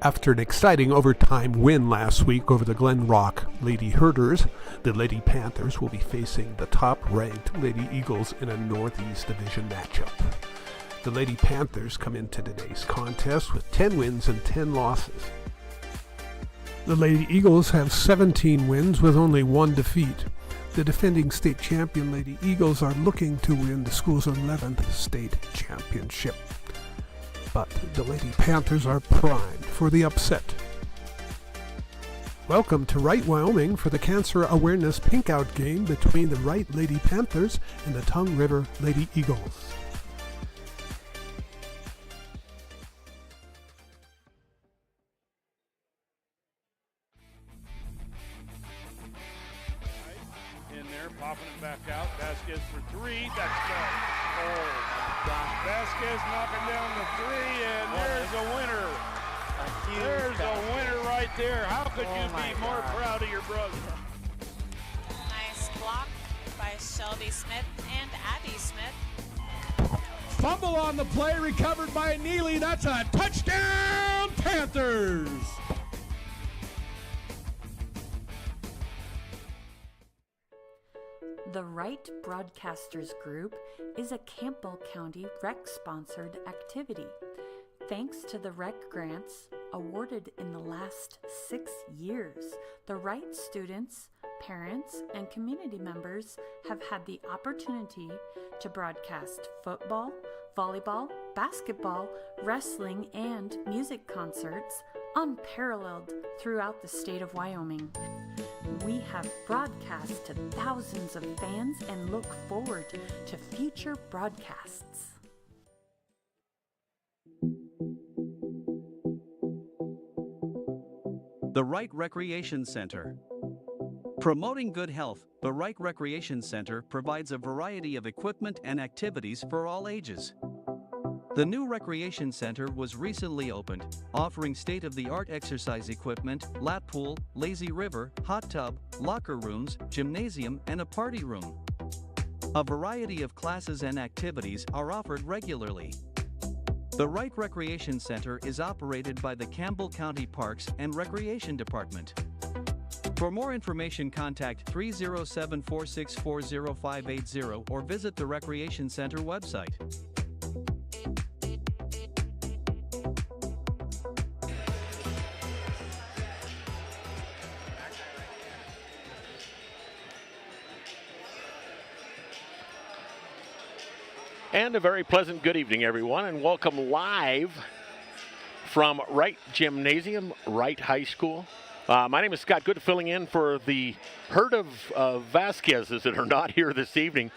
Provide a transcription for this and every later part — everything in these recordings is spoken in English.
After an exciting overtime win last week over the Glen Rock Lady Herders, the Lady Panthers will be facing the top-ranked Lady Eagles in a Northeast Division matchup. The Lady Panthers come into today's contest with 10 wins and 10 losses. The Lady Eagles have 17 wins with only one defeat. The defending state champion Lady Eagles are looking to win the school's 11th state championship. But the Lady Panthers are primed for the upset. Welcome to Wright, Wyoming for the Cancer Awareness Pinkout game between the Wright Lady Panthers and the Tongue River Lady Eagles. In there, popping it back out. Vasquez for three. That's good. Oh, my God. Vasquez knocking down the three, and there's a winner. There's a winner right there. How could you be more proud of your brother? Nice block by Shelby Smith and Abby Smith. Fumble on the play, recovered by Neely. That's a touchdown, Panthers! The Wright Broadcasters Group is a Campbell County rec-sponsored activity. Thanks to the rec grants awarded in the last 6 years, the Wright students, parents, and community members have had the opportunity to broadcast football, volleyball, basketball, wrestling, and music concerts unparalleled throughout the state of Wyoming. We have broadcast to thousands of fans and look forward to future broadcasts. The Wright Recreation Center. Promoting good health, the Wright Recreation Center provides a variety of equipment and activities for all ages. The new recreation center was recently opened, offering state-of-the-art exercise equipment, lap pool, lazy river, hot tub, locker rooms, gymnasium, and a party room. A variety of classes and activities are offered regularly. The Wright Recreation Center is operated by the Campbell County Parks and Recreation Department. For more information, contact 307-464-0580 or visit the Recreation Center website. And a very pleasant good evening, everyone, and welcome live from Wright Gymnasium, Wright High School. My name is Scott Good, filling in for the herd of Vasquezes that are not here this evening,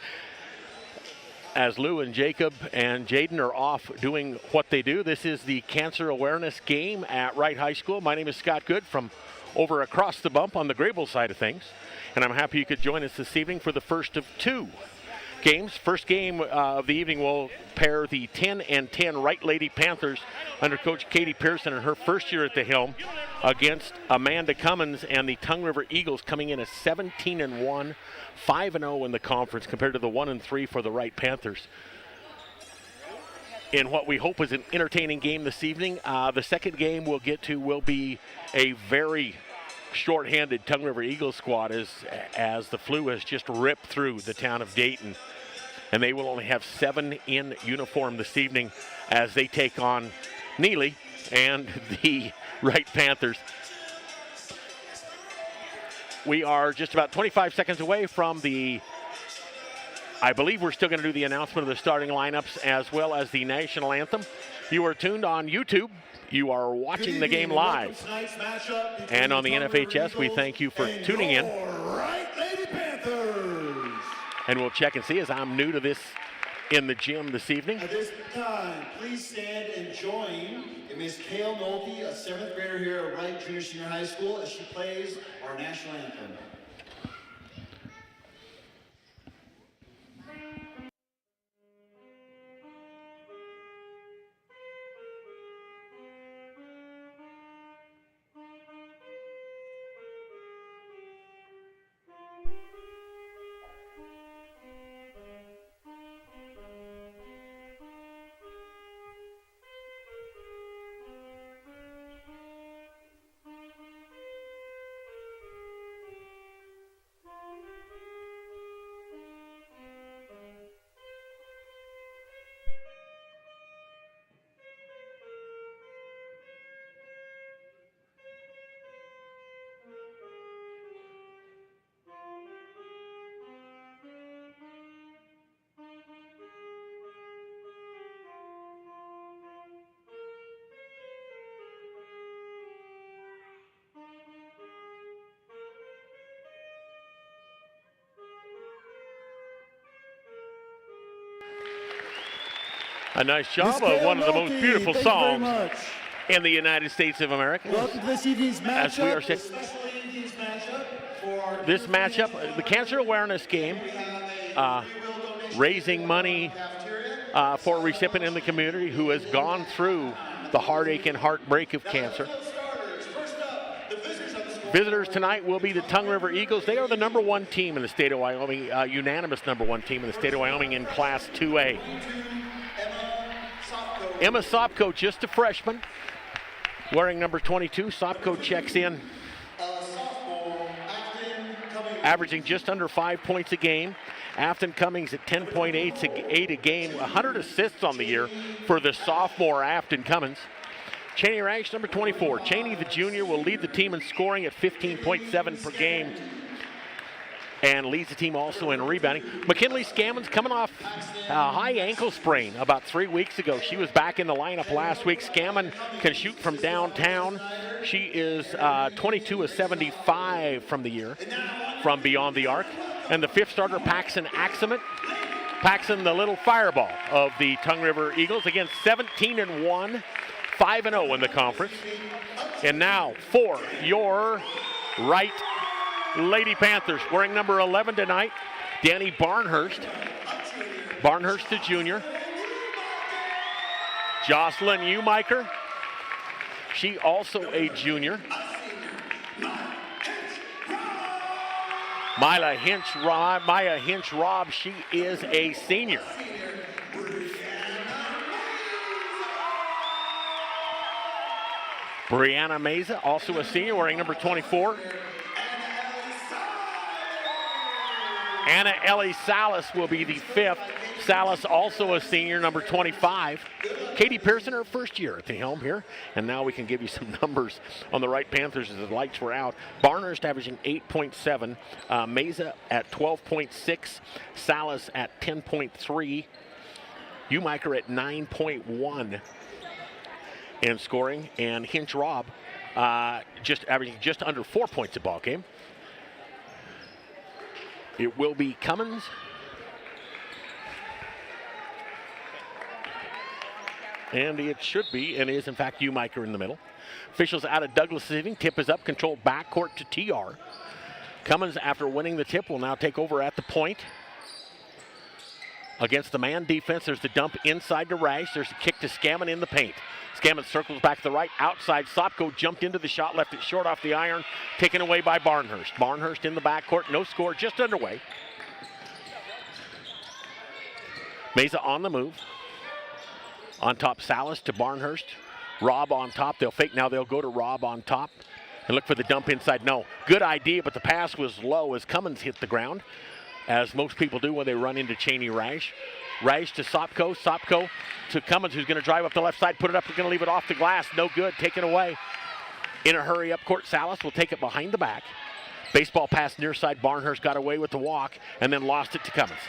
as Lou and Jacob and Jaden are off doing what they do. This is the Cancer Awareness game at Wright High School. My name is Scott Good from over across the bump on the Grable side of things, and I'm happy you could join us this evening for the first of two games. First game of the evening will pair the 10-10 Wright Lady Panthers under Coach Katie Pearson in her first year at the helm against Amanda Cummins and the Tongue River Eagles, coming in as 17-1, 5-0 in the conference compared to the 1-3 for the Wright Panthers. In what we hope is an entertaining game this evening, the second game we'll get to will be a very short-handed Tongue River Eagles squad as the flu has just ripped through the town of Dayton. And they will only have 7 in uniform this evening as they take on Neely and the Wright Panthers. We are just about 25 seconds away from I believe we're still going to do the announcement of the starting lineups as well as the national anthem. You are tuned on YouTube. You are watching the game live. And on the NFHS, we thank you for tuning in. And we'll check and see, as I'm new to this in the gym this evening. At this time, please stand and join Miss Kale Nolte, a 7th grader here at Wright Junior Senior High School, as she plays our national anthem. A nice job of one of the most beautiful songs in the United States of America. Welcome to this evening's matchup. As we are set. This matchup, the cancer awareness game, raising money for a recipient in the community who has gone through the heartache and heartbreak of cancer. Visitors tonight will be the Tongue River Eagles. They are the #1 team in the state of Wyoming, unanimous #1 team in the state of Wyoming in Class 2A. Emma Sopko, just a freshman, wearing number 22. Sopko checks in, averaging just under 5 points a game. Afton Cummings at 10.8 a game, 100 assists on the year for the sophomore Afton Cummings. Cheney Rash, number 24. Cheney, the junior, will lead the team in scoring at 15.7 per game and leads the team also in rebounding. McKinley Scammons coming off a high ankle sprain about 3 weeks ago. She was back in the lineup last week. Scammon can shoot from downtown. She is 22 of 75 from the year from beyond the arc. And the fifth starter, Paxton Axemet. Paxton, the little fireball of the Tongue River Eagles. Again, 17-1, 5-0 in the conference. And now for your Wright Lady Panthers, wearing number 11 tonight, Danny Barnhurst. Barnhurst, the junior. Jocelyn Umiker, she also a junior. Maya Hinch-Robb, she is a senior. Brianna Meza, also a senior, wearing number 24. Anna Ellie Salas will be the fifth. Salas, also a senior, number 25. Katie Pearson, her first year at the helm here. And now we can give you some numbers on the Wright Panthers as the lights were out. Barnhurst averaging 8.7. Meza at 12.6. Salas at 10.3. Umiker at 9.1 in scoring. And Hinch-Robb just averaging just under 4 points a ball game. It will be Cummins. And it should be, and is in fact Umiker in the middle. Officials out of Douglas sitting. Tip is up, controlled backcourt to TR. Cummins, after winning the tip, will now take over at the point. Against the man defense, there's the dump inside to Rash. There's a kick to Scammon in the paint. Scammon circles back to the right, outside. Sopko jumped into the shot, left it short off the iron, taken away by Barnhurst. Barnhurst in the backcourt, no score, just underway. Meza on the move. On top, Salas to Barnhurst. Robb on top, they'll fake now, they'll go to Robb on top and look for the dump inside. No, good idea, but the pass was low as Cummins hit the ground, as most people do when they run into Cheney Rash. Rash to Sopko, Sopko to Cummins, who's going to drive up the left side, put it up, we're going to leave it off the glass, no good, taken away. In a hurry up court, Salas will take it behind the back. Baseball pass near side, Barnhurst got away with the walk and then lost it to Cummins.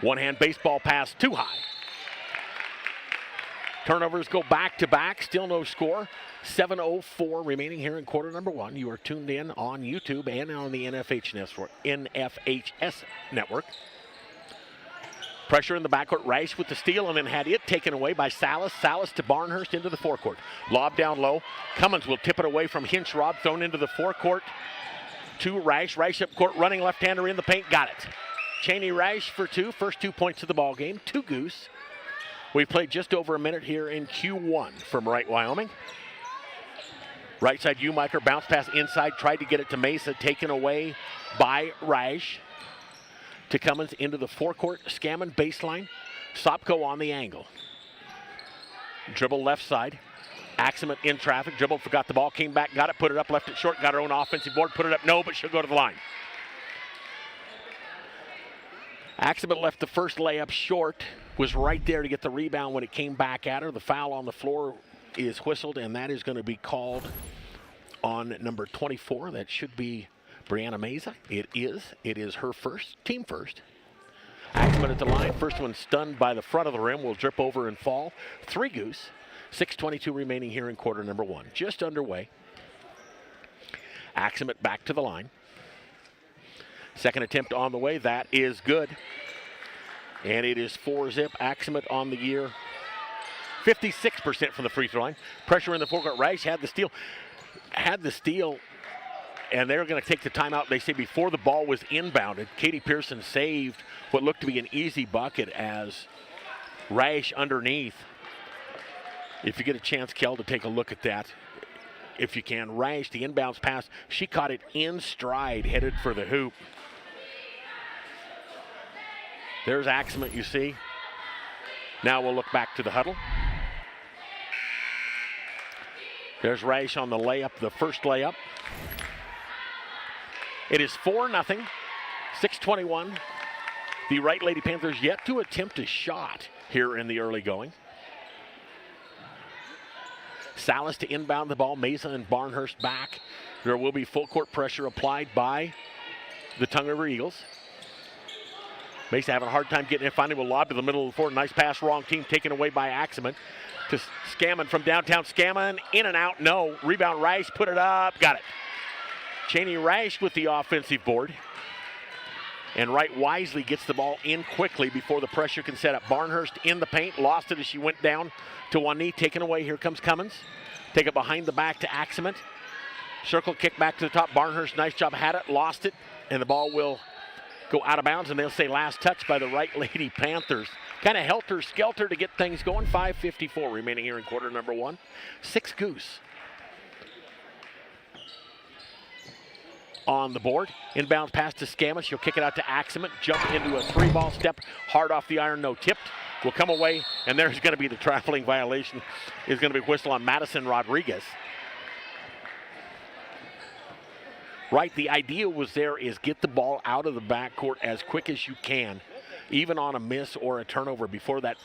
One-hand baseball pass too high. Turnovers go back to back, still no score. 7:04 remaining here in quarter number one. You are tuned in on YouTube and on the NFHS network. Pressure in the backcourt, Rash with the steal and then had it taken away by Salas. Salas to Barnhurst into the forecourt. Lob down low. Cummins will tip it away from Hinch-Robb, thrown into the forecourt to Rash. Rash up court, running left-hander in the paint, got it. Cheney Rash for two, first 2 points of the ball game, 2 goose. We played just over a minute here in Q1 from Wright, Wyoming. Right side, Umiker, bounce pass inside, tried to get it to Mesa, taken away by Rash. To Cummins into the forecourt, Scammon baseline, Sopko on the angle. Dribble left side, Axemet in traffic, dribbled, forgot the ball, came back, got it, put it up, left it short, got her own offensive board, put it up, no, but she'll go to the line. Axemet left the first layup short, was right there to get the rebound when it came back at her. The foul on the floor is whistled, and that is going to be called on number 24. That should be Brianna Meza. It is her first, team first. Axemet at the line, first one stunned by the front of the rim, will drip over and fall. 3 goose, 6:22 remaining here in quarter number one. Just underway. Axemet back to the line. Second attempt on the way, that is good. And it is 4-zip. Axemet on the year. 56% from the free throw line. Pressure in the forecourt. Rice had the steal. And they're going to take the timeout, they say, before the ball was inbounded. Katie Pearson saved what looked to be an easy bucket as Rash underneath. If you get a chance, Kel, to take a look at that, if you can. Rash, the inbounds pass, she caught it in stride, headed for the hoop. There's Axemet, you see. Now we'll look back to the huddle. There's Rash on the layup, the first layup. It is 4-0, 6:21. The Wright Lady Panthers yet to attempt a shot here in the early going. Salas to inbound the ball. Mesa and Barnhurst back. There will be full court pressure applied by the Tongue River Eagles. Mesa having a hard time getting in. Finally will lob to the middle of the floor. Nice pass, wrong team, taken away by Axemet. To Scammon from downtown. Scammon in and out, no. Rebound, Rice, put it up, got it. Cheney Rash with the offensive board. And Wright wisely gets the ball in quickly before the pressure can set up. Barnhurst in the paint, lost it as she went down to one knee, taken away. Here comes Cummins. Take it behind the back to Axemet. Circle kick back to the top. Barnhurst, nice job, had it, lost it, and the ball will go out of bounds, and they'll say last touch by the Wright Lady Panthers. Kind of helter-skelter to get things going. 5:54 remaining here in quarter number one. 6 Goose on the board. Inbounds pass to Scammon. She'll kick it out to Axemet. Jump into a 3-ball step. Hard off the iron, no tipped. Will come away, and there's going to be the traveling violation. Is going to be whistle on Madison Rodriguez. Right, the idea was there is get the ball out of the backcourt as quick as you can, even on a miss or a turnover before that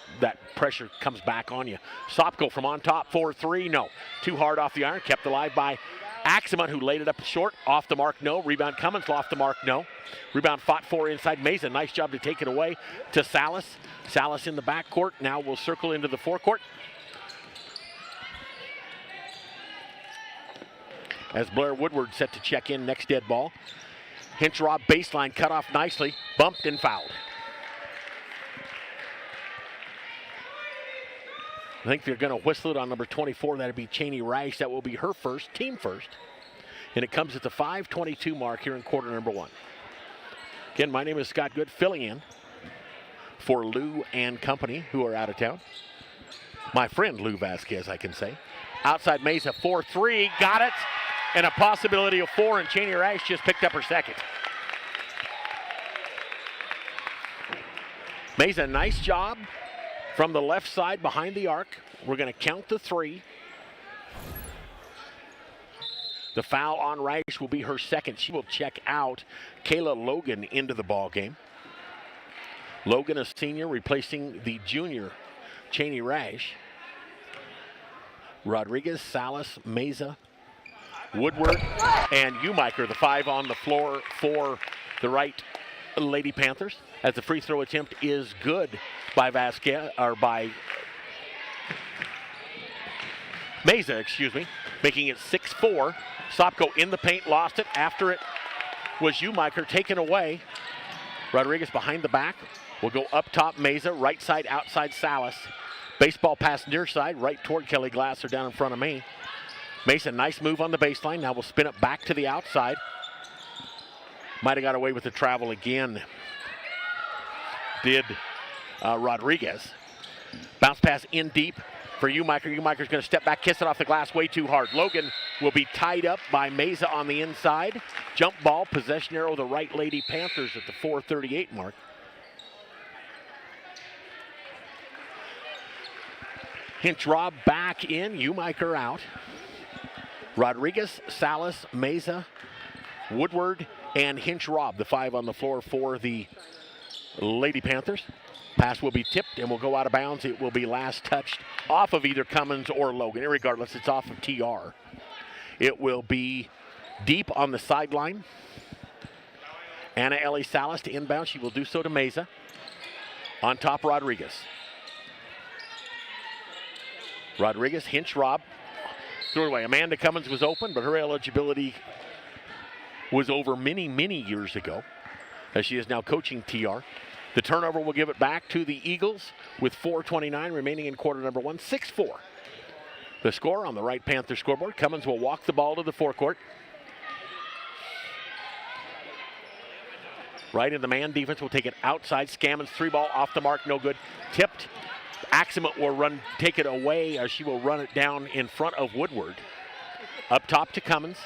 pressure comes back on you. Sopko from on top, 4-3, no. Too hard off the iron, kept alive by Axemet, who laid it up short, off the mark, no. Rebound Cummins, off the mark, no. Rebound fought for inside Mesa, nice job to take it away to Salas. Salas in the backcourt, now will circle into the forecourt. As Blair Woodward set to check in, next dead ball. Hinchrob baseline cut off nicely, bumped and fouled. I think they're going to whistle it on number 24. That'd be Cheney Rash. That will be her first, team first. And it comes at the 5:22 mark here in quarter number one. Again, my name is Scott Good, filling in for Lou and company, who are out of town. My friend Lou Vasquez, I can say. Outside Mesa, 4-3, got it. And a possibility of 4, and Cheney Rash just picked up her second. Mesa, nice job from the left side behind the arc. We're going to count the 3. The foul on Rash will be her second. She will check out Kayla Logan into the ball game. Logan, a senior, replacing the junior Cheney Rash. Rodriguez, Salas, Mesa, Woodward, and Umiker, the 5 on the floor for the Wright Lady Panthers. As the free throw attempt is good by Vasquez, or by Mesa, making it 6-4. Sopko in the paint, lost it. After it was Umiker, taken away. Rodriguez behind the back. Will go up top, Mesa, right side, outside Salas. Baseball pass near side, right toward Kelly Glasser down in front of me. Mason, nice move on the baseline. Now we'll spin it back to the outside. Might have got away with the travel again. Did Rodriguez. Bounce pass in deep for Umiker. Umiker's going to step back, kiss it off the glass way too hard. Logan will be tied up by Mesa on the inside. Jump ball, possession arrow, the Wright Lady Panthers at the 4:38 mark. Hinchrob back in, Umiker out. Rodriguez, Salas, Mesa, Woodward, and Hinchrob, the 5 on the floor for the Lady Panthers. Pass will be tipped and will go out of bounds. It will be last touched off of either Cummins or Logan. Irregardless, it's off of TR. It will be deep on the sideline. Anna Ellie Salas to inbound. She will do so to Mesa. On top, Rodriguez. Rodriguez, Hinchrob. Threw it away. Amanda Cummins was open, but her eligibility was over many, many years ago, as she is now coaching TR. The turnover will give it back to the Eagles with 4:29 remaining in quarter number 1, 6-4. The score on the Wright Panther scoreboard. Cummins will walk the ball to the forecourt. Right in the man defense will take it outside. Scammons 3-ball off the mark, no good. Tipped. Aximent will take it away as she will run it down in front of Woodward. Up top to Cummins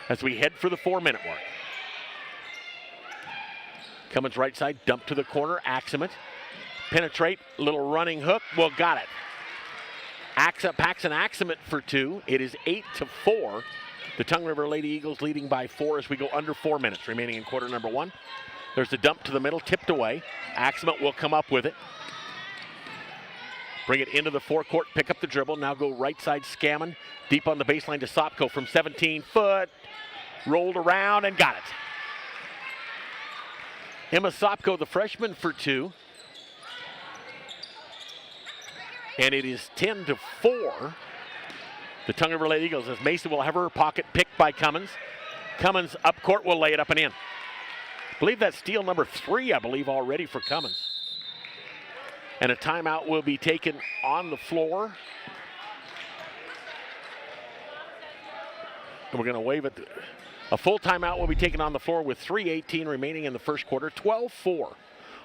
as we head for the 4-minute mark. Cummins right side, dump to the corner. Aximent. Penetrate, little running hook. Well, got it. Paxson Aximent for 2. It is 8-4. The Tongue River Lady Eagles leading by 4 as we go under 4 minutes remaining in quarter number 1. There's a dump to the middle, tipped away. Aximent will come up with it. Bring it into the forecourt, pick up the dribble. Now go right side Scammon. Deep on the baseline to Sopko from 17 foot. Rolled around and got it. Emma Sopko, the freshman, for 2. And it is 10-4. The Tongue River Lady Eagles as Mason will have her pocket picked by Cummins. Cummins up court will lay it up and in. I believe that's steal number 3, already for Cummins. And a timeout will be taken on the floor. And we're going to wave it. A full timeout will be taken on the floor with 3:18 remaining in the first quarter. 12-4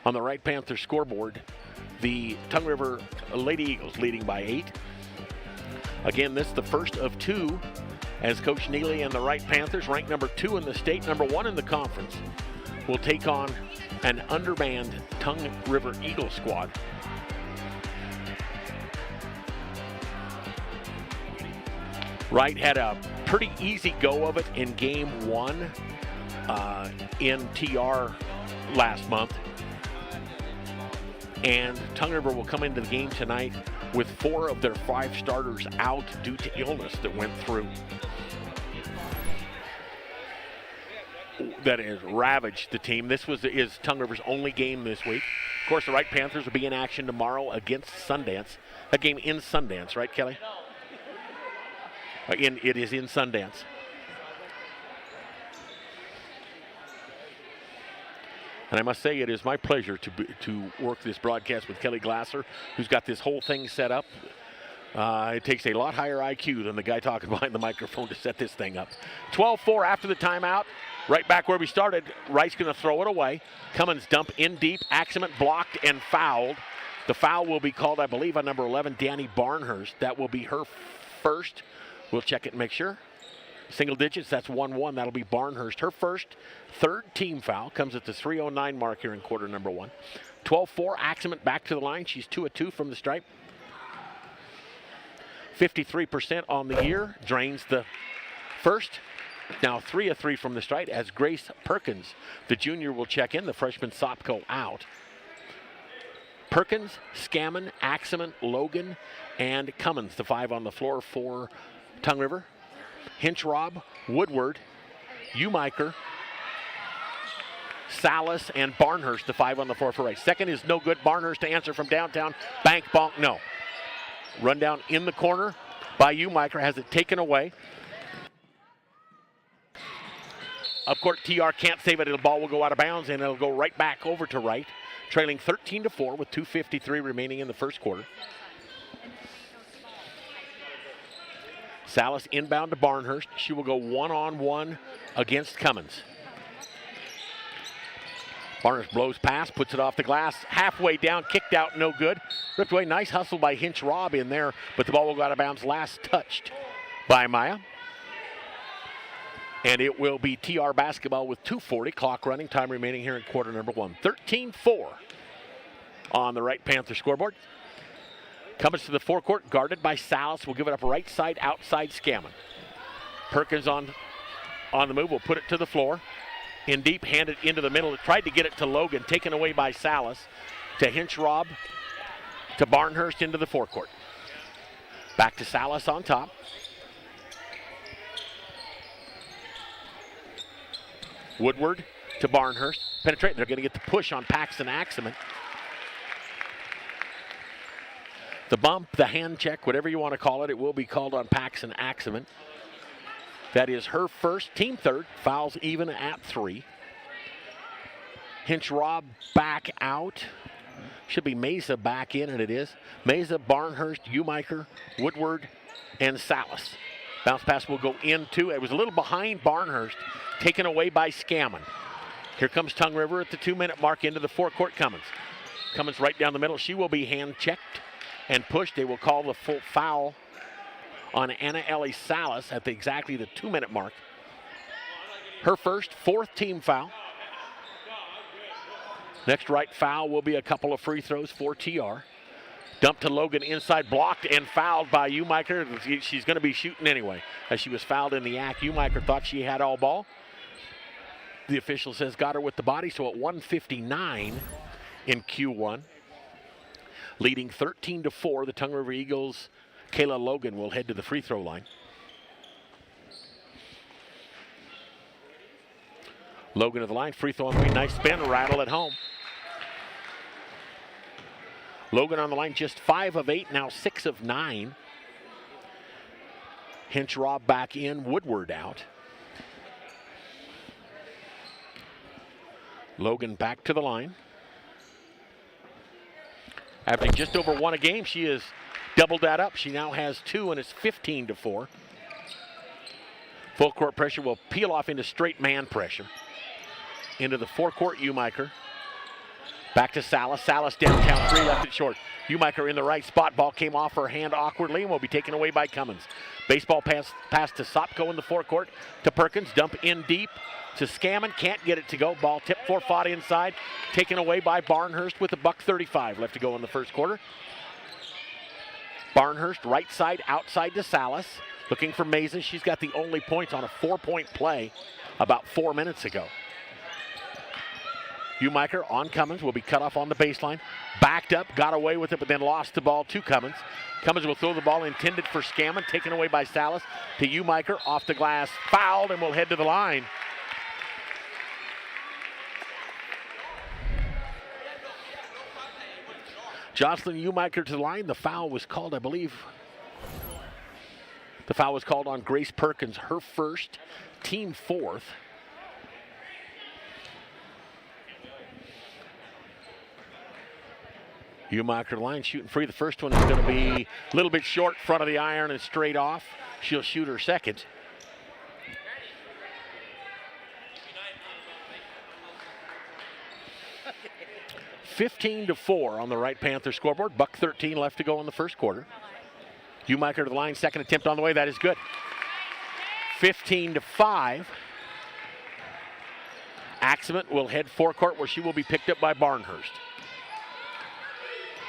on the Wright Panther scoreboard. The Tongue River Lady Eagles leading by 8. Again, this is the first of 2 as Coach Neely and the Wright Panthers, ranked number 2 in the state, number 1 in the conference, will take on an undermanned Tongue River Eagle squad. Wright had a pretty easy go of it in game 1 in TR last month. And Tongue River will come into the game tonight with 4 of their 5 starters out due to illness that went through. That has ravaged the team. This is Tongue River's only game this week. Of course, the Wright Panthers will be in action tomorrow against Sundance. A game in Sundance, right, Kelly? Again, it is in Sundance. And I must say, it is my pleasure to work this broadcast with Kelly Glasser, who's got this whole thing set up. It takes a lot higher IQ than the guy talking behind the microphone to set this thing up. 12-4 after the timeout. Right back where we started. Wright's going to throw it away. Cummins dump in deep. Aximent blocked and fouled. The foul will be called, I believe, on number 11, Danny Barnhurst. That will be her first. We'll check it and make sure. Single digits, that's 1-1. That'll be Barnhurst. Her first, 3rd team foul comes at the 3:09 mark here in quarter number 1. 12-4, Aximent back to the line. She's 2 of 2 from the stripe. 53% on the year, drains the first. Now 3 of 3 from the stripe as Grace Perkins, the junior, will check in. The freshman Sopko out. Perkins, Scammon, Aximent, Logan, and Cummins, the 5 on the floor for Tongue River. Hinchrob, Woodward, Umiker, Salas, and Barnhurst, the 5 on the floor for Wright. Second is no good. Barnhurst to answer from downtown. Bank bonk, no. Run down in the corner by Umiker, has it taken away. Up court, TR can't save it. The ball will go out of bounds, and it'll go right back over to Wright, trailing 13-4 with 2:53 remaining in the first quarter. Salas inbound to Barnhurst. She will go one-on-one against Cummins. Barnhurst blows past, puts it off the glass, halfway down, kicked out, no good. Ripped away, nice hustle by Hinch Robb in there, but the ball will go out of bounds, last touched by Maya. And it will be TR basketball with 2:40, clock running, time remaining here in quarter number 1. 13-4 on the Wright Panther scoreboard. Cummins to the forecourt, guarded by Salas. Will give it up right side, outside Scammon. Perkins on the move, will put it to the floor. In deep, handed into the middle. Tried to get it to Logan, taken away by Salas. To Hinchrob, to Barnhurst into the forecourt. Back to Salas on top. Woodward to Barnhurst. Penetrate. They're going to get the push on Paxton Aximent. The bump, the hand check, whatever you want to call it, it will be called on Paxton Aximent. That is her first, team 3rd, fouls even at 3. Hinch Rob back out. Should be Mesa back in, and it is. Mesa, Barnhurst, Umiker, Woodward, and Salas. Bounce pass will go into. It was a little behind Barnhurst, taken away by Scammon. Here comes Tongue River at the 2-minute mark into the forecourt. Cummins. Cummins right down the middle. She will be hand checked and pushed. They will call the full foul on Anna Ellie Salas at exactly the 2-minute mark. Her first, 4th team foul. Next right foul will be a couple of free throws for TR. Dump to Logan inside, blocked and fouled by Umiker. She's going to be shooting anyway, as she was fouled in the act. Umiker thought she had all ball. The official says got her with the body, so at 1:59 in Q1. Leading 13-4, the Tongue River Eagles, Kayla Logan will head to the free throw line. Logan to the line, free throw on 3, nice spin, rattle at home. Logan on the line, just 5 of 8, now 6 of 9. Hinch Rob back in, Woodward out. Logan back to the line. Averaging just over 1 a game, she has doubled that up. She now has 2, and it's 15-4. Full court pressure will peel off into straight man pressure. Into the forecourt, Umiker. Back to Salas. Salas downtown 3, left it short. Umiker in the right spot. Ball came off her hand awkwardly and will be taken away by Cummins. Baseball pass to Sopko in the forecourt. To Perkins. Dump in deep to Scammon. Can't get it to go. Ball tipped for fought inside. Taken away by Barnhurst with $1:35 left to go in the first quarter. Barnhurst right side outside to Salas. Looking for Mesa. She's got the only points on a 4-point play about 4 minutes ago. Umiker on Cummins, will be cut off on the baseline. Backed up, got away with it, but then lost the ball to Cummins. Cummins will throw the ball intended for Scammon, taken away by Salas. To Umiker, off the glass, fouled, and will head to the line. Jocelyn Umiker to the line. The foul was called, I believe. The foul was called on Grace Perkins, her first, team 4th. Umiker line shooting free. The first one is going to be a little bit short, front of the iron and straight off. She'll shoot her second. $15-4 on the Wright Panther scoreboard. $1:13 left to go in the first quarter. Umiker to the line, second attempt on the way. That is good. 15-5. Axement will head forecourt where she will be picked up by Barnhurst.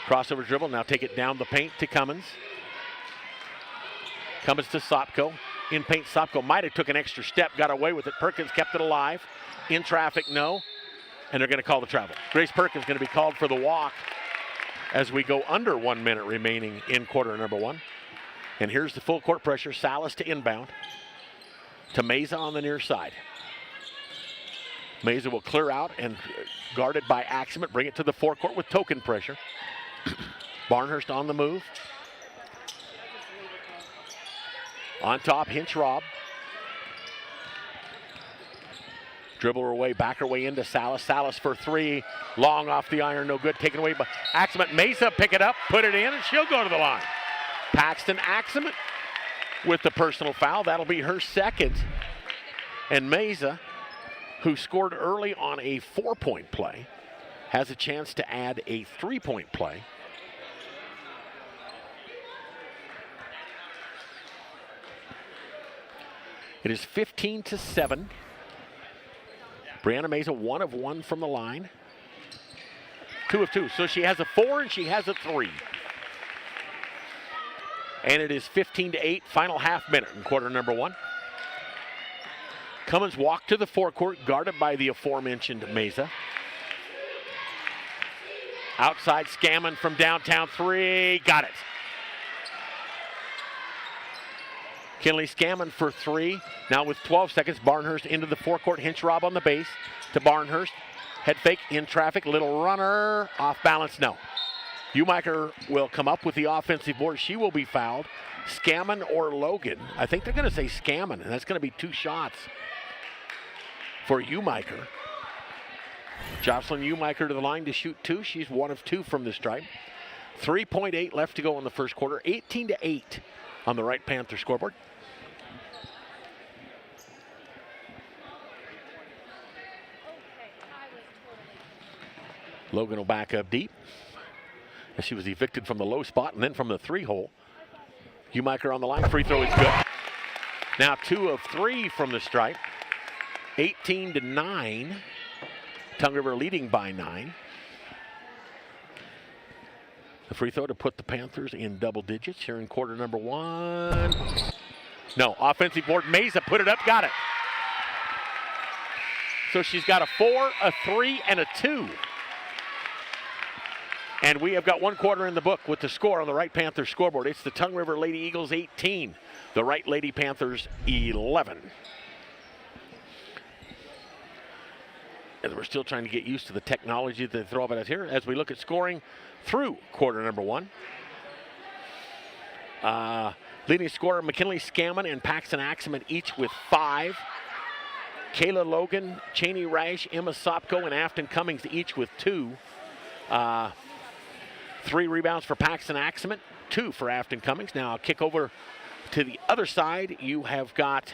Crossover dribble, now take it down the paint to Cummins. Cummins to Sopko. In paint, Sopko might have took an extra step, got away with it. Perkins kept it alive. In traffic, no. And they're going to call the travel. Grace Perkins going to be called for the walk as we go under 1 minute remaining in quarter number 1. And here's the full court pressure. Salas to inbound. To Mesa on the near side. Mesa will clear out and guarded by Axement. Bring it to the forecourt with token pressure. Barnhurst on the move. On top, Hinch Rob. Dribble her away, back her way into Salas. Salas for 3. Long off the iron, no good. Taken away by Axement. Mesa, pick it up, put it in, and she'll go to the line. Paxton Axement with the personal foul. That'll be her second. And Mesa, who scored early on a 4-point play, has a chance to add a 3-point play. It is 15-7. Brianna Mesa, 1 of 1 from the line. 2 of 2. So she has a 4 and she has a 3. And it is 15-8, final half minute in quarter number 1. Cummins walked to the forecourt, guarded by the aforementioned Mesa. Outside Scammon from downtown 3, got it. Kinley Scammon for 3. Now with 12 seconds, Barnhurst into the forecourt. Hinch Rob on the base to Barnhurst. Head fake in traffic, little runner, off balance, no. Umiker will come up with the offensive board. She will be fouled. Scammon or Logan. I think they're going to say Scammon, and that's going to be 2 shots for Umiker. Jocelyn Umiker to the line to shoot 2. She's 1 of 2 from the stripe. 3.8 left to go in the first quarter. 18-8 on the Wright Panther scoreboard. Logan will back up deep, as she was evicted from the low spot and then from the 3-hole. Umiker on the line. Free throw is good. Now 2 of 3 from the stripe. 18-9. Tongue River leading by 9. The free throw to put the Panthers in double digits here in quarter number 1. No, offensive board. Mesa put it up, got it. So she's got a 4, a 3, and a 2. And we have got 1 quarter in the book with the score on the Wright Panthers scoreboard. It's the Tongue River Lady Eagles 18, the Wright Lady Panthers 11. And we're still trying to get used to the technology that they throw at us here as we look at scoring through quarter number 1. Leading scorer McKinley Scammon and Paxton Axeman each with 5. Kayla Logan, Cheney Rash, Emma Sopko, and Afton Cummings each with 2. 3 rebounds for Paxton Axeman, 2 for Afton Cummings. Now I'll kick over to the other side. You have got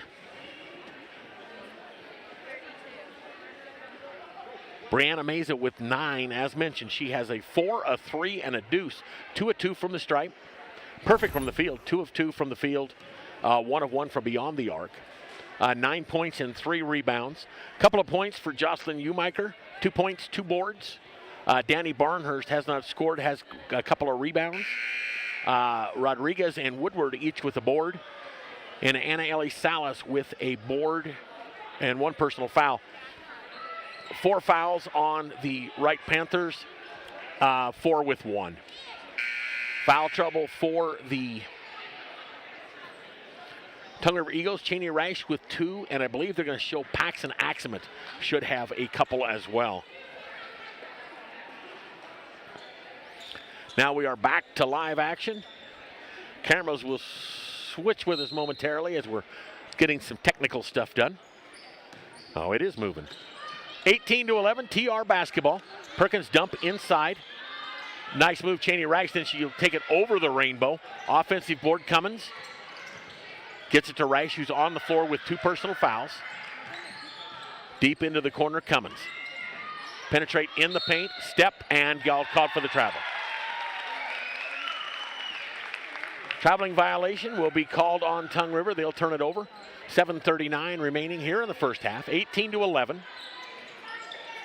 Brianna Meza with 9. As mentioned, she has a 4, a 3, and a deuce. 2 of 2 from the stripe. Perfect from the field. 2 of 2 from the field. 1 of 1 from beyond the arc. 9 points and 3 rebounds. Couple of points for Jocelyn Umiker. 2 points, 2 boards. Danny Barnhurst has not scored, has a couple of rebounds. Rodriguez and Woodward each with a board. And Anna Ellie Salas with a board and 1 personal foul. 4 fouls on the Wright Panthers, 4 with 1. Foul trouble for the Tongue River Eagles. Cheney Rash with 2, and I believe they're going to show Paxton Axeman should have a couple as well. Now we are back to live action. Cameras will switch with us momentarily as we're getting some technical stuff done. Oh, it is moving. 18-11, TR basketball. Perkins dump inside. Nice move, Cheney Rash. Then she'll take it over the rainbow. Offensive board, Cummins. Gets it to Rash, who's on the floor with 2 personal fouls. Deep into the corner, Cummins. Penetrate in the paint, step, and called for the travel. Traveling violation will be called on Tongue River. They'll turn it over. 7:39 remaining here in the first half. 18-11.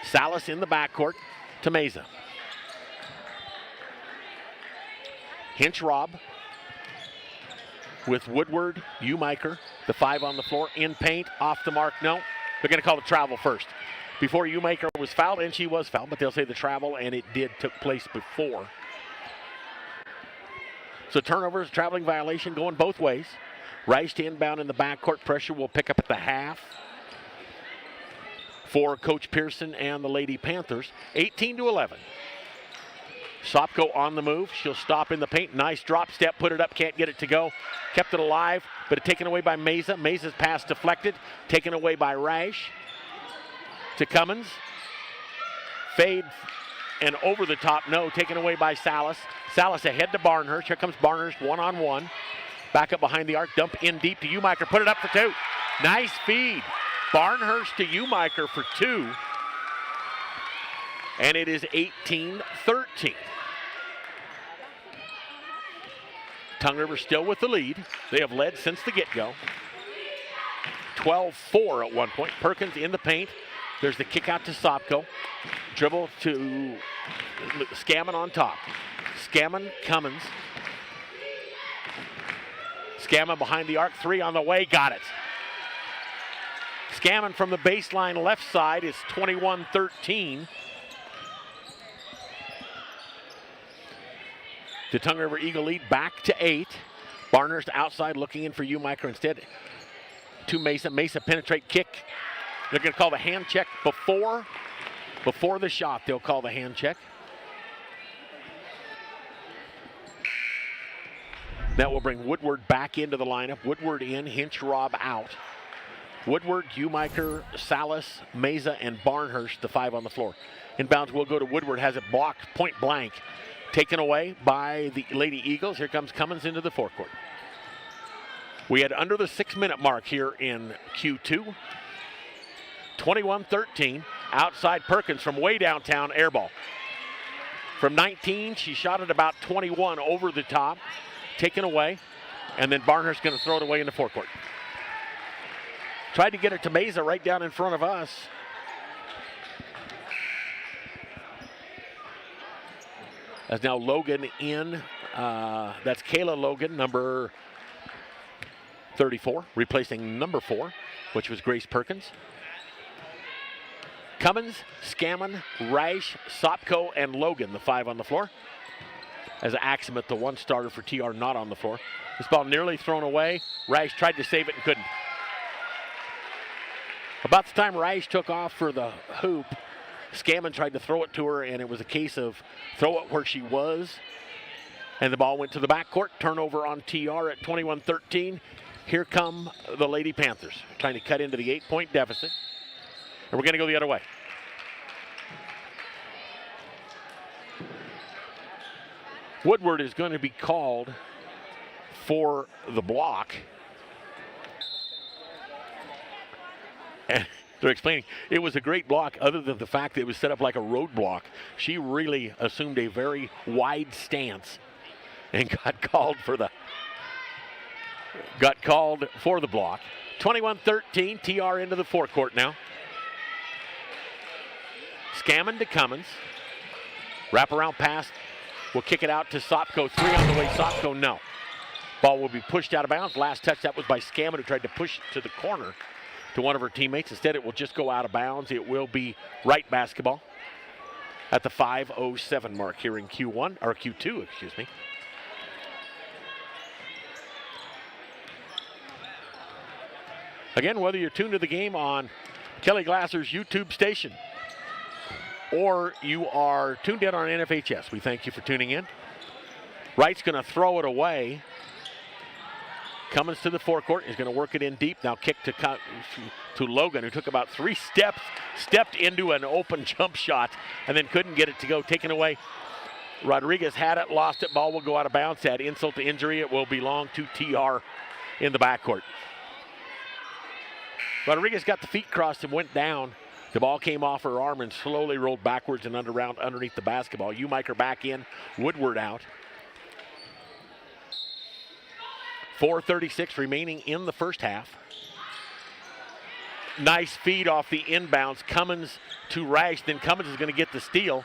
Salas in the backcourt to Meza. Hinch Rob with Woodward, Umiker, the 5 on the floor, in paint, off the mark. No, they're going to call the travel first. Before Umiker was fouled, and she was fouled, but they'll say the travel, and it took place before. So turnovers, traveling violation going both ways. Rice to inbound in the backcourt. Pressure will pick up at the half for Coach Pearson and the Lady Panthers. 18-11. Sopko on the move. She'll stop in the paint. Nice drop step. Put it up. Can't get it to go. Kept it alive, but it taken away by Meza. Meza's pass deflected. Taken away by Rash. To Cummins. Fade and over the top. No. Taken away by Salas. Salas ahead to Barnhurst. Here comes Barnhurst one-on-one. Back up behind the arc. Dump in deep to Umiker. Put it up for 2. Nice feed. Barnhurst to Umiker for 2. And it is 18-13. Tongue River still with the lead. They have led since the get-go. 12-4 at one point. Perkins in the paint. There's the kick out to Sopko. Dribble to Scammon on top. Scammon, Cummins. Scammon behind the arc. 3 on the way. Got it. Scammon from the baseline left side is 21-13. The Tongue River Eagle lead back to 8. Barnhurst outside looking in for Umiker instead. To Mesa. Mesa penetrate kick. They're going to call the hand check before the shot. They'll call the hand check. That will bring Woodward back into the lineup. Woodward in, Hinch Rob out. Woodward, Umiker, Salas, Mesa, and Barnhurst, the 5 on the floor. Inbounds will go to Woodward, has it blocked point blank. Taken away by the Lady Eagles. Here comes Cummins into the forecourt. We had under the 6-minute mark here in Q2. 21-13, outside Perkins from way downtown, air ball. From 19, she shot it about 21 over the top, taken away, and then Barnhurst going to throw it away in the forecourt. Tried to get it to Mesa right down in front of us. As now Logan in, that's Kayla Logan, number 34, replacing number 4, which was Grace Perkins. Cummins, Scammon, Reich, Sopko, and Logan, the 5 on the floor. As Axemet, the 1 starter for TR, not on the floor. This ball nearly thrown away. Reich tried to save it and couldn't. About the time Reich took off for the hoop, Scammon tried to throw it to her, and it was a case of throw it where she was. And the ball went to the backcourt. Turnover on TR at 21-13. Here come the Lady Panthers, trying to cut into the 8-point deficit. And we're going to go the other way. Woodward is going to be called for the block. And they're explaining it was a great block other than the fact that it was set up like a roadblock. She really assumed a very wide stance and got called for the block. 21-13, TR into the forecourt now. Scammon to Cummins. Wraparound pass. We'll kick it out to Sopko. 3 on the way. Sopko, no. Ball will be pushed out of bounds. Last touch, that was by Scammon, who tried to push it to the corner to one of her teammates. Instead, it will just go out of bounds. It will be right basketball at the 5:07 mark here in Q2, excuse me. Again, whether you're tuned to the game on Kelly Glasser's YouTube station or you are tuned in on NFHS, we thank you for tuning in. Wright's going to throw it away. Cummins to the forecourt. He's going to work it in deep. Now kick to Logan, who took about 3 steps, stepped into an open jump shot, and then couldn't get it to go. Taken away. Rodriguez had it, lost it. Ball will go out of bounds. Add insult to injury. It will belong to TR in the backcourt. Rodriguez got the feet crossed and went down. The ball came off her arm and slowly rolled backwards and underneath the basketball. Umiker back in, Woodward out. 4:36 remaining in the first half. Nice feed off the inbounds. Cummins to Rash. Then Cummins is going to get the steal.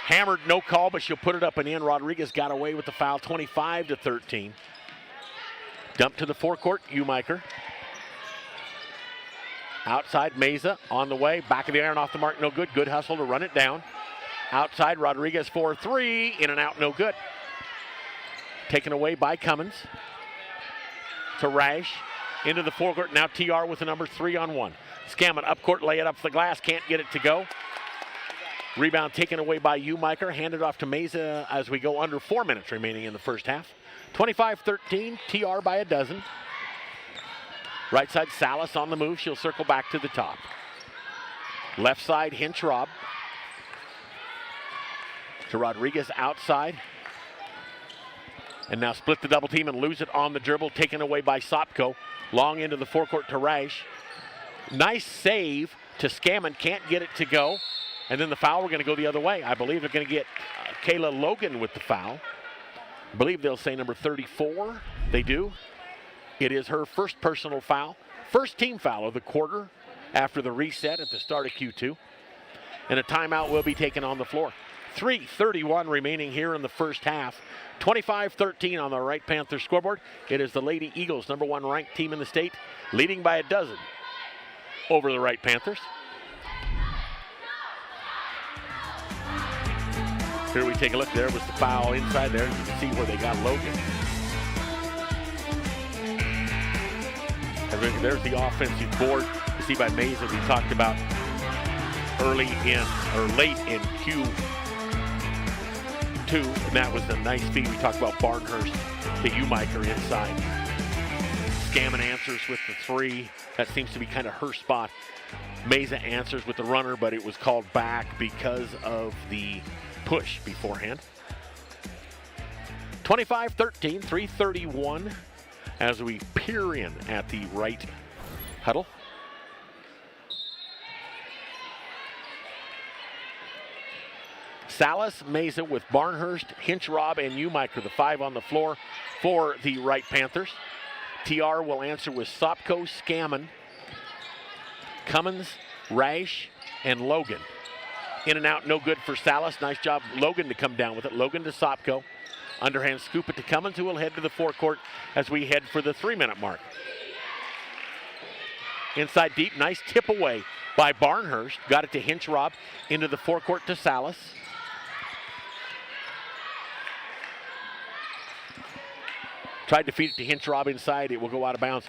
Hammered, no call, but she'll put it up and in. Rodriguez got away with the foul, 25-13. Dump to the forecourt, Umiker. Outside, Mesa on the way. Back of the iron off the mark, no good. Good hustle to run it down. Outside, Rodriguez 4-3. In and out, no good. Taken away by Cummins. To Rash. Into the forecourt. Now TR with the number 3-on-1. Scammon up court, lay it up the glass. Can't get it to go. Rebound taken away by Umiker. Handed off to Mesa as we go under 4 minutes remaining in the first half. 25-13. TR by a dozen. Right side, Salas on the move. She'll circle back to the top. Left side, Hinch Rob. To Rodriguez outside. And now split the double team and lose it on the dribble. Taken away by Sopko. Long into the forecourt to Rash. Nice save to Scammon. Can't get it to go. And then the foul, we're going to go the other way. I believe they're going to get Kayla Logan with the foul. I believe they'll say number 34. They do. It is her first personal foul. First team foul of the quarter after the reset at the start of Q2. And a timeout will be taken on the floor. 3:31 remaining here in the first half. 25-13 on the Wright Panthers scoreboard. It is the Lady Eagles, number 1 ranked team in the state, leading by a dozen over the Wright Panthers. Here we take a look. There was the foul inside there. You can see where they got Logan. And there's the offensive board. You see by Mesa, we talked about late in Q2, and that was a nice feed. We talked about Barnhurst to Umiker inside. Scammon answers with the 3. That seems to be kind of her spot. Mesa answers with the runner, but it was called back because of the push beforehand. 25-13, 3:31 as we peer in at the right huddle. Salas, Mesa with Barnhurst, Hinchrob, and Umiker, the 5 on the floor for the Wright Panthers. TR will answer with Sopko, Scammon, Cummins, Rash, and Logan. In and out, no good for Salas. Nice job, Logan, to come down with it. Logan to Sopko. Underhand scoop it to Cummins, who will head to the forecourt as we head for the 3-minute mark. Inside deep, nice tip away by Barnhurst. Got it to Hinchrob, into the forecourt to Salas. Tried to feed it to Hinchrob inside. It will go out of bounds.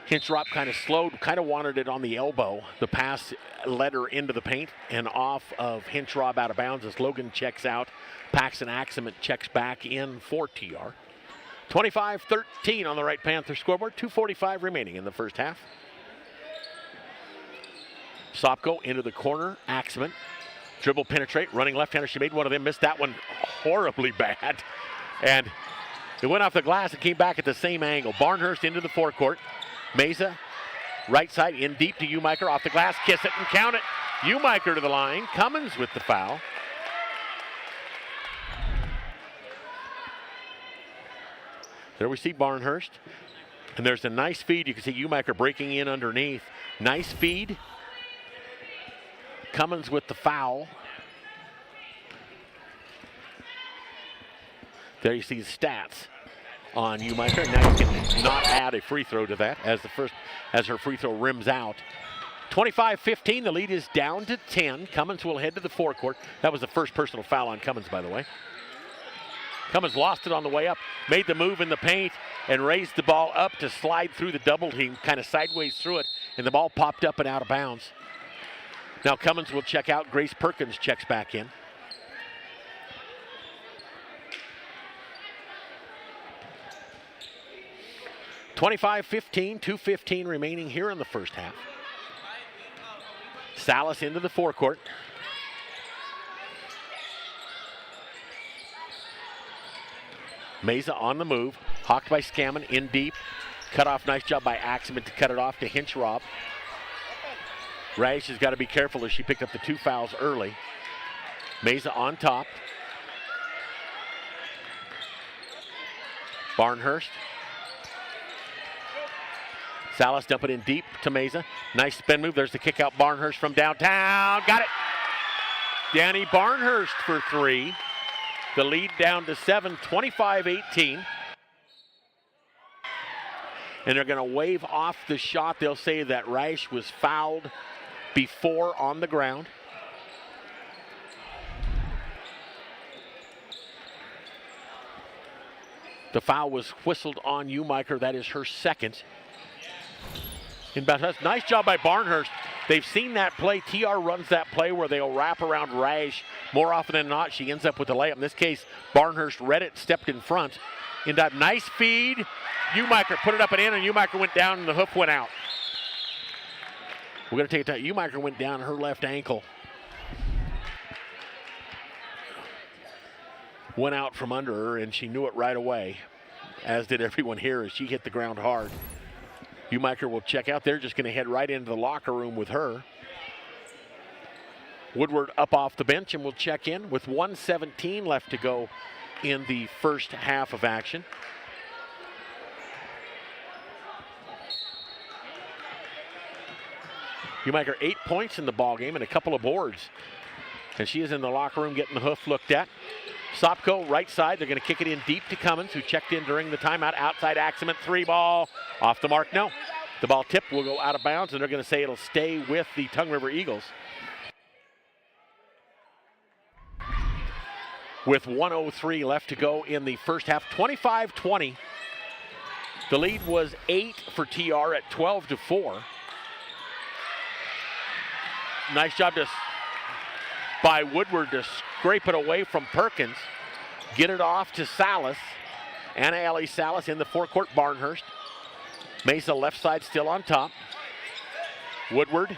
Hinchrob kind of slowed, kind of wanted it on the elbow. The pass led her into the paint and off of Hinchrob out of bounds as Logan checks out. Paxton Axelman checks back in for TR. 25-13 on the Wright Panther scoreboard. 2:45 remaining in the first half. Sopko into the corner. Axelman. Dribble penetrate. Running left-hander. She made one of them. Missed that one horribly bad. And it went off the glass and came back at the same angle. Barnhurst into the forecourt. Mesa, right side, in deep to Umiker. Off the glass, kiss it and count it. Umiker to the line. Cummins with the foul. There we see Barnhurst. And there's a nice feed. You can see Umiker breaking in underneath. Nice feed. Cummins with the foul. There you see the stats on Umiker. Now you can not add a free throw to that as her free throw rims out. 25-15, the lead is down to 10. Cummins will head to the forecourt. That was the first personal foul on Cummins, by the way. Cummins lost it on the way up, made the move in the paint, and raised the ball up to slide through the double team, kind of sideways through it, and the ball popped up and out of bounds. Now Cummins will check out. Grace Perkins checks back in. (25-15), 2:15 remaining here in the first half. Salas into the forecourt. Mesa on the move. Hawked by Scammon, in deep. Cut off, nice job by Axelman to cut it off to Hinchrob. Rash has got to be careful as she picked up the 2 fouls early. Mesa on top. Barnhurst. Salas dump it in deep to Mesa. Nice spin move. There's the kick out. Barnhurst from downtown. Got it. Danny Barnhurst for 3. The lead down to 7, 25-18. And they're going to wave off the shot. They'll say that Rash was fouled before on the ground. The foul was whistled on Umiker. That is her second. Nice job by Barnhurst. They've seen that play. TR runs that play where they'll wrap around Rash. More often than not, she ends up with the layup. In this case, Barnhurst read it, stepped in front. In that nice feed, Umiker put it up and in, and Umiker went down and the hook went out. We're going to take it to Umiker went down her left ankle. Went out from under her, and she knew it right away, as did everyone here as she hit the ground hard. Umiker will check out. They're just going to head right into the locker room with her. Woodward up off the bench and will check in with 1:17 left to go in the first half of action. Umiker 8 points in the ball game and a couple of boards. And she is in the locker room getting the hoof looked at. Sopko, right side. They're going to kick it in deep to Cummins, who checked in during the timeout. Outside Axelman, 3 ball. Off the mark, no. The ball tip will go out of bounds, and they're going to say it'll stay with the Tongue River Eagles. With 1:03 left to go in the first half, 25-20. The lead was 8 for TR at 12-4. Nice job by Woodward to scrape it away from Perkins. Get it off to Salas. Anna Ellie Salas in the forecourt. Barnhurst. Mesa left side still on top. Woodward.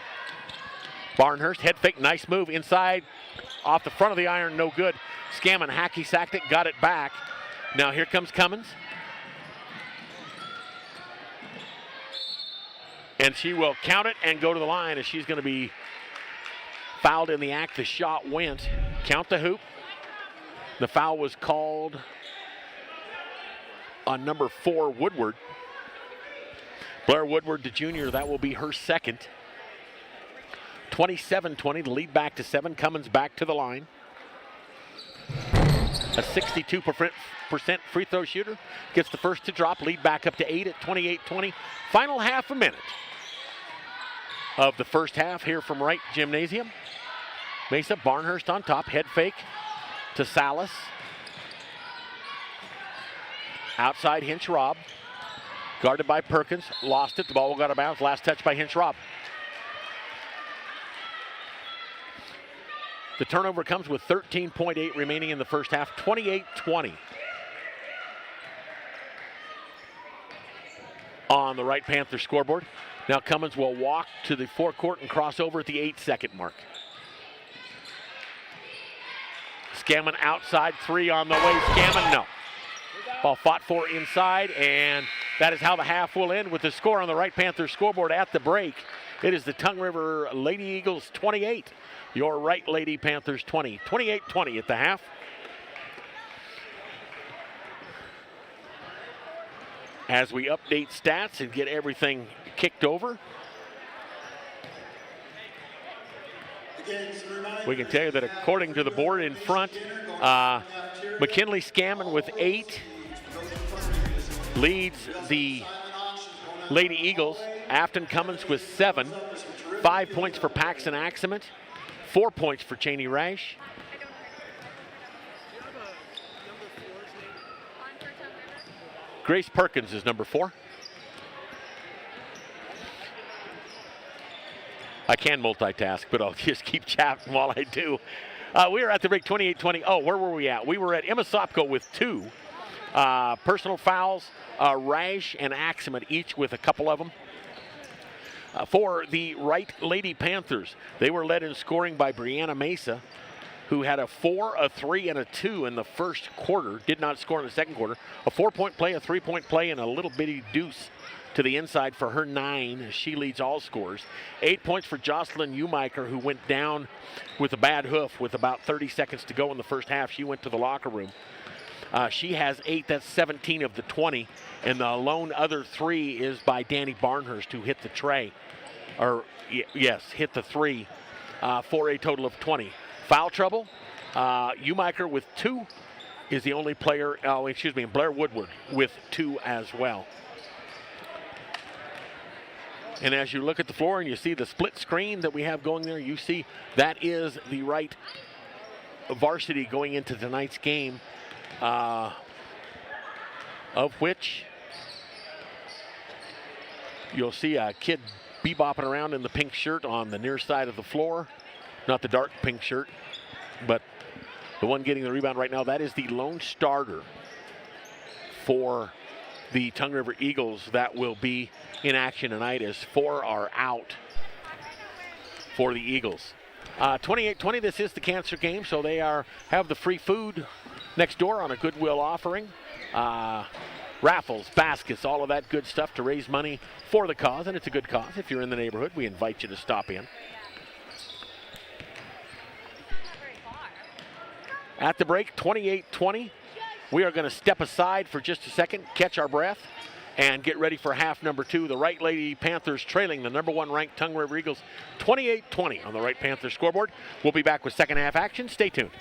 Barnhurst, head fake, nice move inside, off the front of the iron, no good. Scammon hacky sacked it, got it back. Now here comes Cummins. And she will count it and go to the line as she's going to be fouled in the act. The shot went. Count the hoop. The foul was called on number 4, Woodward. Blair Woodward, the junior, that will be her second. 27-20, the lead back to 7. Cummins back to the line. A 62% free throw shooter. Gets the first to drop, lead back up to 8 at 28-20. Final half a minute of the first half here from Wright Gymnasium. Mesa, Barnhurst on top, head fake to Salas. Outside Hinch Robb. Guarded by Perkins, lost it, the ball will go out of bounds. Last touch by Hinch Robb. The turnover comes with 13.8 remaining in the first half, 28-20. On the Wright Panther scoreboard. Now Cummins will walk to the forecourt and cross over at the 8-second mark. Scammon outside, 3 on the way. Scammon, no. Ball fought for inside, and that is how the half will end with the score on the Wright Panther scoreboard at the break. It is the Tongue River Lady Eagles 28, your Wright Lady Panthers 20. 28-20 at the half. As we update stats and get everything kicked over, we can tell you that according to the board in front, McKinley Scammon with 8 leads the Lady Eagles. Afton Cummins with 7. 5 points for Paxton Axement. 4 points for Cheney Rash. Grace Perkins is number 4. I can multitask, but I'll just keep chatting while I do. We are at the break, 28-20. Oh, where were we at? We were at Emma Sopko with 2 personal fouls. Rash and Axement each with a couple of them. For the Wright Lady Panthers, they were led in scoring by Brianna Mesa, who had a 4, a 3, and a 2 in the first quarter. Did not score in the second quarter. A 4-point play, a 3-point play, and a little bitty deuce to the inside for her 9. She leads all scores. 8 points for Jocelyn Umiker, who went down with a bad hoof with about 30 seconds to go in the first half. She went to the locker room. She has 8, that's 17 of the 20. And the lone other 3 is by Danny Barnhurst, who hit the tray. Hit the 3 for a total of 20. Foul trouble. Umiker with 2 is the only player, and Blair Woodward with 2 as well. And as you look at the floor and you see the split screen that we have going there, you see that is the Wright varsity going into tonight's game, of which you'll see a kid bebopping around in the pink shirt on the near side of the floor. Not the dark pink shirt, but the one getting the rebound right now. That is the lone starter for the Tongue River Eagles that will be in action tonight, as 4 are out for the Eagles. 28-20, this is the cancer game, so they have the free food next door on a Goodwill offering. Raffles, baskets, all of that good stuff to raise money for the cause, and it's a good cause. If you're in the neighborhood, we invite you to stop in. At the break, 28-20. We are going to step aside for just a second, catch our breath, and get ready for half number 2. The Wright Lady Panthers trailing the number 1 ranked Tongue River Eagles 28-20 on the Wright Panthers scoreboard. We'll be back with second half action. Stay tuned.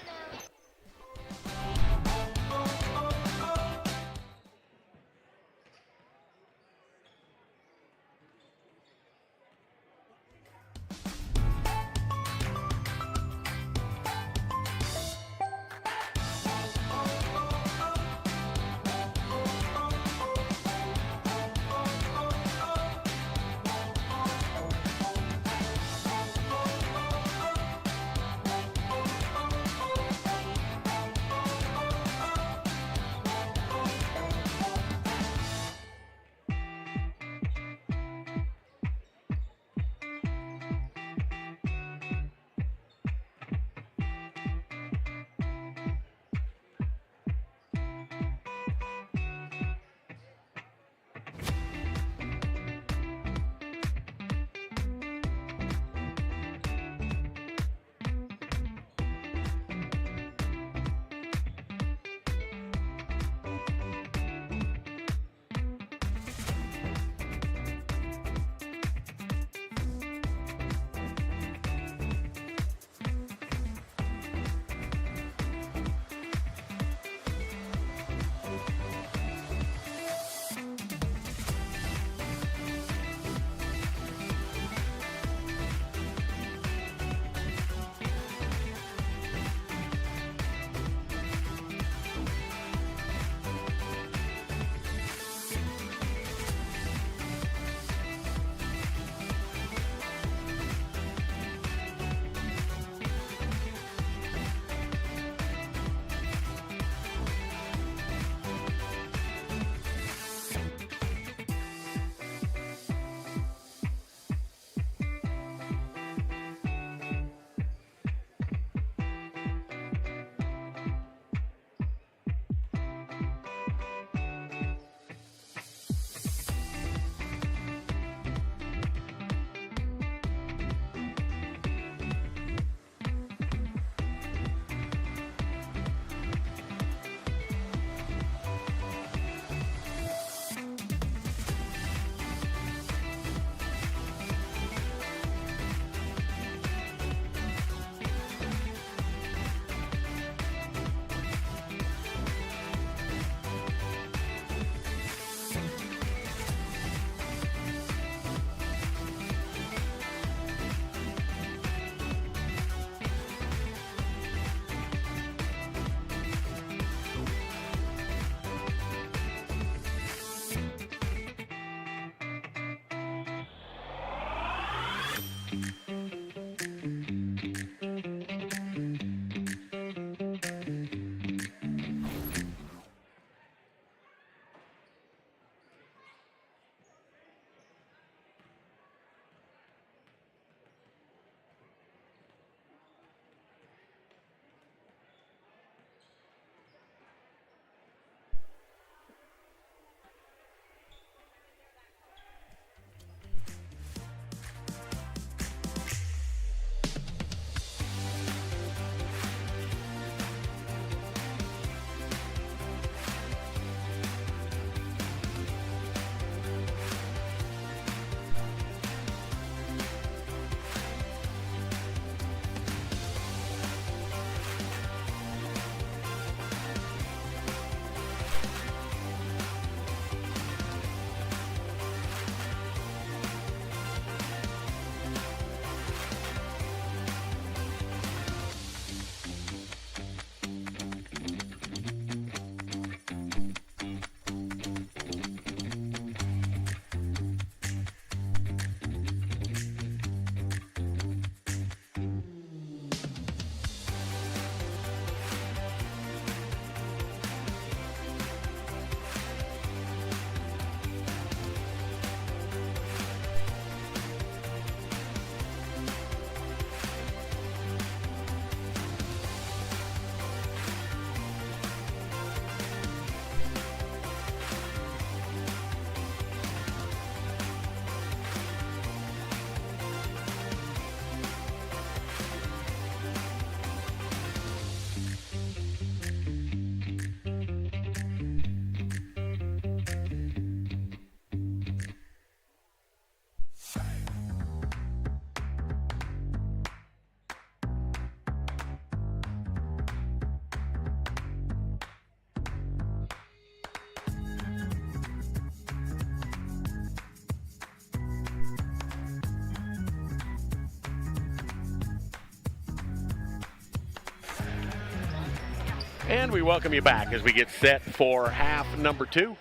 And we welcome you back as we get set for half number 2.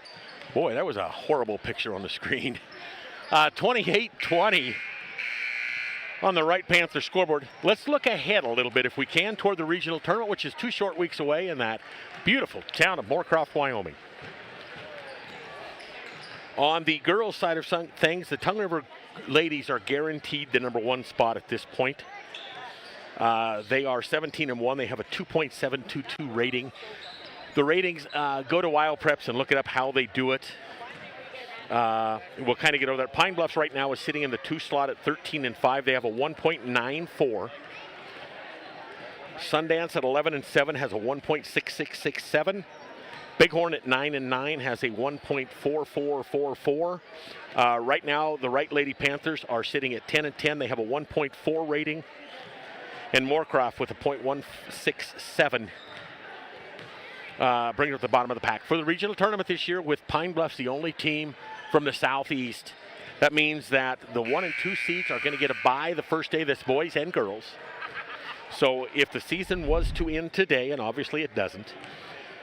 Boy, that was a horrible picture on the screen. 28-20 on the Wright Panther scoreboard. Let's look ahead a little bit, if we can, toward the regional tournament, which is 2 short weeks away in that beautiful town of Moorcroft, Wyoming. On the girls' side of things, the Tongue River ladies are guaranteed the number 1 spot at this point. They are 17-1. They have a 2.722 rating. The ratings, go to Wild Preps and look it up how they do it. We'll kind of get over that. Pine Bluffs right now is sitting in the 2 slot at 13-5. They have a 1.94. Sundance at 11-7 has a 1.6667. Bighorn at 9-9 has a 1.4444. Right now, the Wright Lady Panthers are sitting at 10-10. They have a 1.4 rating. And Moorcroft with a .167. Bringing it to the bottom of the pack. For the regional tournament this year, with Pine Bluffs the only team from the southeast, that means that the 1 and 2 seeds are going to get a bye the first day. That's boys and girls. So if the season was to end today, and obviously it doesn't,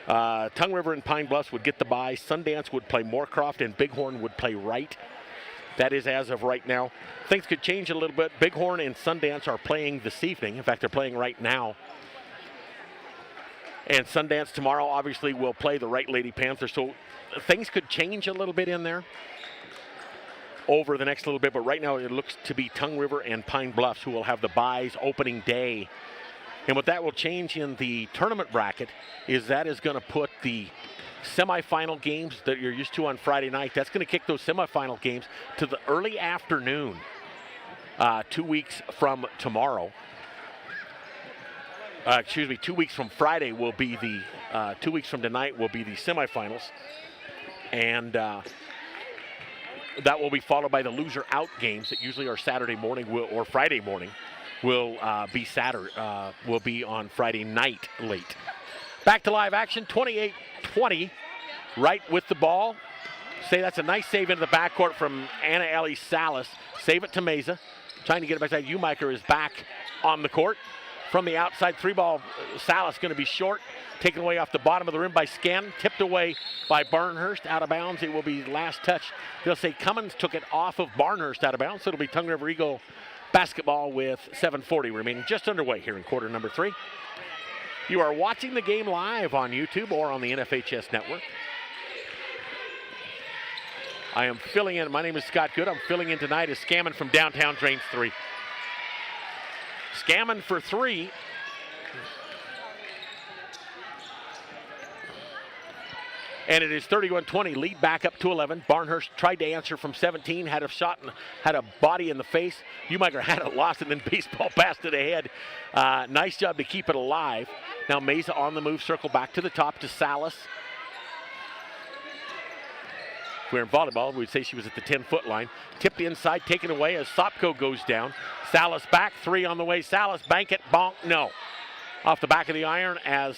Tongue River and Pine Bluffs would get the bye. Sundance would play Moorcroft, and Bighorn would play Wright. That is as of right now. Things could change a little bit. Bighorn and Sundance are playing this evening. In fact, they're playing right now. And Sundance tomorrow obviously will play the Wright Lady Panthers. So things could change a little bit in there over the next little bit. But right now it looks to be Tongue River and Pine Bluffs who will have the byes opening day. And what that will change in the tournament bracket is that is going to put the semifinal games that you're used to on Friday night. That's going to kick those semifinal games to the early afternoon 2 weeks from tomorrow. 2 weeks from Friday will be the 2 weeks from tonight will be the semifinals, and that will be followed by the loser out games that usually are Saturday morning or Friday morning will be on Friday night late. Back to live action, 28-20, Wright with the ball. Say that's a nice save into the backcourt from Anna Ellie Salas. Save it to Meza. Trying to get it backside. Umiker is back on the court. From the outside, 3-ball, Salas going to be short. Taken away off the bottom of the rim by Scannon. Tipped away by Barnhurst. Out of bounds. It will be last touch. They'll say Cummins took it off of Barnhurst out of bounds. So it'll be Tongue River Eagle basketball with 7:40 remaining. Just underway here in quarter number 3. You are watching the game live on YouTube or on the NFHS network. I am filling in. My name is Scott Good. I'm filling in tonight as Scammon from downtown drains 3. Scammon for 3. And it is 31-20, lead back up to 11. Barnhurst tried to answer from 17, had a shot and had a body in the face. Umiker had it lost and then baseball passed it ahead. Nice job to keep it alive. Now Meza on the move, circle back to the top to Salas. If we were in volleyball, we'd say she was at the 10-foot line. Tipped inside, taken away as Sopko goes down. Salas back, 3 on the way. Salas, bank it, bonk, no. Off the back of the iron as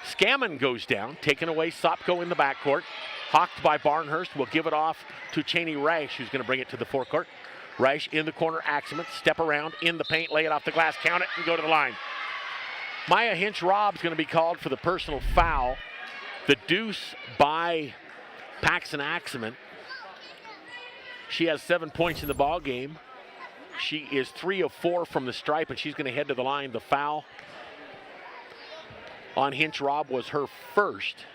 Scammon goes down, taken away. Sopko in the backcourt. Hawked by Barnhurst. Will give it off to Cheney Reich, who's going to bring it to the forecourt. Reich in the corner, Axeman, step around, in the paint, lay it off the glass, count it, and go to the line. Maya Hinch-Robb's going to be called for the personal foul. The deuce by Paxton Axeman. She has 7 points in the ball game. She is 3 of 4 from the stripe, and she's going to head to the line. The foul on Hinch-Robb was her first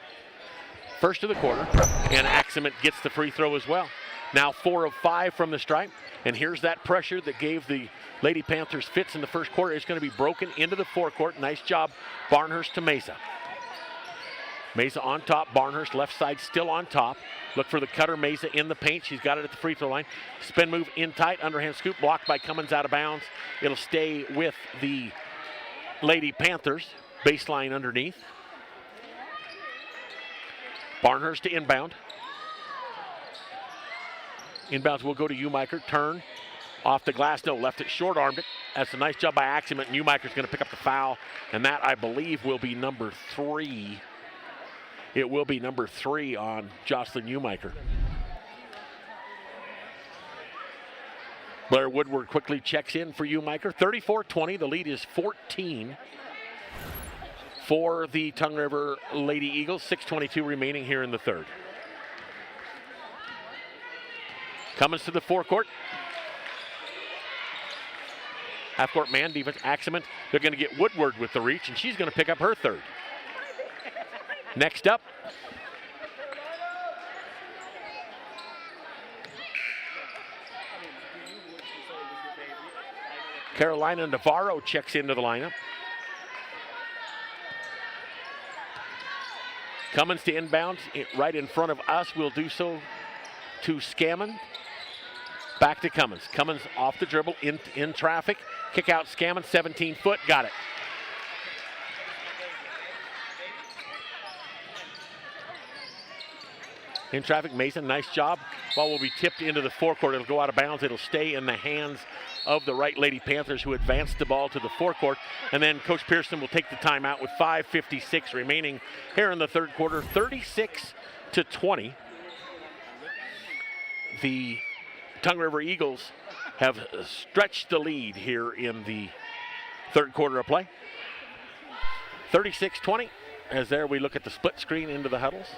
of the quarter, and Axeman gets the free throw as well. Now 4 of 5 from the stripe, and here's that pressure that gave the Lady Panthers fits in the first quarter. It's going to be broken into the forecourt. Nice job, Barnhurst to Meza. Meza on top, Barnhurst left side still on top. Look for the cutter, Meza in the paint. She's got it at the free throw line. Spin move in tight, underhand scoop, blocked by Cummins out of bounds. It'll stay with the Lady Panthers. Baseline underneath. Barnhurst to inbound. Inbounds will go to Umiker. Turn off the glass. No, left it, short-armed it. That's a nice job by Axeman. And Umiker's going to pick up the foul. And that, I believe, will be number 3. It will be number 3 on Jocelyn Umiker. Blair Woodward quickly checks in for Umiker. 34-20. The lead is 14. for the Tongue River Lady Eagles. 6:22 remaining here in the third. Cummins to the forecourt. Half-court man defense, Axelman. They're going to get Woodward with the reach, and she's going to pick up her third. Next up, Carolina Navarro checks into the lineup. Cummins to inbound, right in front of us. We'll do so to Scammon. Back to Cummins. Cummins off the dribble, in traffic. Kick out Scammon, 17 foot, got it. In traffic, Mason, nice job. Ball will be tipped into the forecourt. It'll go out of bounds. It'll stay in the hands of the Wright Lady Panthers, who advanced the ball to the forecourt. And then Coach Pearson will take the timeout with 5:56 remaining here in the third quarter, 36-20. The Tongue River Eagles have stretched the lead here in the third quarter of play. 36-20, as there we look at the split screen into the huddles.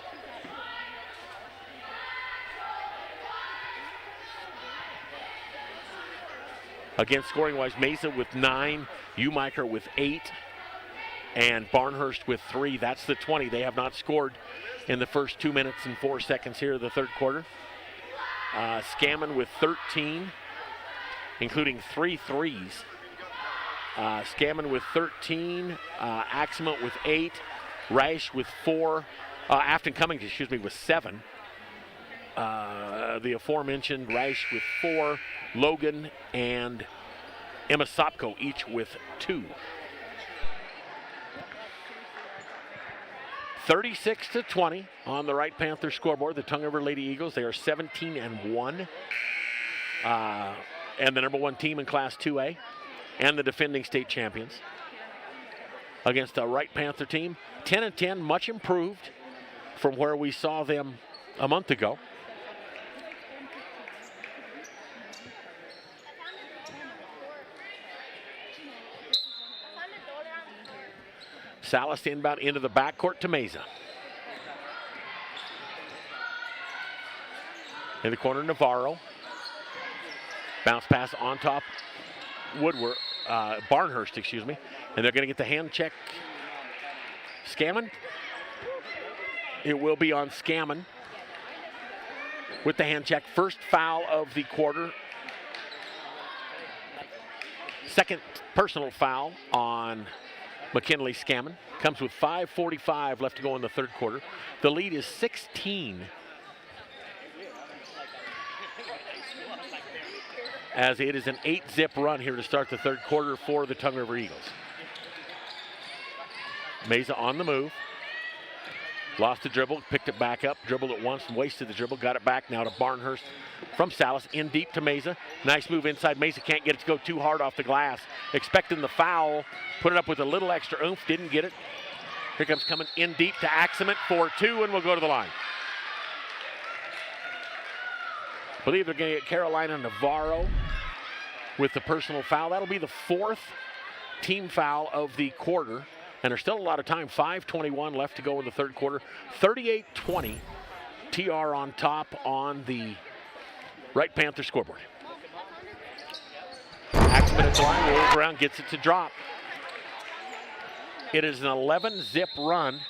Again, scoring-wise, Mesa with 9, Umiker with 8, and Barnhurst with 3. That's the 20. They have not scored in the first 2 minutes and 4 seconds here of the third quarter. Scammon with 13, including 3 threes. Scammon with 13, Axelman with 8, Reich with 4, Afton Cummings, with 7. The aforementioned Reich with 4, Logan and Emma Sopko each with 2. 36-20 on the Wright Panther scoreboard. The Tongue River Lady Eagles, they are 17-1. And the number 1 team in Class 2A and the defending state champions. Against a Wright Panther team, 10-10, much improved from where we saw them a month ago. Salas inbound into the backcourt to Mesa. In the corner, Navarro. Bounce pass on top, Woodward, Barnhurst, and they're going to get the hand check. Scammon. It will be on Scammon with the hand check. First foul of the quarter. Second personal foul on McKinley Scammon. Comes with 5:45 left to go in the third quarter. The lead is 16. As it is an 8-zip run here to start the third quarter for the Tongue River Eagles. Mesa on the move. Lost the dribble, picked it back up, dribbled it once and wasted the dribble, got it back now to Barnhurst from Salas, in deep to Mesa. Nice move inside. Mesa can't get it to go too hard off the glass. Expecting the foul, put it up with a little extra oomph, didn't get it. Here comes coming in deep to Axelman for 2, and we'll go to the line. I believe they're going to get Carolina Navarro with the personal foul. That'll be the 4th team foul of the quarter. And there's still a lot of time, 5:21 left to go in the third quarter. 38-20, TR on top on the Wright Panther scoreboard. Axelman at the line, rolls around, gets it to drop. It is an 11-zip run.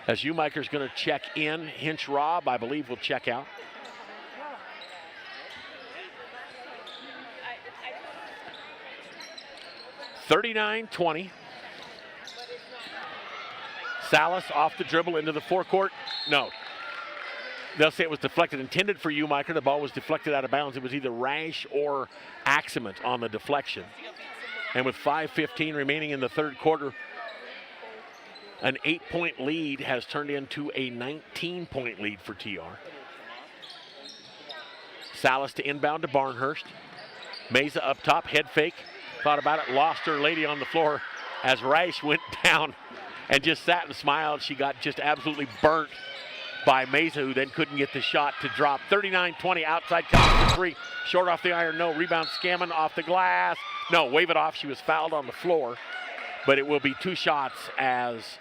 As Umiker's going to check in. Hinch Rob, I believe, will check out. (39-20). Salas off the dribble into the forecourt. No. They'll say it was deflected, intended for Umiker. The ball was deflected out of bounds. It was either Rash or Axelman on the deflection. And with 5:15 remaining in the third quarter, an 8-point lead has turned into a 19-point lead for TR. Salas to inbound to Barnhurst. Mesa up top, head fake. Thought about it, lost her lady on the floor as Reich went down and just sat and smiled. She got just absolutely burnt by Mesa, who then couldn't get the shot to drop. 39-20, outside coming for 3. Short off the iron, no. Rebound Scammon off the glass. No, wave it off. She was fouled on the floor but it will be 2 shots as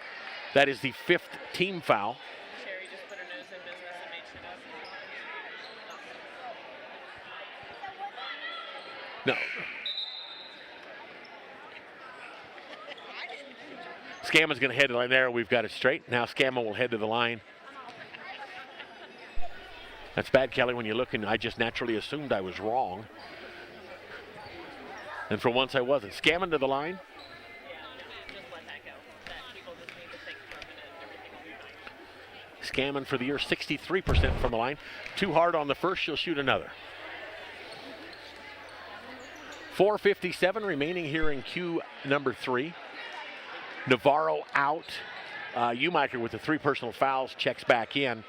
that is the 5th team foul. Sherry just put her nose in business and made sure No. Scammond's going to head to the line there. We've got it straight. Now Scammond will head to the line. That's bad, Kelly, when you look, and I just naturally assumed I was wrong. And for once I wasn't. Scammond to the line. just let that go. That people just need to think for a minute and everything will be fine. Scammond for the year, 63% from the line. Too hard on the first, she'll shoot another. 4:57 remaining here in Q number 3. Navarro out. Umiker with the 3 personal fouls checks back in.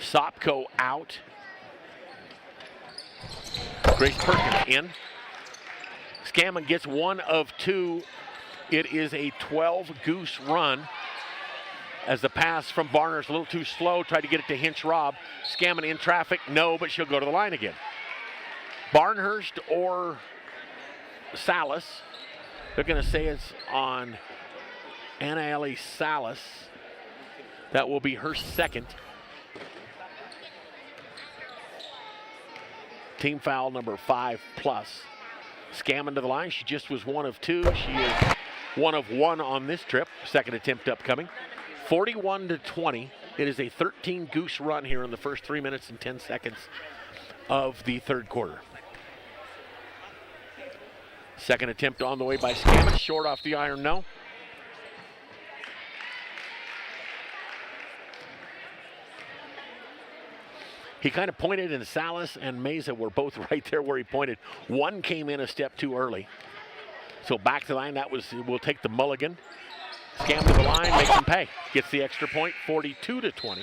Sopko out. Grace Perkins in. Scammond gets 1 of 2. It is a 12-goose run as the pass from Barner's a little too slow. Tried to get it to Hinch Robb. Scammond in traffic. No, but she'll go to the line again. Barnhurst or Salas. They're going to say it's on Anna Ellie Salas. That will be her 2nd. Team foul number 5 plus. Scammond to the line. She just was 1 of 2. She is 1 of 1 on this trip. 2nd attempt upcoming. 41-20. It is a 13-goose run here in the first 3 minutes and 10 seconds of the 3rd quarter. 2nd attempt on the way by Scammond. Short off the iron, no. He kind of pointed, and Salas and Meza were both right there where he pointed. One came in a step too early. So back to the line, we'll take the mulligan. Scam to the line, makes him pay. Gets the extra point, 42-20.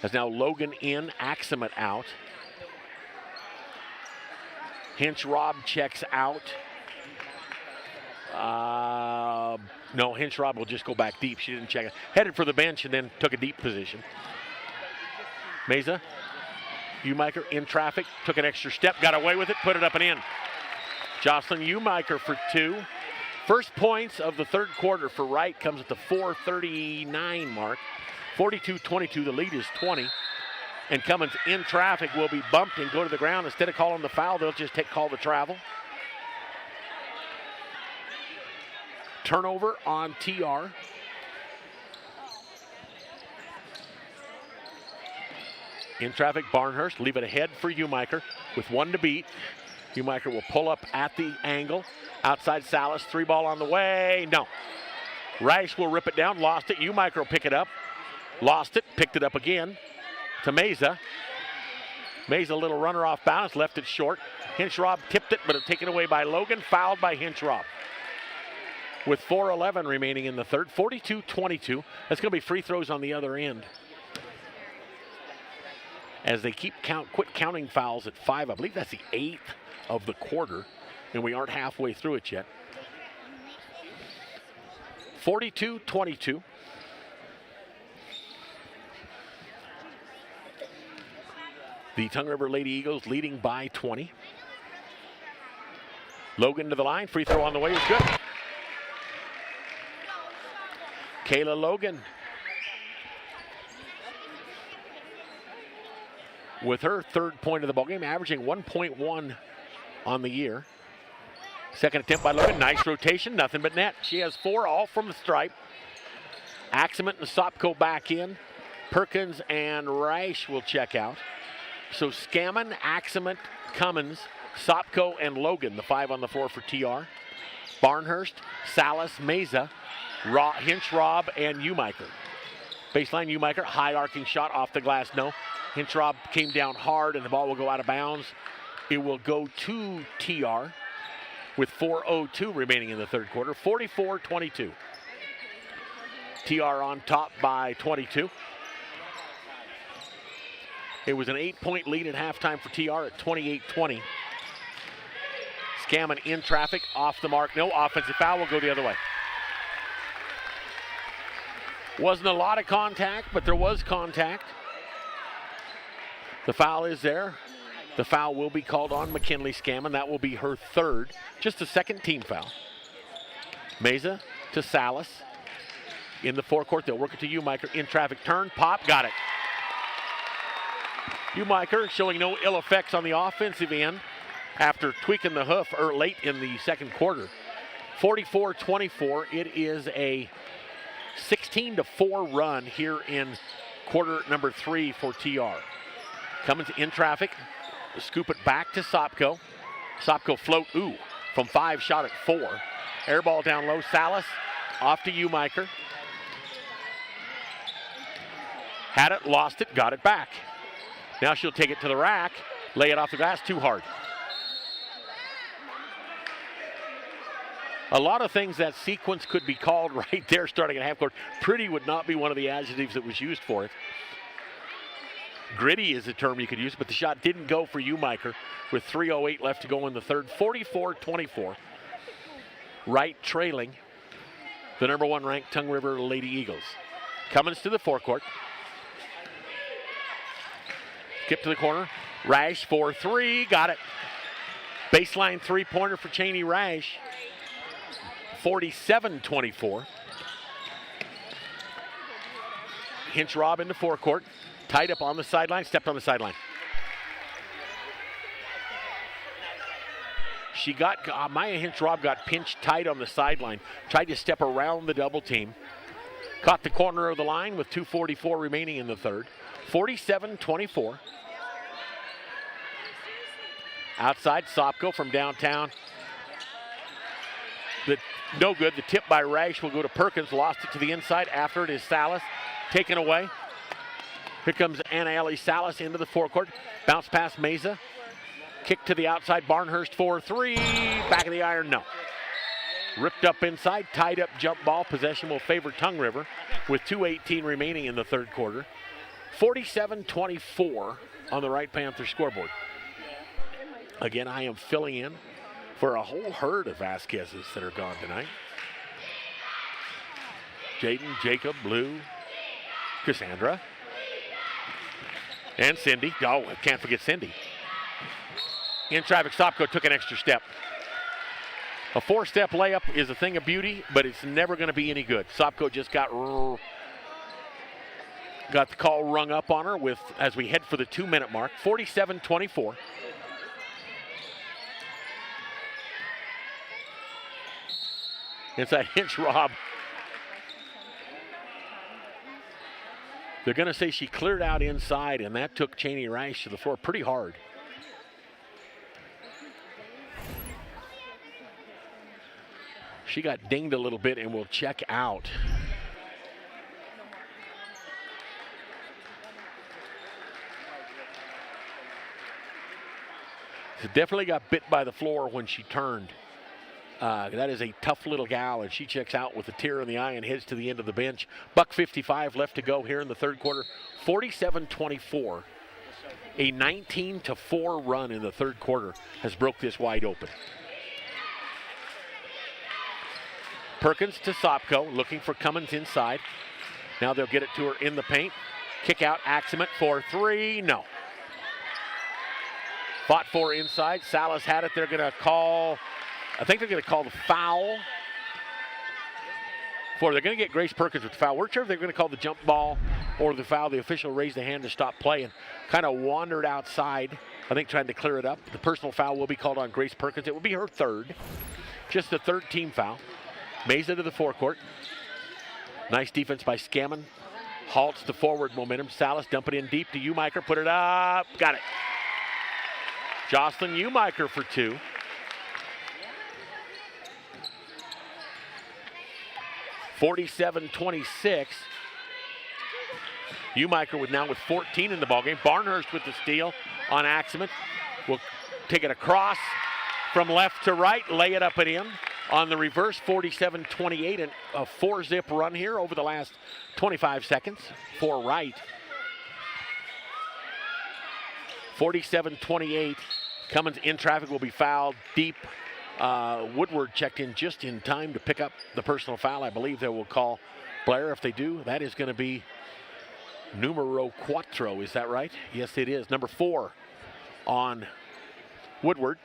As now Logan in, Axemet out. Hinch Robb checks out. No, Hinch Robb will just go back deep. She didn't check it. Headed for the bench and then took a deep position. Meza, Umiker in traffic, took an extra step, got away with it, put it up and in. Jocelyn Umiker for 2. First points of the 3rd quarter for Wright comes at the 4:39 mark. 42-22, the lead is 20. And Cummins in traffic will be bumped and go to the ground. Instead of calling the foul, they'll just call the travel. Turnover on TR. In traffic, Barnhurst, leave it ahead for Umiker with 1 to beat. Umiker will pull up at the angle. Outside Salas, 3 ball on the way, no. Rice will rip it down, lost it. Umiker will pick it up. Lost it, picked it up again to Meza. Meza, a little runner off balance, left it short. Hinch Robb tipped it, but taken away by Logan, fouled by Hinch Robb. With 4:11 remaining in the 3rd, 42-22. That's going to be free throws on the other end. As they quit counting fouls at 5. I believe that's the 8th of the quarter, and we aren't halfway through it yet. 42-22. The Tongue River Lady Eagles leading by 20. Logan to the line, free throw on the way is good. Kayla Logan with her 3rd point of the ballgame, averaging 1.1 on the year. 2nd attempt by Logan, nice rotation, nothing but net. She has 4, all from the stripe. Axemet and Sopko back in. Perkins and Reich will check out. So Scammon, Axemet, Cummins, Sopko, and Logan, the 5 on the floor for TR. Barnhurst, Salas, Meza, Hinch Robb, and Umiker. Baseline Umiker, high arcing shot off the glass, no. Hinch Robb came down hard and the ball will go out of bounds. It will go to TR with 4:02 remaining in the 3rd quarter, 44-22. TR on top by 22. It was an 8-point lead at halftime for TR at 28-20. Scammon in traffic, off the mark, no. Offensive foul will go the other way. Wasn't a lot of contact, but there was contact. The foul is there. The foul will be called on McKinley Scammon. That will be her third, just a second team foul. Meza to Salas. In the forecourt, they'll work it to Umiker. In traffic, turn, pop, got it. Umiker showing no ill effects on the offensive end after tweaking the hoof late in the second quarter. 44-24, it is a 16-4 run here in quarter number 3 for TR. Cummins in traffic, scoop it back to Sopko. Sopko float, from 5, shot at 4. Air ball down low, Salas off to Umiker. Had it, lost it, got it back. Now she'll take it to the rack, lay it off the glass, too hard. A lot of things that sequence could be called right there starting at half court. Pretty would not be one of the adjectives that was used for it. Gritty is a term you could use, but the shot didn't go for Umiker with 3:08 left to go in the third. 44-24. Wright trailing the number 1 ranked Tongue River Lady Eagles. Cummins to the forecourt. Skip to the corner. Rash for 3, got it. Baseline 3-pointer for Cheney Rash. 47-24. Hinch Rob in the forecourt. Tied up on the sideline, stepped on the sideline. She got, Maya Hinch Rob got pinched tight on the sideline. Tried to step around the double team. Caught the corner of the line with 2:44 remaining in the third. 47-24. Outside, Sopko from downtown. No good. The tip by Rash will go to Perkins. Lost it to the inside. After it is Salas. Taken away. Here comes Anna Ellie Salas into the forecourt. Bounce past Meza. Kick to the outside. Barnhurst for 3. Back of the iron, no. Ripped up inside. Tied up jump ball. Possession will favor Tongue River with 2:18 remaining in the third quarter. 47-24 on the Wright Panther scoreboard. Again, I am filling in for a whole herd of Vasquez's that are gone tonight. Jaden, Jacob, Blue, Cassandra, and Cindy. Oh, I can't forget Cindy. In traffic, Sopko took an extra step. A 4-step layup is a thing of beauty, but it's never going to be any good. Sopko just got the call rung up on her with as we head for the 2-minute mark. 47-24. Inside Hinch Rob. They're going to say she cleared out inside, and that took Cheney Rice to the floor pretty hard. She got dinged a little bit and will check out. She definitely got bit by the floor when she turned. That is a tough little gal, and she checks out with a tear in the eye and heads to the end of the bench. $1:55 left to go here in the third quarter. 47-24. A 19-4 run in the third quarter has broke this wide open. Perkins to Sopko, looking for Cummins inside. Now they'll get it to her in the paint. Kick out, Aximent for 3, no. Fought for inside, Salas had it, they're gonna call, I think they're gonna call the foul. They're gonna get Grace Perkins with the foul. We're sure if they're gonna call the jump ball or the foul. The official raised the hand to stop play and kind of wandered outside, I think trying to clear it up. The personal foul will be called on Grace Perkins. It will be her third, just the third team foul. Meza to the forecourt. Nice defense by Scammon. Halts the forward momentum. Salas dump it in deep to Umiker. Put it up. Got it. Jocelyn Umiker for 2. (47-26). Umiker with 14 in the ballgame. Barnhurst with the steal on Aximent. Will take it across from left to right. Lay it up and in. On the reverse, 47-28, and a 4-zip run here over the last 25 seconds for Wright. 47-28. Cummins in traffic will be fouled deep. Woodward checked in just in time to pick up the personal foul. I believe they will call Blair. If they do, that is going to be numero 4. Is that right? Yes, it is. Number 4 on Woodward.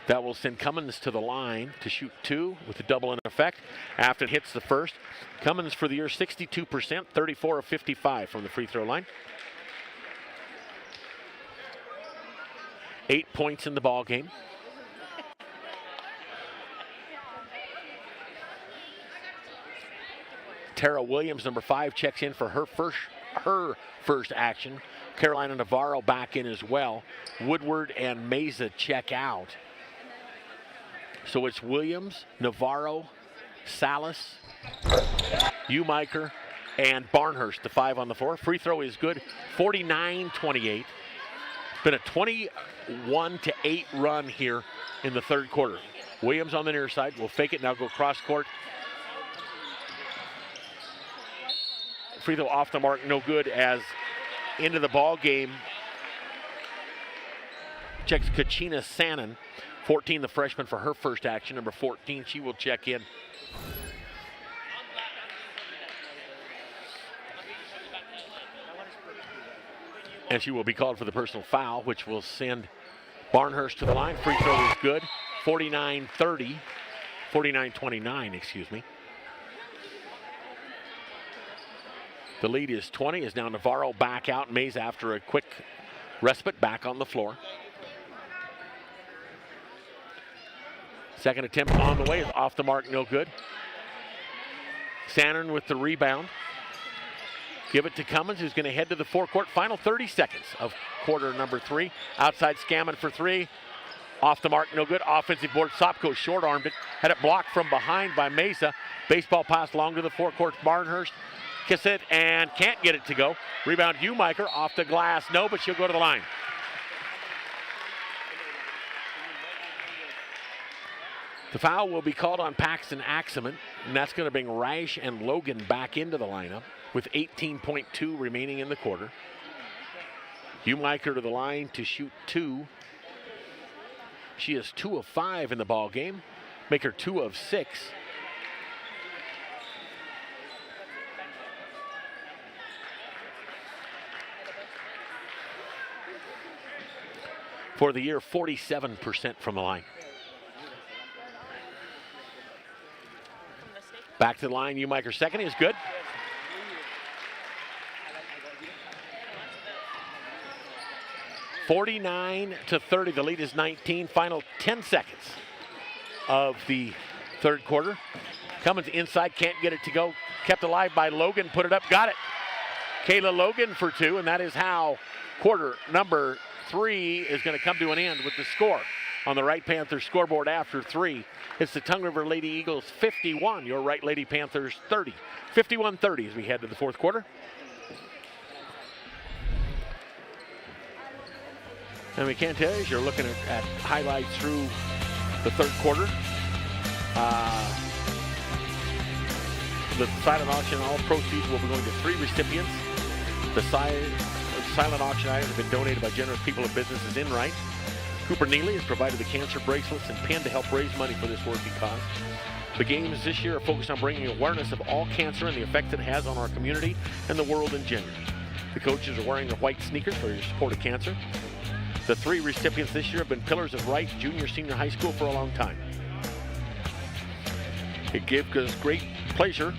That will send Cummins to the line to shoot 2 with a double in effect. After it hits the first, Cummins for the year 62%, 34 of 55 from the free throw line. 8 points in the ball game. Tara Williams, number 5, checks in for her first action. Carolina Navarro back in as well. Woodward and Meza check out. So it's Williams, Navarro, Salas, Umiker, and Barnhurst, the 5 on the floor. Free throw is good, 49-28. Been a 21-8 run here in the third quarter. Williams on the near side will fake it, now go cross court. Free throw off the mark, no good, as into the ball game checks Kachina Sannon. 14, the freshman, for her first action. Number 14, she will check in. And she will be called for the personal foul, which will send Barnhurst to the line. Free throw is good. 49-30. 49-29, excuse me. The lead is 20, is now Navarro back out. Mays, after a quick respite, back on the floor. Second attempt on the way is off the mark, no good. Sannon with the rebound. Give it to Cummins, who's going to head to the forecourt. Final 30 seconds of quarter number 3. Outside Scammon for 3. Off the mark, no good. Offensive board. Sopko short-armed it. Had it blocked from behind by Mesa. Baseball pass long to the forecourt. Barnhurst kiss it and can't get it to go. Rebound Umiker off the glass. No, but she'll go to the line. The foul will be called on Paxton Axelman, and that's going to bring Reich and Logan back into the lineup with 18.2 remaining in the quarter. Umiker to the line to shoot 2. She is 2 of 5 in the ball game. Make her 2 of 6. For the year, 47% from the line. Back to the line, Umiker second is good. (49-30). The lead is 19. Final 10 seconds of the third quarter. Cummins inside, can't get it to go. Kept alive by Logan, put it up, got it. Kayla Logan for 2, and that is how quarter number 3 is going to come to an end with the score on the Wright Panthers scoreboard after 3. It's the Tongue River Lady Eagles 51, your Wright Lady Panthers 30. 51-30 as we head to the fourth quarter. And we can tell you, as you're looking at highlights through the third quarter, the silent auction, all proceeds will be going to 3 recipients. The silent auction items have been donated by generous people and businesses in Wright. Cooper Neely has provided the cancer bracelets and pin to help raise money for this worthy cause. The games this year are focused on bringing awareness of all cancer and the effect it has on our community and the world in general. The coaches are wearing the white sneakers for your support of cancer. The 3 recipients this year have been pillars of Wright Junior Senior High School for a long time. It gives us great pleasure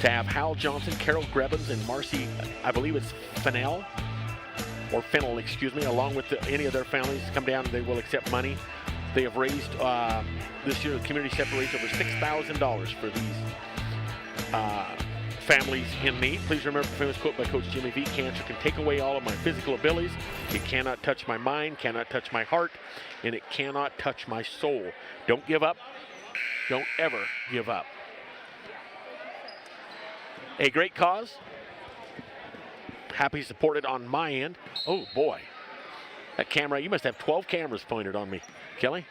to have Hal Johnson, Carol Grebbins, and Marcy, I believe it's Fennell, along with any of their families come down and they will accept money. They have raised, this year, the community step raised over $6,000 for these families in need. Please remember the famous quote by Coach Jimmy V: cancer can take away all of my physical abilities. It cannot touch my mind, cannot touch my heart, and it cannot touch my soul. Don't give up. Don't ever give up. A great cause. Happy to support it on my end. Oh boy, that camera, you must have 12 cameras pointed on me, Kelly.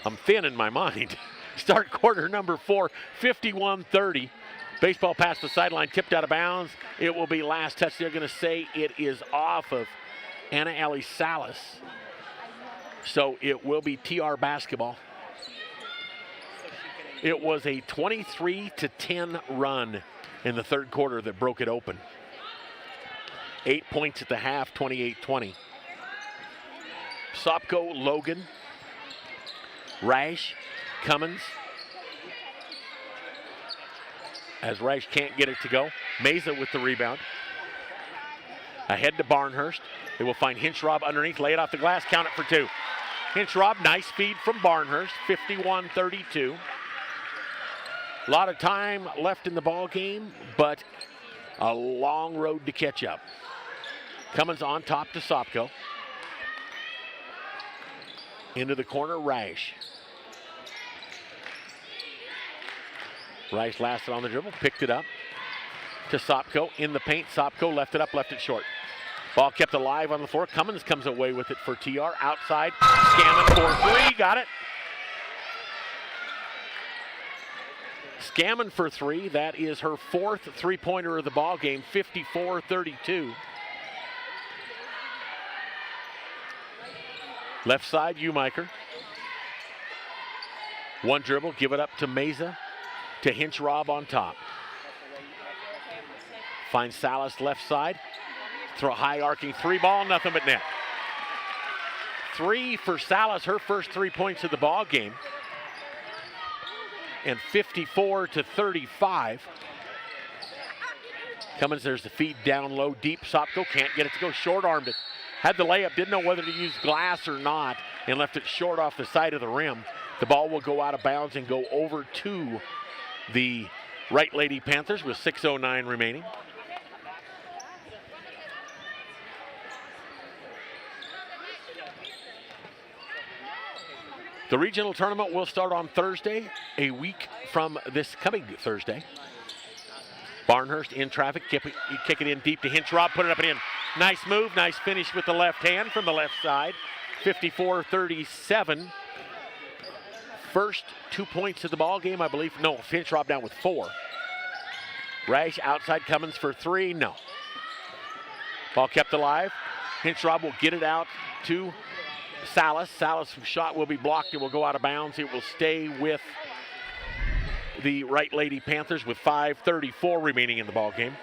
I'm thin in my mind. Start quarter number 4, 51-30. Baseball past the sideline, tipped out of bounds. It will be last touch. They're going to say it is off of Anna Ellie Salas. So it will be TR basketball. It was a 23-10 run in the third quarter that broke it open. 8 points at the half, 28-20. Sopko, Logan, Rash, Cummins. As Rash can't get it to go. Mesa with the rebound. Ahead to Barnhurst. They will find Hinchrob underneath, lay it off the glass, count it for two. Hinchrob, nice feed from Barnhurst, 51-32. A lot of time left in the ball game, but a long road to catch up. Cummins on top to Sopko. Into the corner, Rash. Rash lasted on the dribble, picked it up to Sopko in the paint. Sopko left it up, left it short. Ball kept alive on the floor. Cummins comes away with it for TR. Outside, Scammon for three, got it. Scammon for three, that is her fourth three-pointer of the ball game, 54-32. Left side, Umiker. One dribble, give it up to Mesa, to Hinchrob on top. Finds Salas left side. Throw a high arcing three ball, nothing but net. Three for Salas, her first 3 points of the ball game. And 54-35. Cummins, there's the feed down low, deep. Sopko can't get it to go, short-armed it. Had the layup, didn't know whether to use glass or not, and left it short off the side of the rim. The ball will go out of bounds and go over to the Wright Lady Panthers with 6:09 remaining. The regional tournament will start on Thursday, a week from this coming Thursday. Barnhurst in traffic, kick it in deep to Hinchrob, put it up and in. Nice move, nice finish with the left hand from the left side. 54-37. First 2 points of the ball game, I believe. No, Hinchrob down with 4. Rash outside, Cummins for three, no. Ball kept alive. Hinchrob will get it out to Salas. Salas' shot will be blocked. It will go out of bounds. It will stay with the Wright Lady Panthers with 5:34 remaining in the ball game.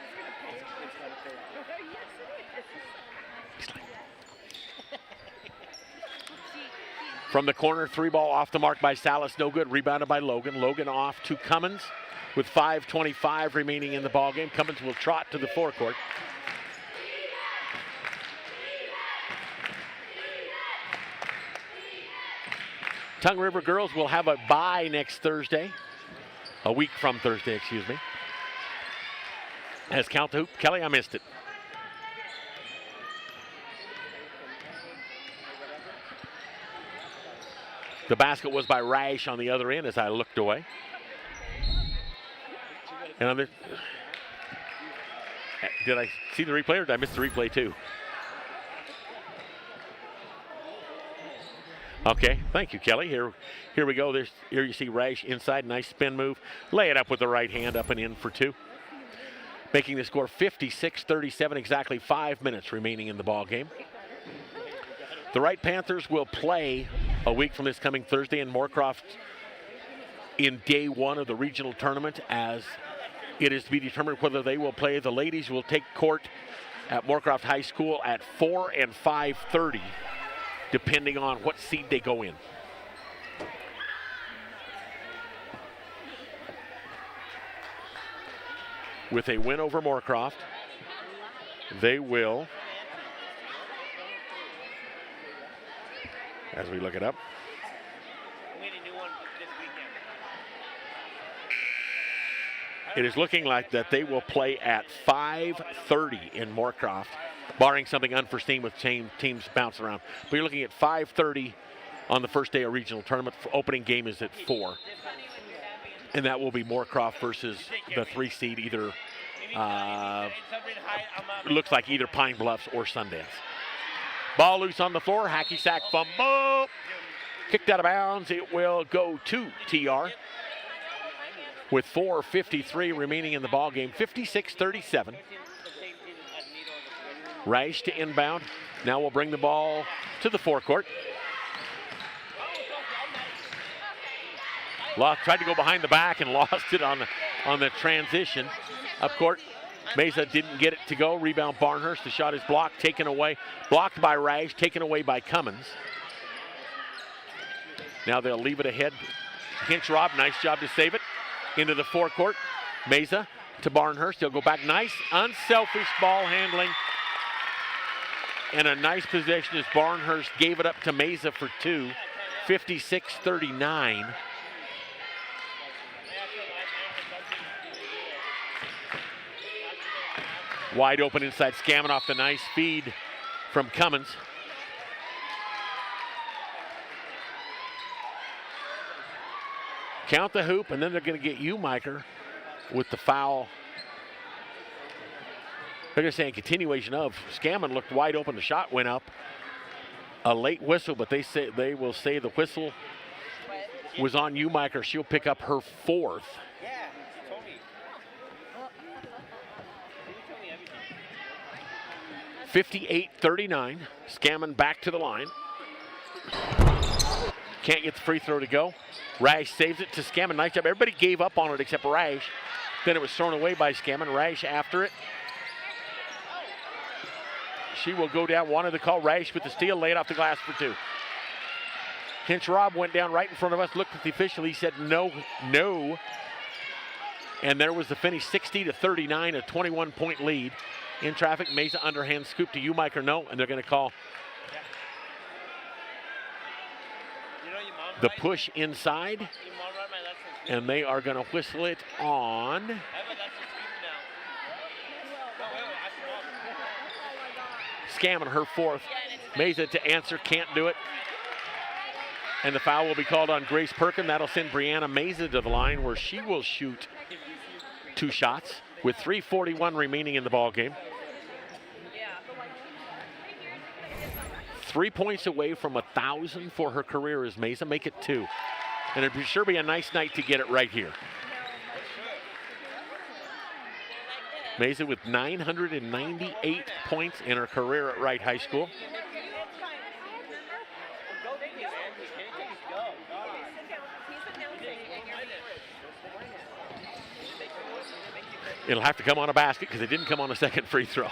From the corner, three ball off the mark by Salas, no good. Rebounded by Logan. Logan off to Cummins with 5:25 remaining in the ball game. Cummins will trot to the forecourt. Tongue River girls will have a bye next Thursday. A week from Thursday, excuse me. As count the hoop. Kelly, I missed it. The basket was by Rash on the other end as I looked away. And on the, did I see the replay or did I miss the replay too? Okay, thank you, Kelly. Here we go. Here you see Rash inside, nice spin move. Lay it up with the right hand, up and in for two. Making the score 56-37, exactly 5 minutes remaining in the ball game. The Wright Panthers will play a week from this coming Thursday in Moorcroft in day one of the regional tournament, as it is to be determined whether they will play. The ladies will take court at Moorcroft High School at 4 and 5:30. Depending on what seed they go in. With a win over Moorcroft, they will, as we look it up, it is looking like that they will play at 5:30 in Moorcroft, barring something unforeseen with teams bouncing around. But you're looking at 5:30 on the first day of regional tournament. Opening game is at 4. And that will be Moorcroft versus the 3 seed, either, looks like either Pine Bluffs or Sundance. Ball loose on the floor, hacky sack fumble. Kicked out of bounds, it will go to TR. With 4:53 remaining in the ball game, 56-37. Rash to inbound. Now we'll bring the ball to the forecourt. Tried to go behind the back and lost it on the transition. up court. Mesa didn't get it to go. Rebound Barnhurst. The shot is blocked, taken away. Blocked by Rash, taken away by Cummins. Now they'll leave it ahead. Hinch Rob, nice job to save it. Into the forecourt. Mesa to Barnhurst. He'll go back. Nice, unselfish ball handling. And a nice possession as Barnhurst gave it up to Mesa for two. 56-39. Wide open inside, Scammon off the nice feed from Cummins. Count the hoop, and then they're going to get Umiker with the foul. They're going to say in continuation of. Scammon looked wide open, the shot went up. A late whistle, but they will say the whistle was on Umiker. She'll pick up her fourth. 58-39. Scammon back to the line. Can't get the free throw to go. Rash saves it to Scammon. Nice job. Everybody gave up on it except Rash. Then it was thrown away by Scammon. Rash after it. She will go down. Wanted to call Rash with the steal. Lay it off the glass for two. Hinch Rob went down right in front of us. Looked at the official. He said no, no. And there was the finish, 60-39, a 21-point lead. In traffic, Mesa underhand scoop to Umiker, no, and they're going to call the push inside, and they are going to whistle it on. Scammon, her fourth. Mesa to answer, can't do it. And the foul will be called on Grace Perkin. That'll send Brianna Mesa to the line where she will shoot two shots with 3:41 remaining in the ball game. 3 points away from 1,000 for her career as Mesa. Make it two. And it'd sure be a nice night to get it right here. Mesa with 998 points in her career at Wright High School. It'll have to come on a basket because it didn't come on a second free throw.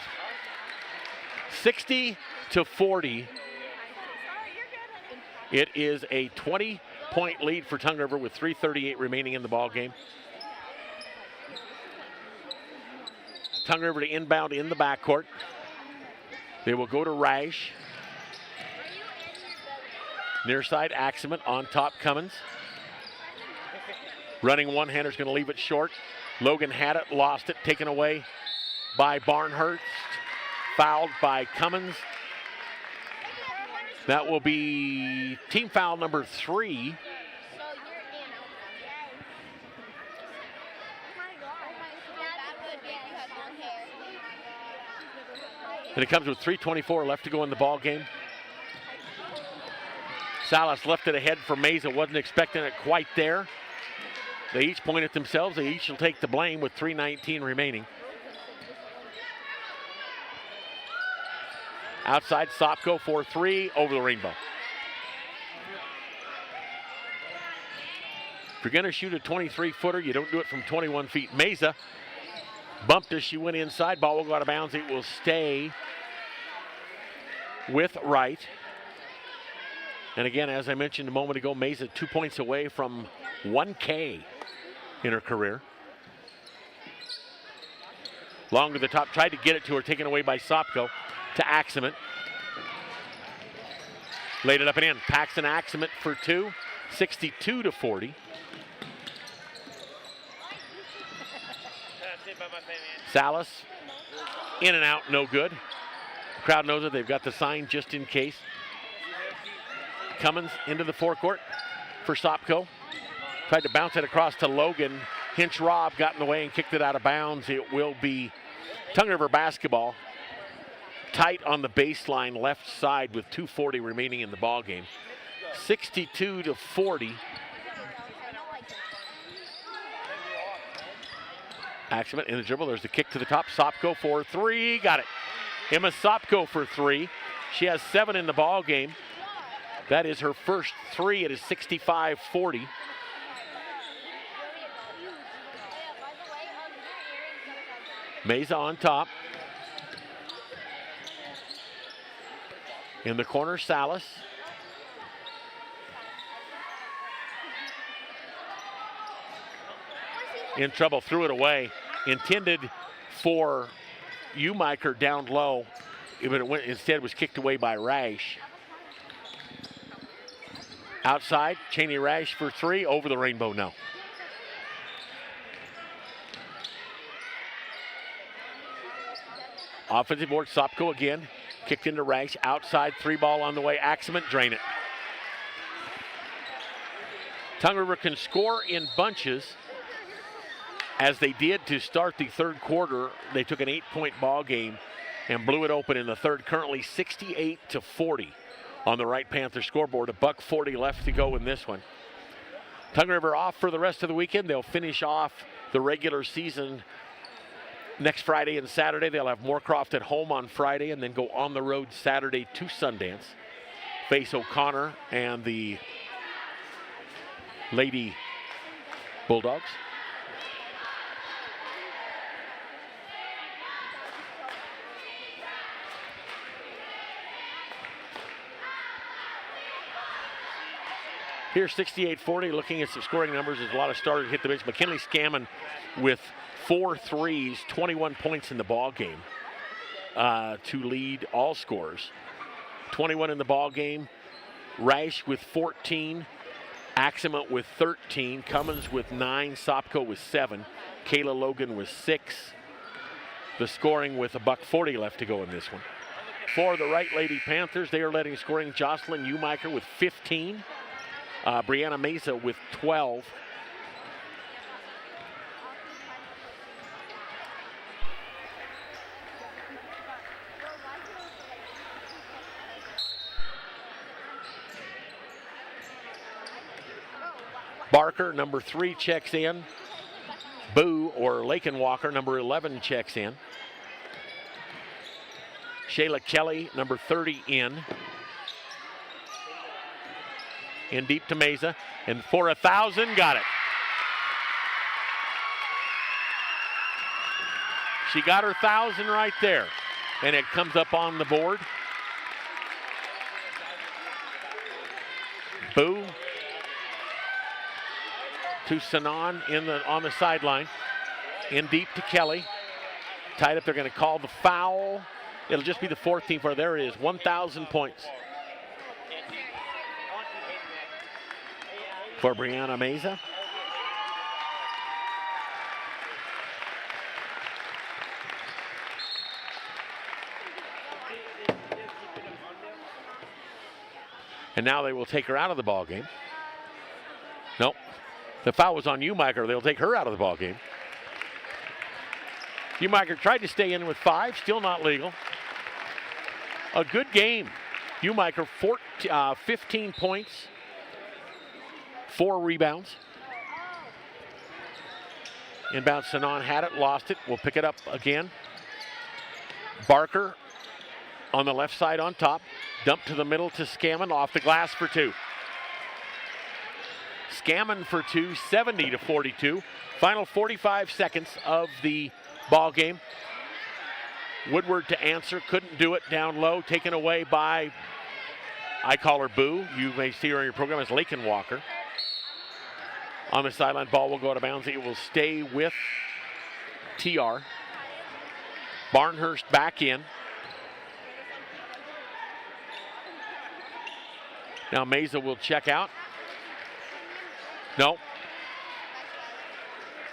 60-40. It is a 20-point lead for Tongue River with 3:38 remaining in the ball game. Tongue River to inbound in the backcourt. They will go to Rash. Near side, Axeman on top, Cummins. Running one-hander's going to leave it short. Logan had it, lost it, taken away by Barnhurst. Fouled by Cummins. That will be team foul number 3. And it comes with 3:24 left to go in the ball game. Salas left it ahead for Mesa, wasn't expecting it quite there. They each point at themselves. They each will take the blame with 3:19 remaining. Outside, Sopko for 3 over the rainbow. If you're going to shoot a 23-footer, you don't do it from 21 feet. Mesa bumped as she went inside. Ball will go out of bounds. It will stay with Wright. And again, as I mentioned a moment ago, Mesa 2 points away from 1K in her career. Long to the top, tried to get it to her, taken away by Sopko to Axeman. Laid it up and in. Paxton Axeman for 2, 62-40. Salas, in and out, no good. The crowd knows it, they've got the sign just in case. Cummins into the forecourt for Sopko. Tried to bounce it across to Logan. Hinch Rob got in the way and kicked it out of bounds. It will be Tongue River basketball. Tight on the baseline left side with 2:40 remaining in the ball game. 62-40. Axeman in the dribble. There's the kick to the top. Sopko for 3. Got it. Emma Sopko for 3. She has 7 in the ball game. That is her first 3. It is 65-40. Meza on top. In the corner, Salas. In trouble, threw it away. Intended for Umiker down low, but it went, instead was kicked away by Rash. Outside, Cheney Rash for three, over the rainbow, no. Offensive board, Sopko again. Kicked into Rash, outside, three ball on the way. Axeman, drain it. Tongue River can score in bunches, as they did to start the third quarter. They took an 8-point ball game and blew it open in the third. Currently 68-40 on the Wright Panther scoreboard. $1:40 left to go in this one. Tongue River off for the rest of the weekend. They'll finish off the regular season next Friday and Saturday. They'll have Moorcroft at home on Friday and then go on the road Saturday to Sundance. Face O'Connor and the Lady Bulldogs. Here's 68-40, looking at some scoring numbers. There's a lot of starters hit the bench. McKinley Scammon with 4 threes, 21 points in the ball game to lead all scorers. 21 in the ball game. Rash with 14. Axeman with 13. Cummins with 9. Sopko with 7. Kayla Logan with 6. The scoring with $1:40 left to go in this one. For the Wright Lady Panthers, they are letting scoring Jocelyn Umiker with 15. Brianna Meza with 12. Barker, number 3, checks in. Boo, or Lakin Walker, number 11, checks in. Shayla Kelly, number 30, in. In deep to Meza, and for 1,000, got it. She got her 1,000 right there, and it comes up on the board. Boo to Sanan on the sideline. In deep to Kelly. Tied up, they're going to call the foul. It'll just be the 4th team for, there it is, 1,000 points. For Brianna Meza. And now they will take her out of the ball game. Nope. The foul was on Umiker. They'll take her out of the ball game. Umiker tried to stay in with 5, still not legal. A good game. Umiker 15 points. 4 rebounds. Inbound, Sanan had it, lost it. We'll pick it up again. Barker on the left side on top. Dump to the middle to Scammon, off the glass for 2. Scammon for 2, 70-42. Final 45 seconds of the ball game. Woodward to answer, couldn't do it down low, taken away by, I call her Boo. You may see her in your program as Lakin Walker. On the sideline, ball will go out of bounds. It will stay with TR. Barnhurst back in. Now Meza will check out. No.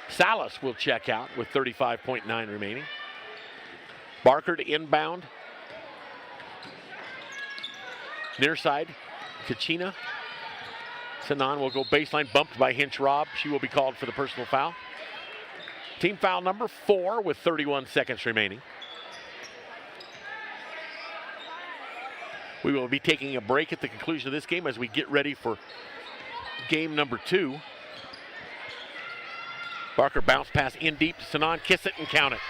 Salas will check out with 35.9 remaining. Barker to inbound. Near side, Kachina. Sanan will go baseline, bumped by Hinch Robb. She will be called for the personal foul. Team foul number 4 with 31 seconds remaining. We will be taking a break at the conclusion of this game as we get ready for game number 2. Barker bounce pass in deep. Sanan, kiss it and count it.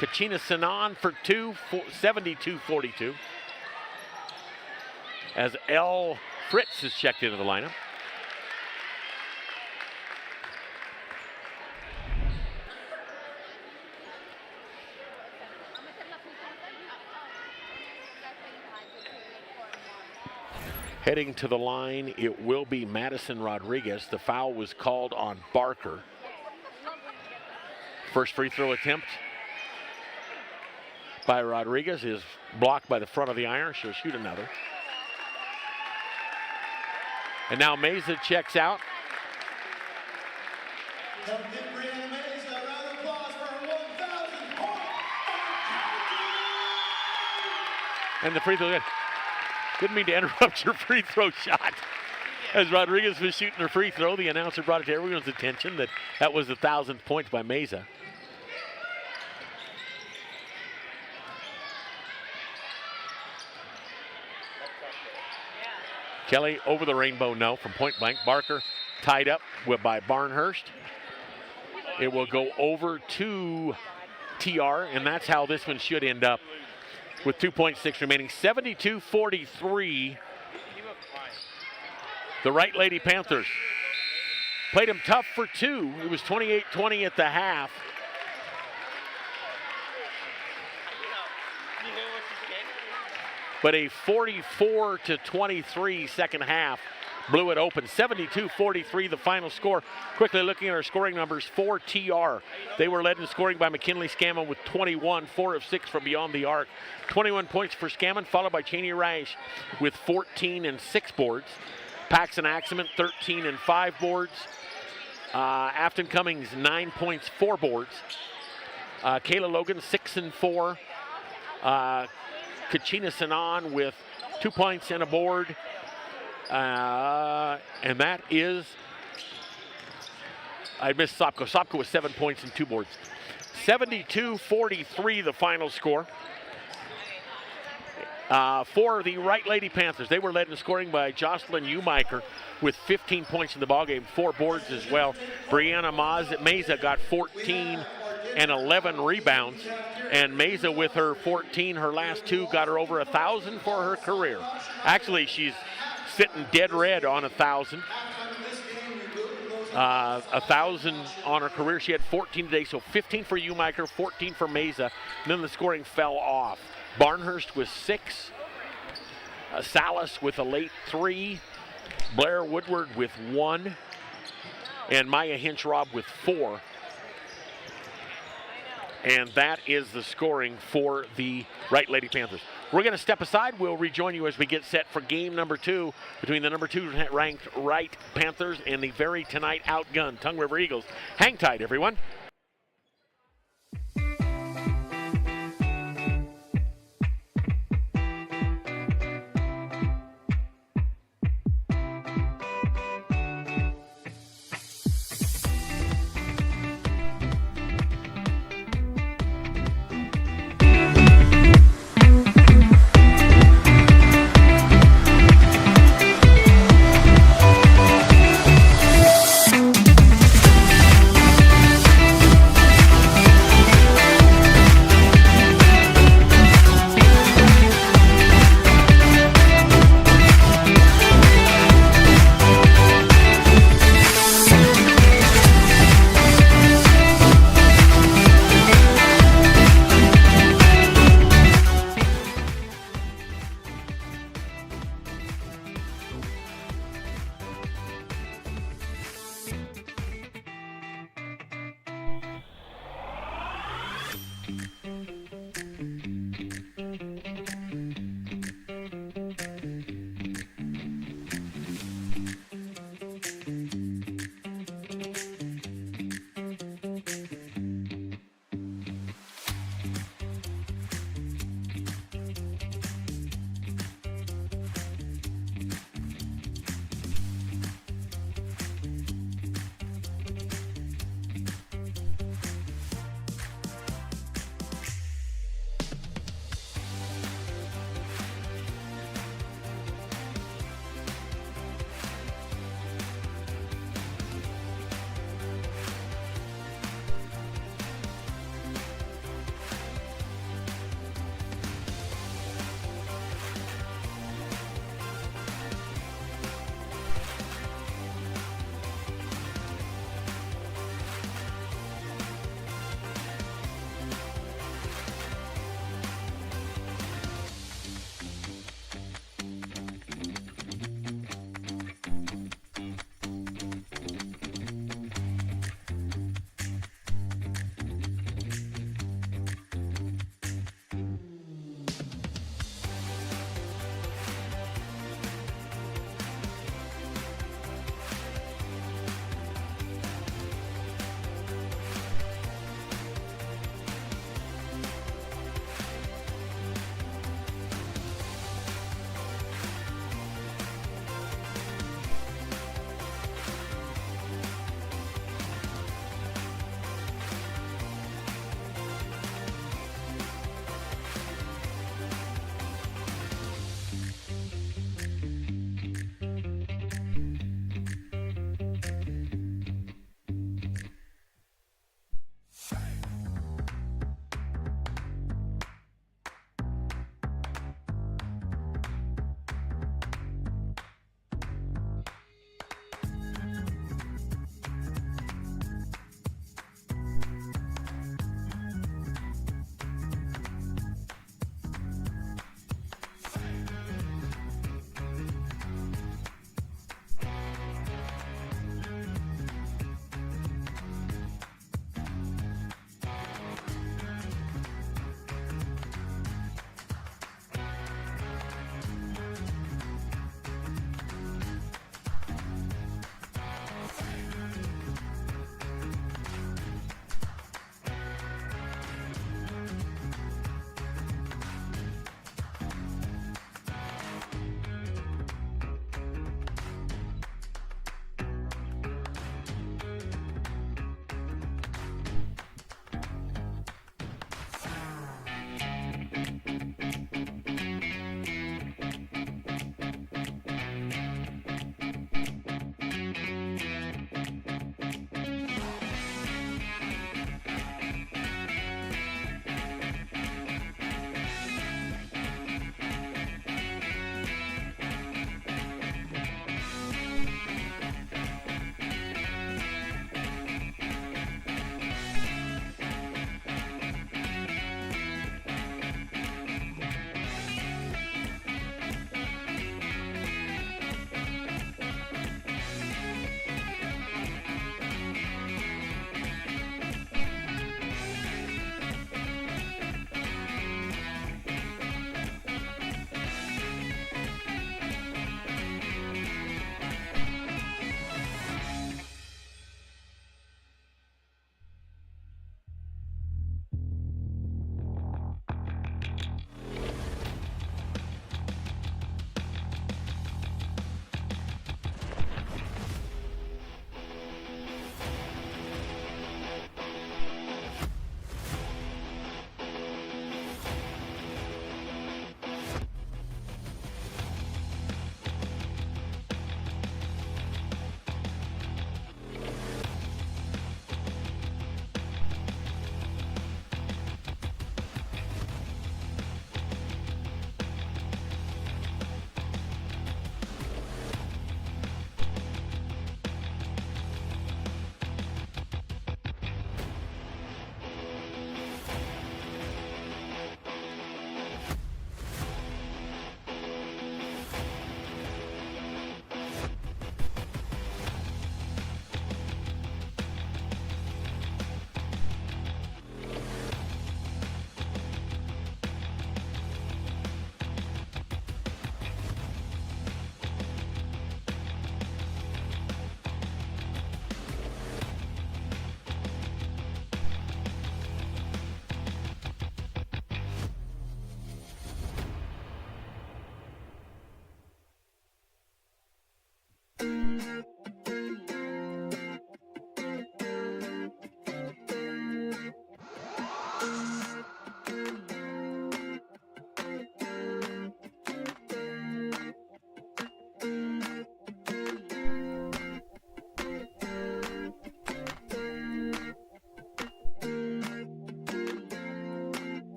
Kachina Sanan for 2, 72-42. As L. Fritz is checked into the lineup. Heading to the line, it will be Madison Rodriguez. The foul was called on Barker. First free throw attempt by Rodriguez is blocked by the front of the iron. She'll shoot another. And now Meza checks out. And the free throw. Didn't mean to interrupt your free throw shot. As Rodriguez was shooting her free throw, the announcer brought it to everyone's attention that was the 1,000th point by Meza. Kelly over the rainbow, no, from point blank. Barker tied up by Barnhurst. It will go over to TR, and that's how this one should end up with 2.6 remaining. 72-43. The Wright Lady Panthers played them tough for two. It was 28-20 at the half. But a 44-23 second half blew it open. 72-43 the final score. Quickly looking at our scoring numbers for TR. They were led in scoring by McKinley Scammon with 21, 4 of 6 from beyond the arc. 21 points for Scammon, followed by Cheney Rash with 14 and 6 boards. Paxton Axelman 13 and 5 boards. Afton Cummings 9 points, 4 boards. Kayla Logan 6 and 4. Kachina Sanan with 2 points and a board. And that is, I missed Sopko. Sopko with 7 points and 2 boards. 72-43 the final score. For the Wright Lady Panthers, they were led in scoring by Jocelyn Umiker with 15 points in the ballgame, 4 boards as well. Brianna Meza got 14 and 11 rebounds. And Meza with her 14, her last 2 got her over 1,000 for her career. Actually, she's sitting dead red on 1,000. 1,000 on her career. She had 14 today, so 15 for Umiker, 14 for Meza. And then the scoring fell off. Barnhurst with 6. Salas with a late 3. Blair Woodward with 1. And Maya Hinch-Robb with 4. And that is the scoring for the Wright Lady Panthers. We're going to step aside. We'll rejoin you as we get set for game number 2 between the number 2 ranked Wright Panthers and the very tonight outgunned Tongue River Eagles. Hang tight, everyone.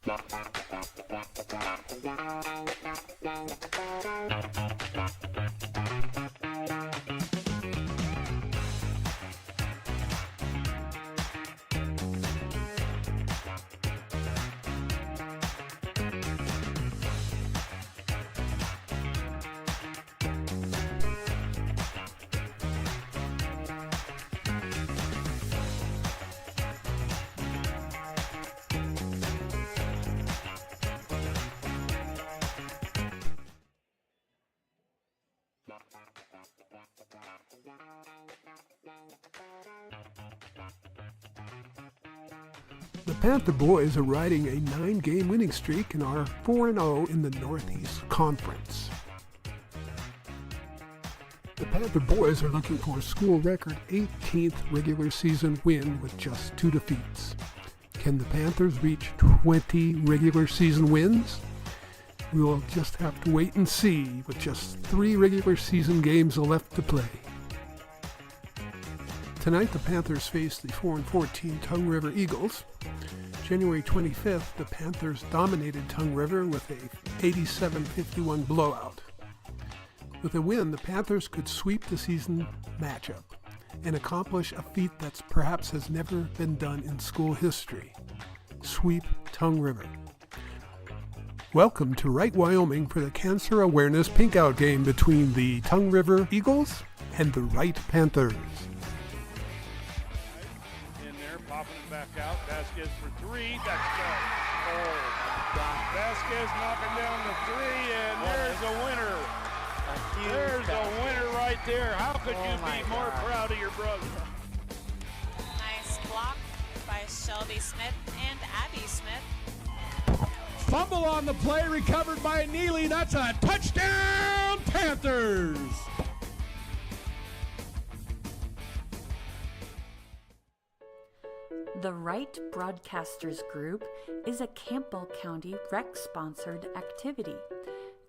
The Panther boys are riding a 9-game winning streak and are 4-0 in the Northeast Conference. The Panther boys are looking for a school record 18th regular season win with just 2 defeats. Can the Panthers reach 20 regular season wins? We will just have to wait and see with just 3 regular season games left to play. Tonight the Panthers face the 4-14 Tongue River Eagles. January 25th, the Panthers dominated Tongue River with a 87-51 blowout. With a win, the Panthers could sweep the season matchup and accomplish a feat that perhaps has never been done in school history. Sweep Tongue River. Welcome to Wright, Wyoming for the Cancer Awareness Pinkout game between the Tongue River Eagles and the Wright Panthers. In there, popping it back out. Vasquez for 3. That's good. Oh, my God. Vasquez knocking down the 3, and there's a winner. There's a winner right there. How could you be more proud of your brother? Nice block by Shelby Smith and Abby Smith. Fumble on the play, recovered by Neely. That's a touchdown, Panthers! The Wright Broadcasters Group is a Campbell County rec-sponsored activity.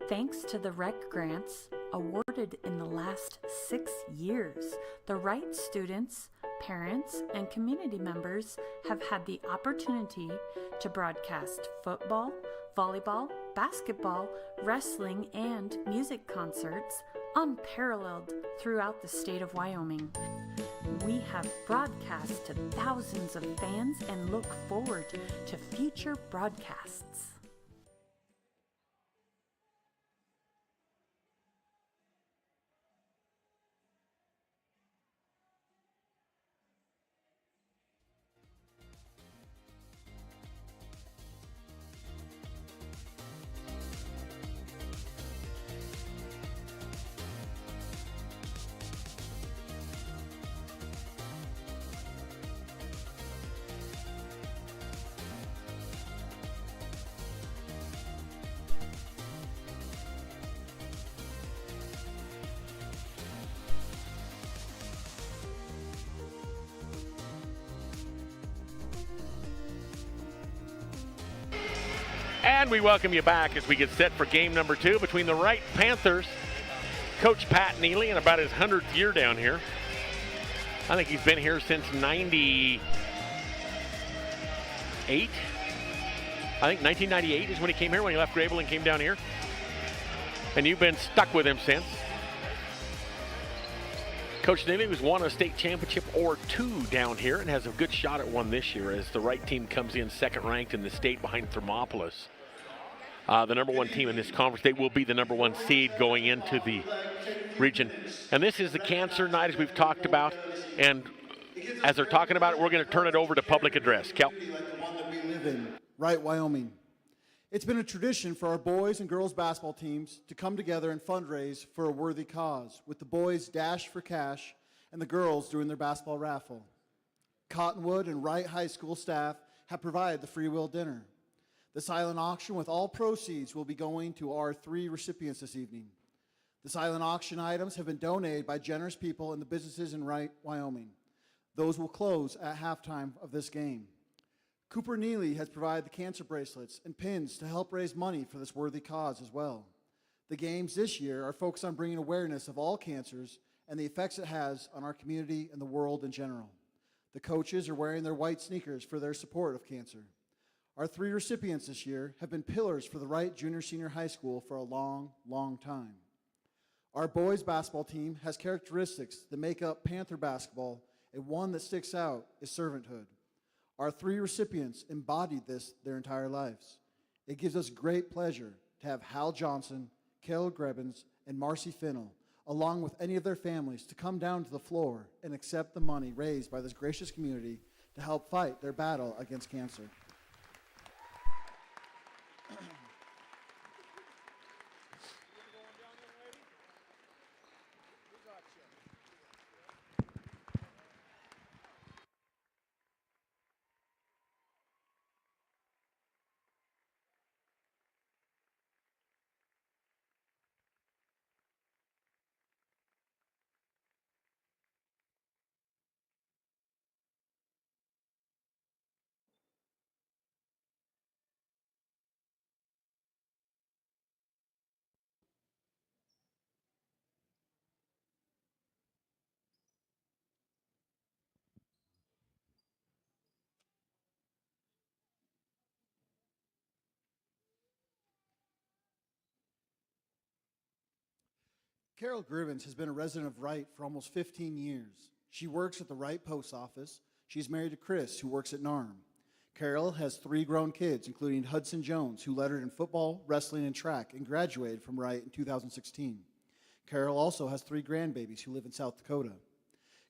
Thanks to the rec grants awarded in the last 6 years, the Wright students, parents, and community members have had the opportunity to broadcast football, volleyball, basketball, wrestling, and music concerts unparalleled throughout the state of Wyoming. We have broadcast to thousands of fans and look forward to future broadcasts. And we welcome you back as we get set for game number 2 between the Wright Panthers. Coach Pat Neely in about his 100th year down here. I think he's been here since 98. I think 1998 is when he came here, when he left Grable and came down here. And you've been stuck with him since. Coach Neely has won a state championship or 2 down here and has a good shot at one this year as the Wright team comes in second ranked in the state behind Thermopolis. The number 1 team in this conference. They will be the number 1 seed going into the region. And this is the Cancer Night, as we've talked about. And as they're talking about it, we're going to turn it over to public address. Kel. Like the one that we live in, Wright, Wyoming. It's been a tradition for our boys and girls basketball teams to come together and fundraise for a worthy cause, with the boys dash for cash and the girls doing their basketball raffle. Cottonwood and Wright High School staff have provided the free will dinner. The silent auction with all proceeds will be going to our 3 recipients this evening. The silent auction items have been donated by generous people and the businesses in Wright, Wyoming. Those will close at halftime of this game. Cooper Neely has provided the cancer bracelets and pins to help raise money for this worthy cause as well. The games this year are focused on bringing awareness of all cancers and the effects it has on our community and the world in general. The coaches are wearing their white sneakers for their support of cancer. Our 3 recipients this year have been pillars for the Wright Junior Senior High School for a long, long time. Our boys basketball team has characteristics that make up Panther basketball, and one that sticks out is servanthood. Our 3 recipients embodied this their entire lives. It gives us great pleasure to have Hal Johnson, Caleb Grebbins, and Marcy Finnell, along with any of their families, to come down to the floor and accept the money raised by this gracious community to help fight their battle against cancer. Carol Grivens has been a resident of Wright for almost 15 years. She works at the Wright Post Office. She's married to Chris, who works at NARM. Carol has 3 grown kids, including Hudson Jones, who lettered in football, wrestling, and track, and graduated from Wright in 2016. Carol also has 3 grandbabies who live in South Dakota.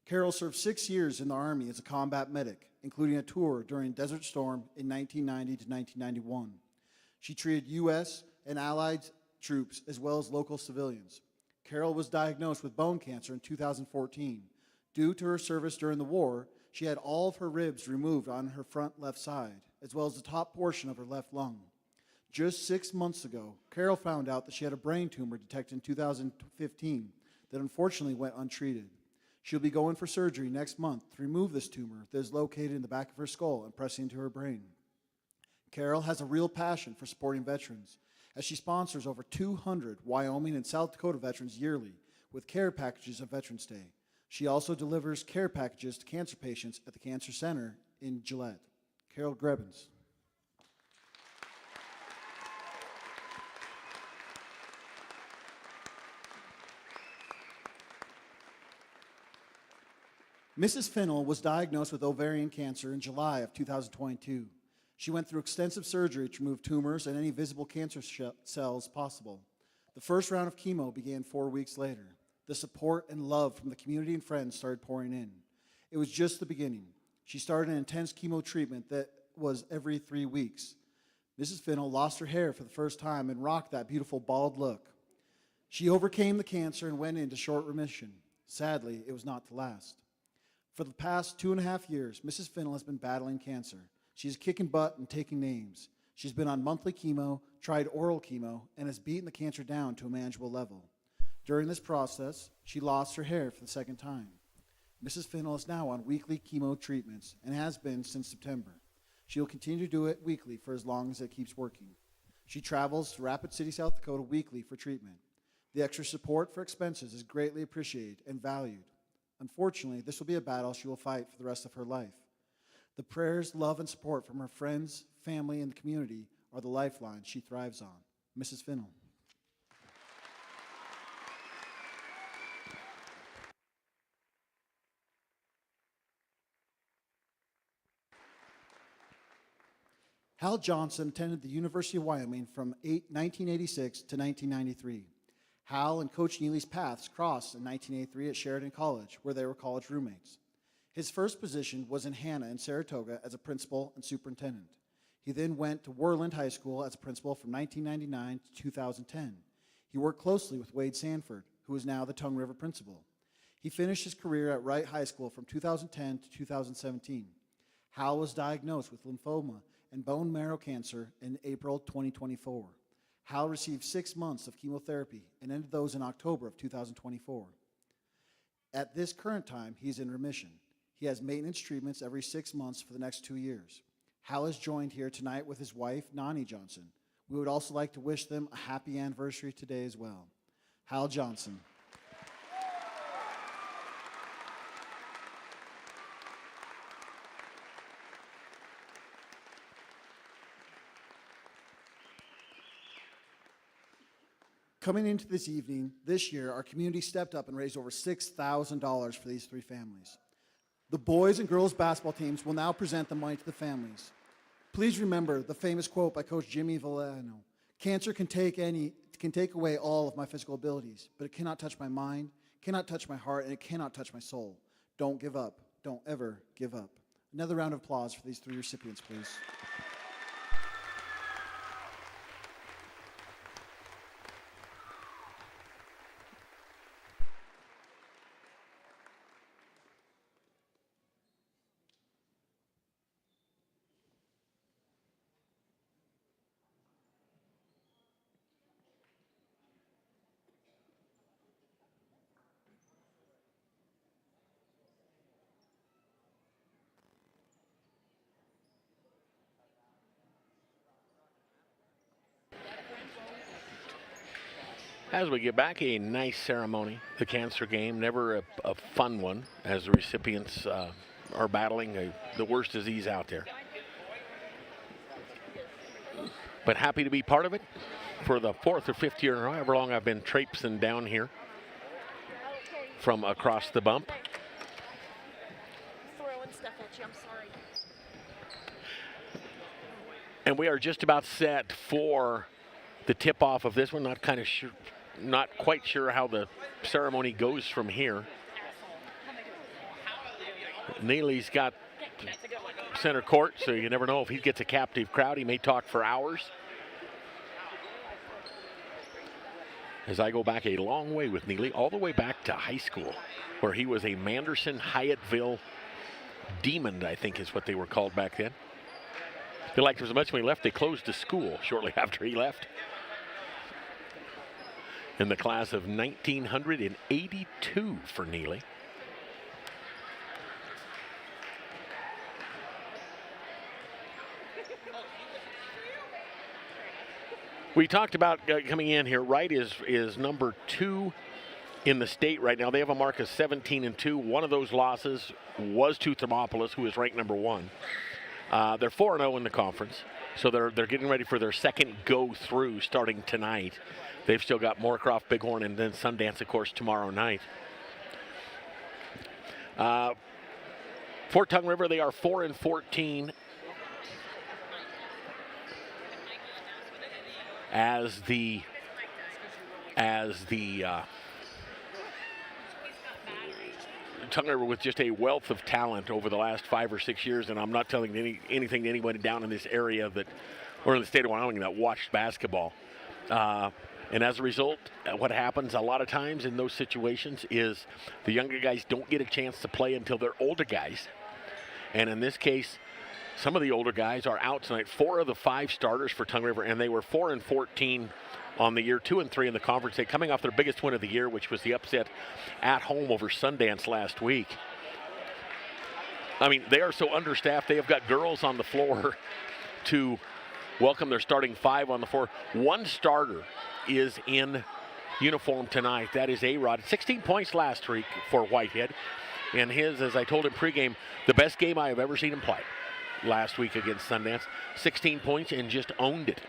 Carol served 6 years in the Army as a combat medic, including a tour during Desert Storm in 1990 to 1991. She treated U.S. and Allied troops as well as local civilians. Carol was diagnosed with bone cancer in 2014. Due to her service during the war, she had all of her ribs removed on her front left side, as well as the top portion of her left lung. Just 6 months ago, Carol found out that she had a brain tumor detected in 2015 that unfortunately went untreated. She'll be going for surgery next month to remove this tumor that is located in the back of her skull and pressing into her brain. Carol has a real passion for supporting veterans, as she sponsors over 200 Wyoming and South Dakota veterans yearly with care packages of Veterans Day. She also delivers care packages to cancer patients at the Cancer Center in Gillette. Carol Grebbins. Mrs. Finnell was diagnosed with ovarian cancer in July of 2022. She went through extensive surgery to remove tumors and any visible cancer cells possible. The first round of chemo began 4 weeks later. The support and love from the community and friends started pouring in. It was just the beginning. She started an intense chemo treatment that was every 3 weeks. Mrs. Finnell lost her hair for the first time and rocked that beautiful bald look. She overcame the cancer and went into short remission. Sadly, it was not to last. For the past 2.5 years, Mrs. Finnell has been battling cancer. She's kicking butt and taking names. She's been on monthly chemo, tried oral chemo, and has beaten the cancer down to a manageable level. During this process, she lost her hair for the second time. Mrs. Finnell is now on weekly chemo treatments and has been since September. She will continue to do it weekly for as long as it keeps working. She travels to Rapid City, South Dakota weekly for treatment. The extra support for expenses is greatly appreciated and valued. Unfortunately, this will be a battle she will fight for the rest of her life. The prayers, love, and support from her friends, family, and the community are the lifeline she thrives on. Mrs. Finnell. Hal Johnson attended the University of Wyoming from 1986 to 1993. Hal and Coach Neely's paths crossed in 1983 at Sheridan College, where they were college roommates. His first position was in Hanna in Saratoga as a principal and superintendent. He then went to Worland High School as a principal from 1999 to 2010. He worked closely with Wade Sanford, who is now the Tongue River principal. He finished his career at Wright High School from 2010 to 2017. Hal was diagnosed with lymphoma and bone marrow cancer in April 2024. Hal received 6 months of chemotherapy and ended those in October of 2024. At this current time, he's in remission. He has maintenance treatments every 6 months for the next 2 years. Hal is joined here tonight with his wife, Nani Johnson. We would also like to wish them a happy anniversary today as well. Hal Johnson. Coming into this evening, this year, our community stepped up and raised over $6,000 for these 3 families. The boys and girls basketball teams will now present the money to the families. Please remember the famous quote by Coach Jimmy Villano: "Cancer can take away all of my physical abilities, but it cannot touch my mind, cannot touch my heart, and it cannot touch my soul. Don't give up. Don't ever give up." Another round of applause for these 3 recipients, please. As we get back, a nice ceremony. The cancer game, never a fun one, as the recipients are battling the worst disease out there. But happy to be part of it for the 4th or 5th year in a row, however long I've been traipsing down here from across the bump. Throwing stuff at you, I'm sorry. And we are just about set for the tip-off of this one. Not quite sure how the ceremony goes from here. Neely's got center court, so you never know if he gets a captive crowd. He may talk for hours. As I go back a long way with Neely, all the way back to high school, where he was a Manderson Hyattville Demon, I think is what they were called back then. I feel like as much when he left, they closed the school shortly after he left. In the class of 1982 for Neely. We talked about coming in here. Wright is number 2 in the state right now. They have a mark of 17-2. One of those losses was to Thermopolis, who is ranked number 1. They're 4-0 in the conference, so they're getting ready for their second go through starting tonight. They've still got Moorcroft, Bighorn, and then Sundance, of course, tomorrow night. Fort Tongue River, they are 4-14 as the Tongue River with just a wealth of talent over the last 5 or 6 years, and I'm not telling anything to anybody down in this area or in the state of Wyoming that watched basketball. And as a result, what happens a lot of times in those situations is the younger guys don't get a chance to play until they're older guys. And in this case, some of the older guys are out tonight. 4 of the 5 starters for Tongue River, and they were 4-14 on the year, 2-3 in the conference. They coming off their biggest win of the year, which was the upset at home over Sundance last week. I mean, they are so understaffed. They have got girls on the floor to welcome their starting 5 on the floor. 1 starter is in uniform tonight. That is A-Rod. 16 points last week for Whitehead. And his, as I told him pregame, the best game I have ever seen him play last week against Sundance. 16 points and just owned it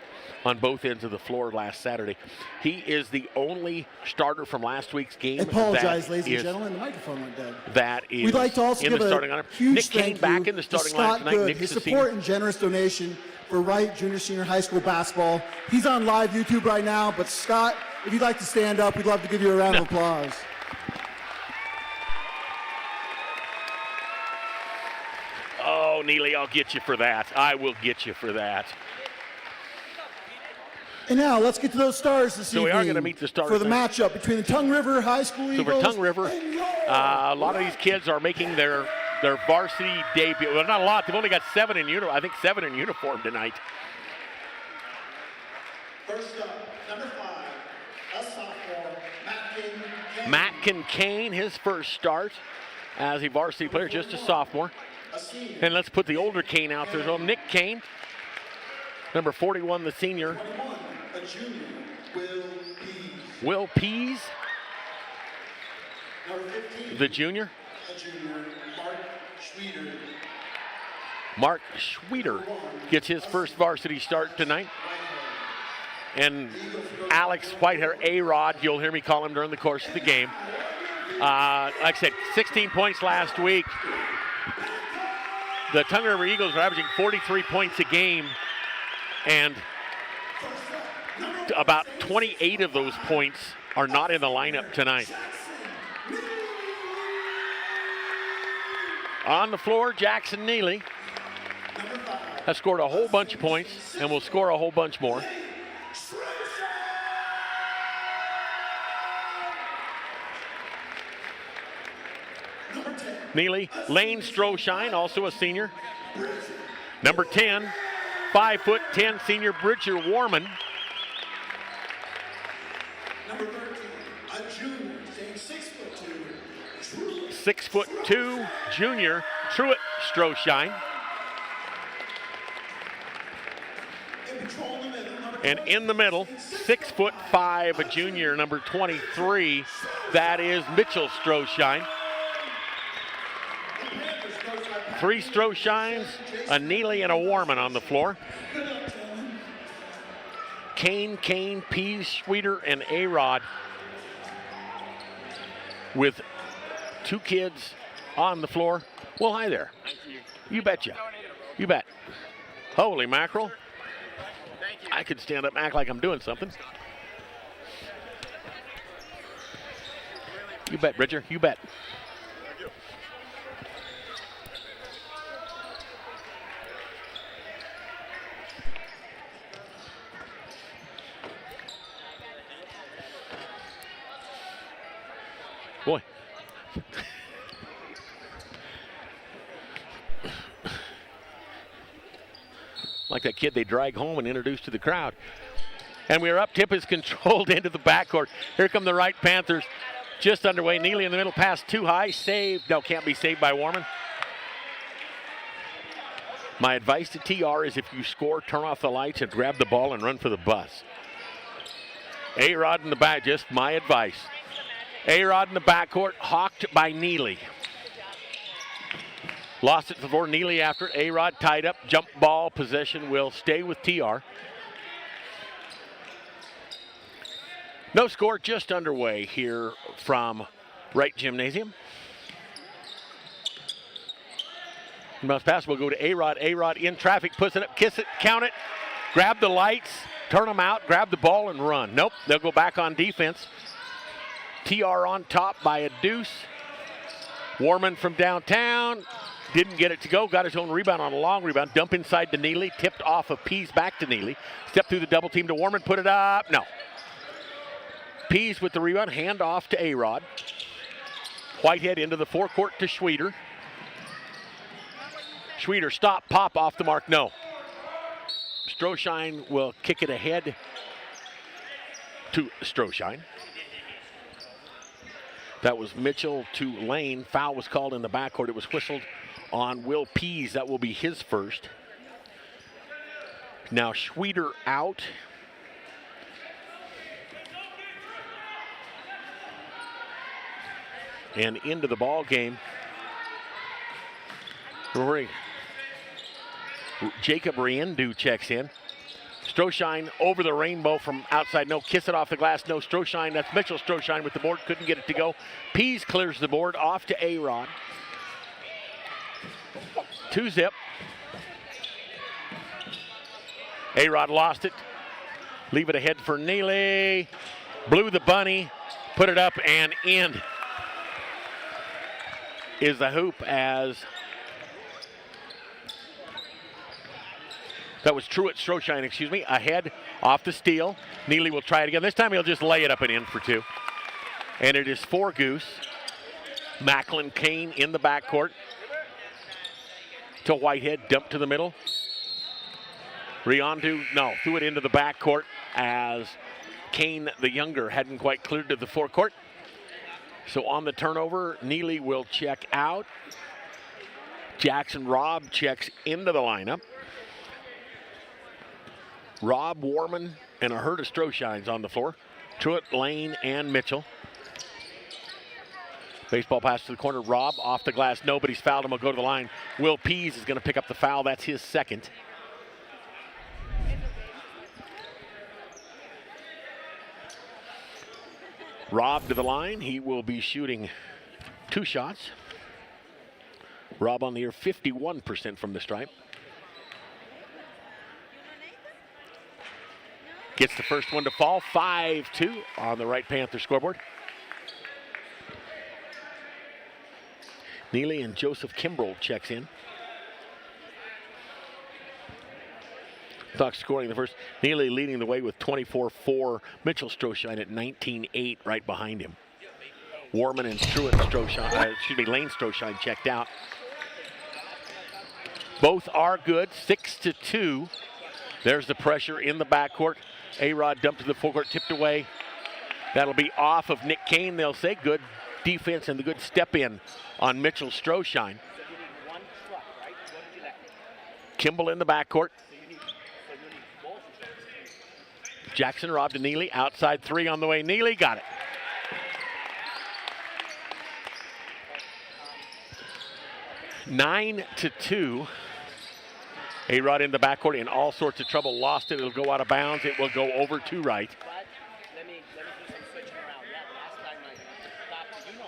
on both ends of the floor last Saturday. He is the only starter from last week's game. I apologize, ladies and gentlemen. The microphone went dead. That is We'd like to also in give the starting a lineup. huge Nick Kane back in the starting lineup tonight. Good. His support and generous donation for Wright Junior Senior High School basketball. He's on live YouTube right now, but Scott, if you'd like to stand up, we'd love to give you a round of applause. Oh, Neely, I'll get you for that. I will get you for that. And now let's get to those stars this evening. So we are going to meet the stars for the matchup between the Tongue River High School Eagles. So for Tongue River, a lot of these kids are making their varsity debut. Well, not a lot. They've only got 7 in uniform. I think 7 in uniform tonight. First up, number 5, a sophomore, Matt Kincaid, his first start as a varsity player, just a sophomore. And let's put the older Kane out there. So Nick Kane, number 41, the senior. 21, a junior, Will Pease. Number 15, the junior. a junior, Mark Schweeder gets his first varsity start tonight. and Alex Whitehair, A-Rod, you'll hear me call him during the course of the game. Like I said, 16 points last week. The Tongue River Eagles are averaging 43 points a game, and about 28 of those points are not in the lineup tonight. On the floor, Jackson Neely has scored a whole bunch of points and will score a whole bunch more. Neely, Lane Stroshine, also a senior. Number 10, 5'10" senior Bridger Warman. Number 13, a junior, staying 6'2". 6'2" junior Truett Stroshine. And in the middle, 6'5", a junior, number 23. That is Mitchell Stroshine. 3 Stroshines, a Neely, and a Warman on the floor. Kane, Pease, Schweeder, and A-Rod with 2 kids on the floor. Well, hi there. Thank you. You betcha. You bet. Holy mackerel. I could stand up and act like I'm doing something. You bet, Bridger. You bet. Boy. Like that kid they drag home and introduce to the crowd. And we are up. Tip is controlled into the backcourt. Here come the Wright Panthers. Just underway. Neely in the middle. Pass too high. Saved. No, can't be saved by Warman. My advice to TR is if you score, turn off the lights and grab the ball and run for the bus. A-Rod in the back. Just my advice. A-Rod in the backcourt. Hawked by Neely. Lost it to the floor. Neely after it. A-Rod tied up. Jump ball. Possession will stay with TR. No score, just underway here from Wright Gymnasium. Must pass will go to A-Rod. A-Rod in traffic, puts it up, kiss it, count it, grab the lights, turn them out, grab the ball and run. Nope, they'll go back on defense. TR on top by a deuce. Warman from downtown. Didn't get it to go, got his own rebound on a long rebound. Dump inside to Neely, tipped off of Pease back to Neely. Step through the double team to Warman, put it up, no. Pease with the rebound, hand off to A-Rod. Whitehead into the forecourt to Schweeder. Schweeder, stop, pop, off the mark, no. Stroshine will kick it ahead to Stroshine. That was Mitchell to Lane. Foul was called in the backcourt. It was whistled on Will Pease. That will be his first. Now Schweeder out. And into the ball game. Jacob Riendu checks in. Stroshine over the rainbow from outside. No, kiss it off the glass. No, Stroshine. That's Mitchell Stroshine with the board. Couldn't get it to go. Pease clears the board off to A-Rod. 2-zip. A-Rod lost it. Leave it ahead for Neely. Blew the bunny. Put it up and in is the hoop as that was Truett Stroshine, excuse me, ahead off the steal. Neely will try it again. This time he'll just lay it up and in for 2. And it is 4 Goose. Macklin Kane in the backcourt to Whitehead, dump to the middle. Riandu, no, threw it into the backcourt as Kane the younger hadn't quite cleared to the forecourt. So on the turnover, Neely will check out. Jackson Robb checks into the lineup. Robb, Warman, and a herd of Stroshines on the floor. Truett, Lane, and Mitchell. Baseball pass to the corner. Robb off the glass. Nobody's fouled him. Will go to the line. Will Pease is going to pick up the foul. That's his second. Rob to the line. He will be shooting 2 shots. Rob on the year, 51% from the stripe. Gets the first one to fall, 5-2 on the Wright Panther scoreboard. Neely and Joseph Kimbrell checks in. Bucks scoring the first. Neely leading the way with 24-4. Mitchell Stroshine at 19-8 right behind him. Warman and Lane Stroshine checked out. Both are good, 6-2. There's the pressure in the backcourt. A-Rod dumped to the full court, tipped away. That'll be off of Nick Kane, they'll say. Good defense and the good step in on Mitchell Stroshine. Kimball in the backcourt. Jackson Robb to Neely, outside 3 on the way. Neely got it. Nine to 2. A-Rod in the backcourt in all sorts of trouble. Lost it. It'll go out of bounds. It will go over to right. Let me do some switching around. Yeah, last time I stopped, you know,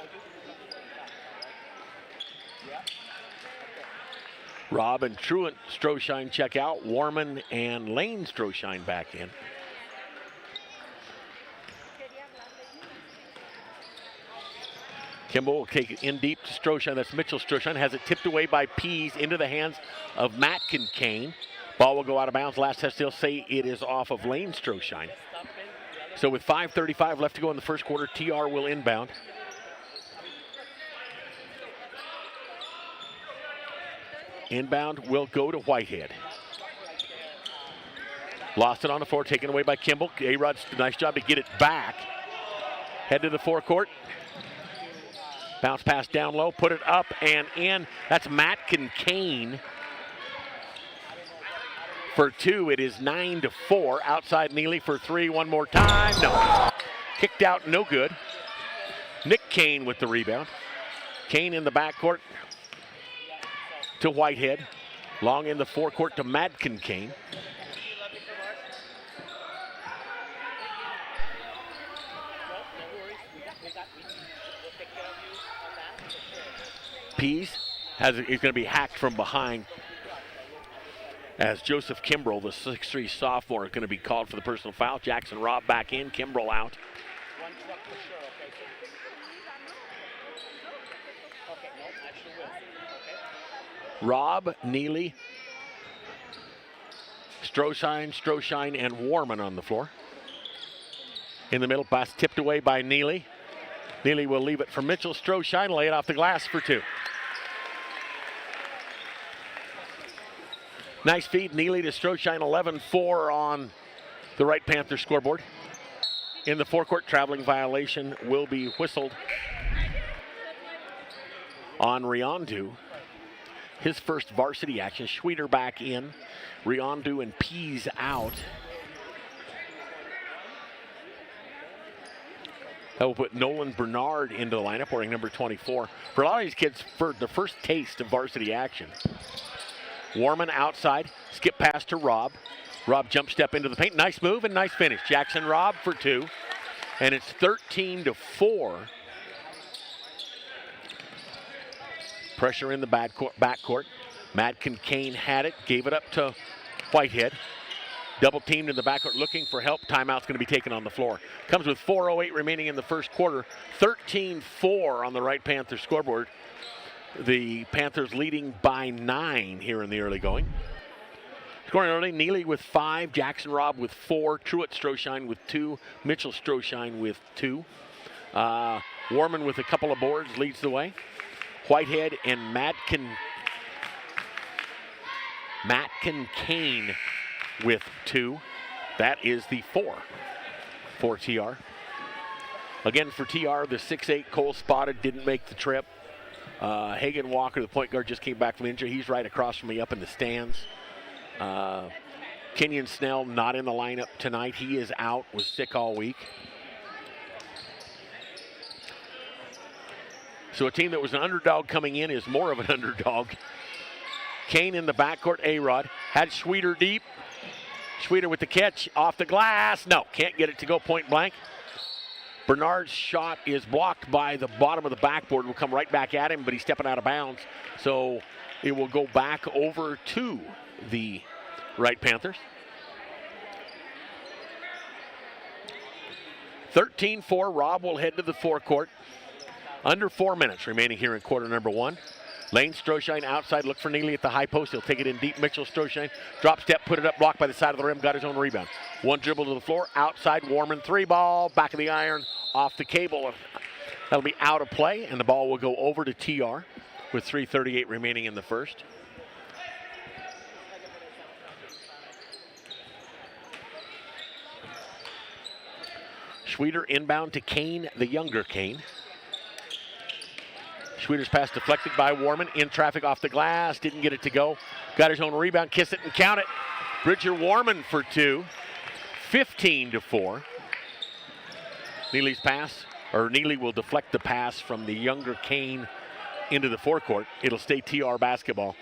yeah. Okay. Rob and Truant Stroshine check out. Warman and Lane Stroshine back in. Kimball will take it in deep to Stroshine. That's Mitchell Stroshine. Has it tipped away by Pease into the hands of Matt Kincaid. Ball will go out of bounds. Last test, they'll say it is off of Lane Stroshine. So with 5:35 left to go in the first quarter, TR will inbound. Inbound will go to Whitehead. Lost it on the floor, taken away by Kimball. A-Rod's nice job to get it back. Head to the forecourt. Bounce pass down low, put it up and in. That's Matt Kincaid for 2. It is 9-4. Outside Neely for 3 one more time. No. Kicked out, no good. Nick Kane with the rebound. Kane in the backcourt to Whitehead. Long in the forecourt to Matt Kincaid. Pease is going to be hacked from behind as Joseph Kimbrell, the 6'3 sophomore, is going to be called for the personal foul. Jackson Robb back in, Kimbrell out. Robb, Neely, Stroshine, and Warman on the floor. In the middle, pass tipped away by Neely. Neely will leave it for Mitchell Stroshine, lay it off the glass for 2. Nice feed, Neely to Stroshine, 11-4 on the Wright Panther scoreboard. In the forecourt, traveling violation will be whistled on Riondu. His first varsity action. Schweeder back in, Riondu and Pease out. That will put Nolan Bernard into the lineup, wearing number 24. For a lot of these kids, for the first taste of varsity action. Warman outside, skip pass to Robb. Robb jump step into the paint. Nice move and nice finish. Jackson Robb for 2. And it's 13-4. Pressure in the backcourt. Matt Kincaid had it, gave it up to Whitehead. Double teamed in the backcourt, looking for help. Timeout's going to be taken on the floor. Comes with 4:08 remaining in the first quarter. 13-4 on the Wright Panther scoreboard. The Panthers leading by 9 here in the early going. Scoring early, Neely with 5, Jackson Robb with 4, Truett Stroshine with 2, Mitchell Stroshine with 2. Warman with a couple of boards leads the way. Whitehead and Matt Kincaid with 2. That is the 4 for TR. Again for TR, the 6'8 Cole Spotted didn't make the trip. Hagen Walker, the point guard, just came back from injury. He's right across from me up in the stands. Kenyon Snell not in the lineup tonight. He is out, was sick all week. So a team that was an underdog coming in is more of an underdog. Kane in the backcourt, A-Rod. Had Schweeder deep. Schweeder with the catch off the glass. No, can't get it to go point blank. Bernard's shot is blocked by the bottom of the backboard. Will come right back at him, but he's stepping out of bounds. So it will go back over to the Wright Panthers. 13-4, Rob will head to the forecourt. Under 4 minutes remaining here in quarter number one. Lane Stroshine outside, look for Neely at the high post. He'll take it in deep. Mitchell Stroshine, drop step, put it up, blocked by the side of the rim, got his own rebound. One dribble to the floor, outside, Warman three ball, back of the iron, off the cable. That'll be out of play, and the ball will go over to TR with 3:38 remaining in the first. Schweeder inbound to Kane, the younger Kane. Schweeder's pass deflected by Warman. In traffic off the glass. Didn't get it to go. Got his own rebound. Kiss it and count it. Bridger Warman for two. 15-4. Neely's pass, or Neely will deflect the pass from the younger Kane into the forecourt. It'll stay TR basketball.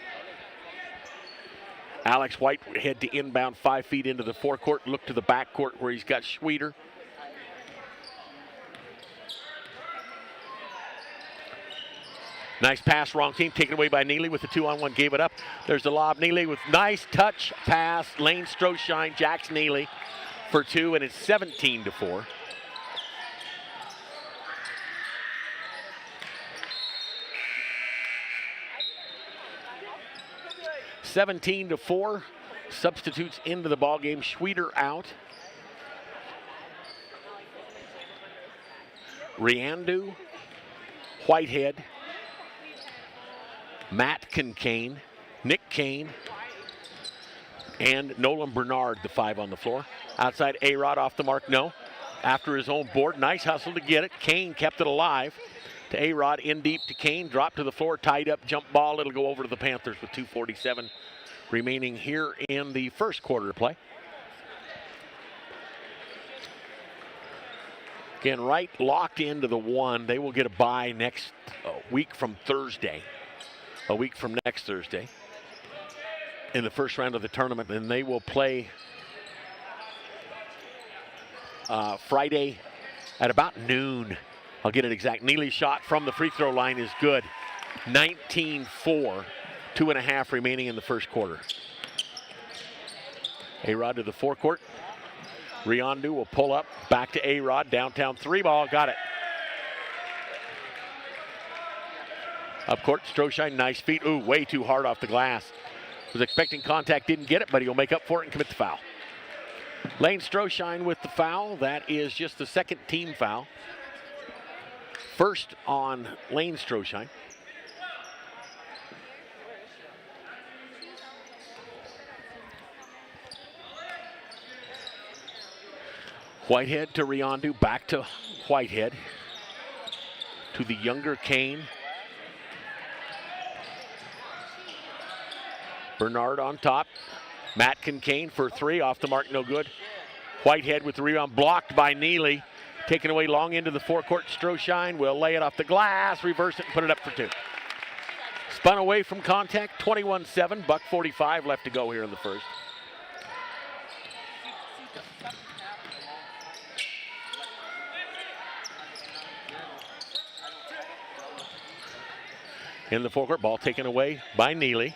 Alex White head to inbound 5 feet into the forecourt. Look to the backcourt where he's got Schweeder. Nice pass, wrong team, taken away by Neely with the 2-on-1, gave it up. There's the lob, Neely with nice touch pass. Lane Stroshine, Jax Neely for two, and it's 17-4. (17-4). Substitutes into the ball game. Schweeder out. Riandu, Whitehead, Matt Kane, Nick Kane, and Nolan Bernard, the 5 on the floor. Outside, A-Rod off the mark, no. After his own board, nice hustle to get it. Kane kept it alive to A-Rod, in deep to Kane, dropped to the floor, tied up, jump ball. It'll go over to the Panthers with 2:47 remaining here in the first quarter of play. Again, Wright locked into the one. They will get a bye next week from Thursday. A week from next Thursday in the first round of the tournament, and they will play Friday at about noon. I'll get it exact. Neely's shot from the free throw line is good. 19-4, 2.5 remaining in the first quarter. A-Rod to the forecourt. Riandu will pull up, back to A-Rod, downtown three ball, got it. Up court, Stroshine, nice feet. Ooh, way too hard off the glass. Was expecting contact, didn't get it, but he'll make up for it and commit the foul. Lane Stroshine with the foul. That is just the second team foul. First on Lane Stroshine. Whitehead to Riandu, back to Whitehead. To the younger Kane. Bernard on top. Matt Kane for three, off the mark, no good. Whitehead with the rebound, blocked by Neely. Taken away long into the forecourt. Stroshine will lay it off the glass, reverse it, and put it up for two. Spun away from contact, 21-7, $1:45 left to go here in the first. In the forecourt, ball taken away by Neely.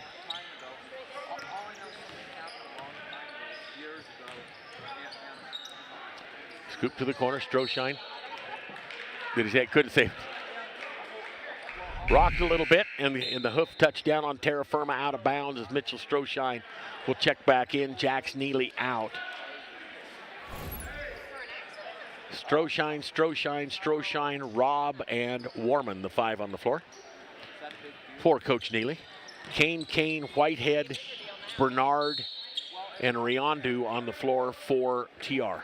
Scoop to the corner, Stroshine. Did he say it? Couldn't say. Rocked a little bit, and the hoof touchdown on terra firma out of bounds as Mitchell Stroshine will check back in. Jax Neely out. Stroshine, Rob, and Warman, the 5 on the floor. For Coach Neely. Kane, Whitehead, Bernard, and Riandu on the floor for TR.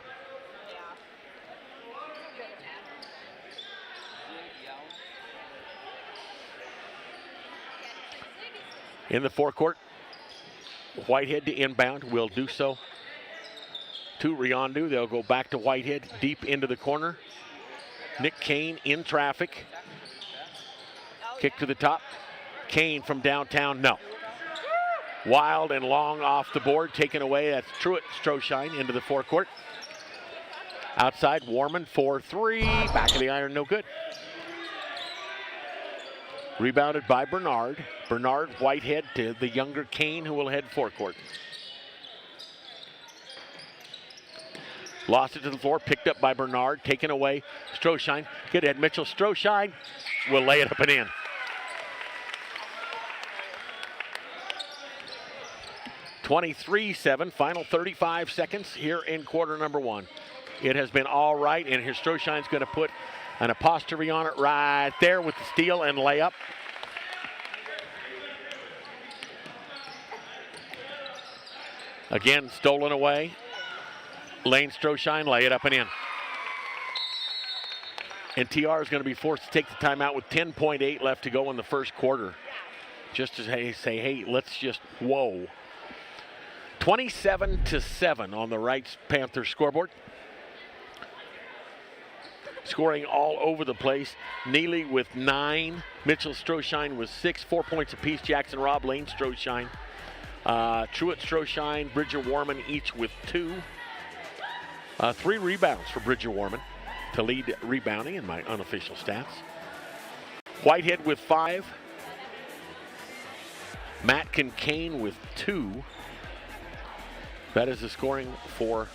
In the forecourt, Whitehead to inbound, will do so to Riandu. They'll go back to Whitehead, deep into the corner. Nick Kane in traffic. Kick to the top. Kane from downtown, no. Wild and long off the board, taken away. That's Truett Stroshine into the forecourt. Outside, Warman for three. Back of the iron, no good. Rebounded by Bernard. Bernard Whitehead to the younger Kane, who will head forecourt. Lost it to the floor, picked up by Bernard, taken away. Stroshine, good ahead. Mitchell Stroshine will lay it up and in. (23-7), final 35 seconds here in quarter number one. It has been all right, and here Stroshine's going to put an apostrophe on it right there with the steal and layup. Again, stolen away. Lane Stroshine, lay it up and in. And TR is going to be forced to take the timeout with 10.8 left to go in the first quarter. Just to say, hey, let's just, whoa. 27-7 on the Wright Panthers scoreboard. Scoring all over the place. Neely with 9. Mitchell Stroshine with 6. 4 points apiece. Jackson Robb, Lane Stroshine. Truett Stroshine, Bridger Warman each with 2. 3 rebounds for Bridger Warman to lead rebounding in my unofficial stats. Whitehead with 5. Matt Kincaid with 2. That is the scoring for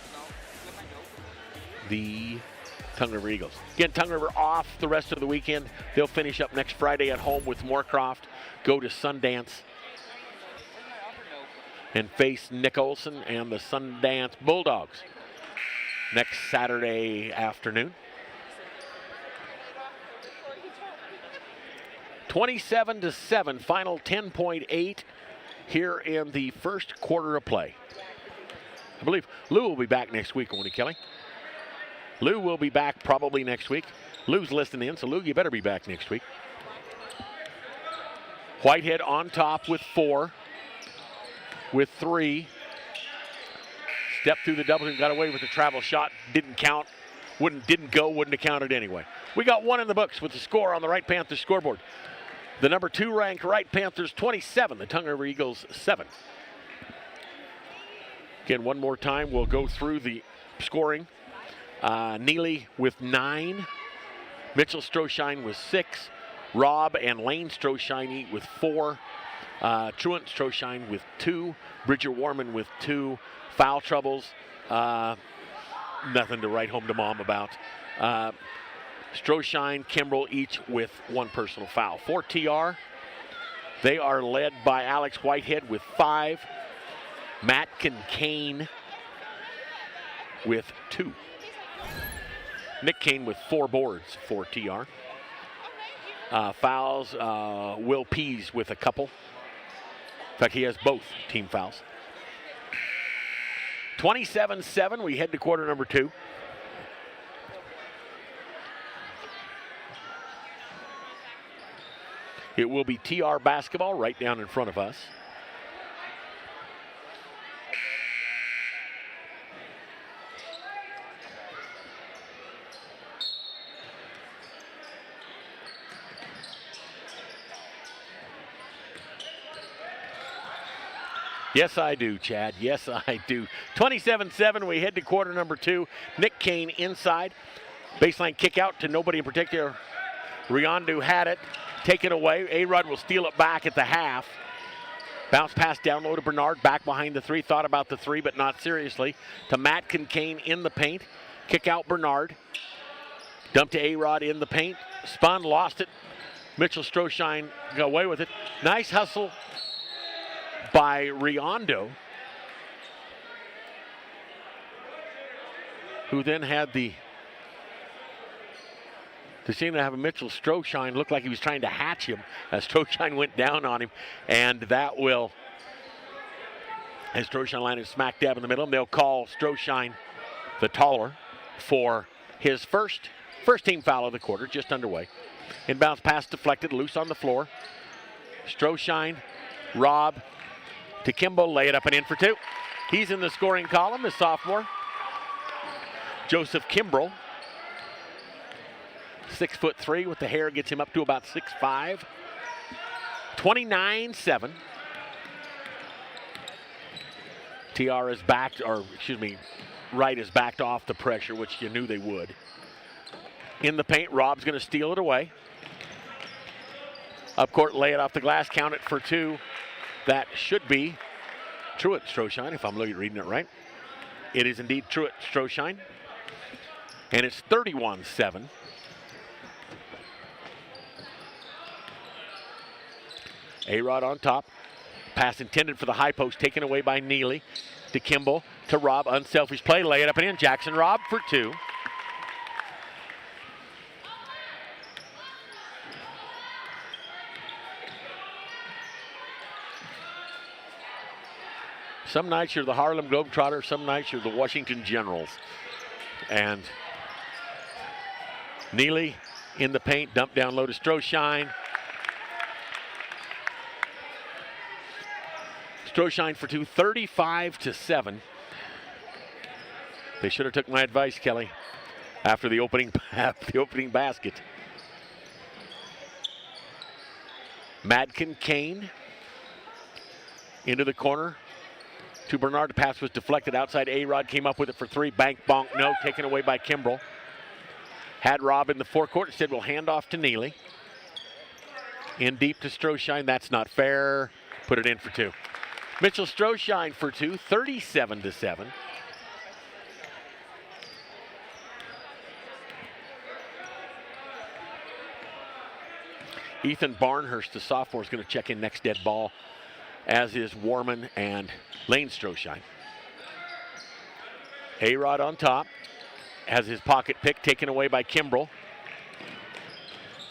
the Tongue River Eagles. Again, Tongue River off the rest of the weekend. They'll finish up next Friday at home with Moorcroft, go to Sundance, and face Nick Olson and the Sundance Bulldogs next Saturday afternoon. 27-7, final 10.8 here in the first quarter of play. I believe Lou will be back next week, won't he, Kelly? Lou will be back probably next week. Lou's listening in, so Lou, you better be back next week. Whitehead on top with 4. With 3. Stepped through the double and got away with the travel shot. Didn't count. Wouldn't have counted anyway. We got 1 in the books with the score on the Wright Panthers scoreboard. The number 2 ranked Wright Panthers 27, the Tongue River Eagles 7. Again, one more time, we'll go through the scoring. Neely with 9. Mitchell Stroshine with 6. Robb and Lane Stroshine with 4. Truant Stroshine with 2. Bridger Warman with 2. Foul troubles, nothing to write home to mom about. Stroshine, Kimbrell each with 1 personal foul. For TR, they are led by Alex Whitehead with 5. Matt Kincaid with 2. Nick Kane with 4 boards for TR. Fouls, Will Pease with a couple. In fact, he has both team fouls. 27-7, we head to quarter number 2. It will be TR basketball right down in front of us. Yes, I do, Chad. Yes, I do. 27-7, we head to quarter number 2. Nick Kane inside. Baseline kick out to nobody in particular. Riondu had it. Taken away. A-Rod will steal it back at the half. Bounce pass down low to Bernard. Back behind the 3. Thought about the 3, but not seriously. To Matt Kincaid in the paint. Kick out Bernard. Dump to A-Rod in the paint. Spun, lost it. Mitchell Stroshine got away with it. Nice hustle by Riondo, who then had to seem to have a Mitchell Stroshine look like he was trying to hatch him as Stroshine went down on him, and that will, as Stroshine landed smack dab in the middle, they'll call Stroshine the taller for his first team foul of the quarter, just underway. Inbounds pass deflected, loose on the floor. Stroshine, Robb, to Kimbo, lay it up and in for 2. He's in the scoring column, the sophomore. Joseph Kimbrell, 6'3" with the hair, gets him up to about 6'5". 29-7. TR is back, or excuse me, Wright has backed off the pressure, which you knew they would. In the paint, Rob's going to steal it away. Up court, lay it off the glass, count it for 2. That should be Truett Stroshine, if I'm reading it right. It is indeed Truett Stroshine. And it's 31-7. A-Rod on top. Pass intended for the high post, taken away by Neely. To Kimball, to Rob, unselfish play, lay it up and in. Jackson Rob for 2. Some nights you're the Harlem Globetrotters, some nights you're the Washington Generals. And Neely in the paint, dump down low to Stroshine. Stroshine for 2, 35-7. They should have took my advice, Kelly, after the opening basket. Madkin Kane into the corner. To Bernard, the pass was deflected outside. A-Rod came up with it for 3. Bank, bonk, no, taken away by Kimbrell. Had Rob in the forecourt, instead will hand off to Neely. In deep to Stroshine, that's not fair. Put it in for 2. Mitchell Stroshine for 2, 37-7. Ethan Barnhurst, the sophomore, is going to check in next dead ball, as is Warman and Lane Stroshine. A-Rod on top, has his pocket pick taken away by Kimbrell.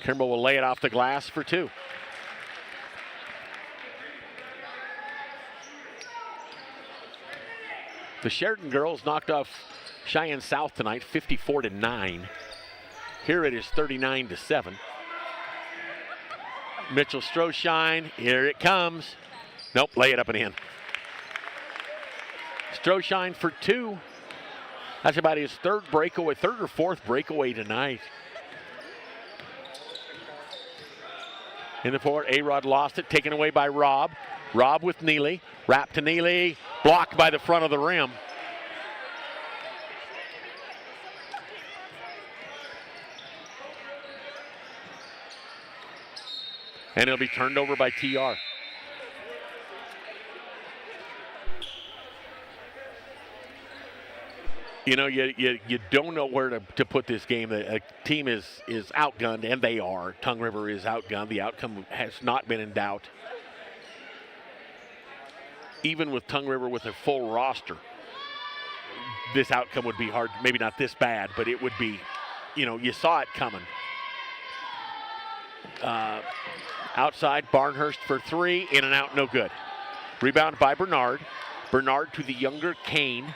Kimbrell will lay it off the glass for 2. The Sheridan girls knocked off Cheyenne South tonight, 54-9. Here it is 39-7. Mitchell Stroshine, here it comes. Nope, lay it up and in. Stroshine for 2. That's about his third or fourth breakaway tonight. In the forward, A-Rod lost it, taken away by Rob. Rob with Neely, wrap to Neely, blocked by the front of the rim. And it'll be turned over by TR. You know, you don't know where to put this game. A team is outgunned, and they are. Tongue River is outgunned. The outcome has not been in doubt. Even with Tongue River with a full roster, this outcome would be hard. Maybe not this bad, but it would be, you know, you saw it coming. Outside, Barnhurst for 3, in and out, no good. Rebound by Bernard. Bernard to the younger Kane.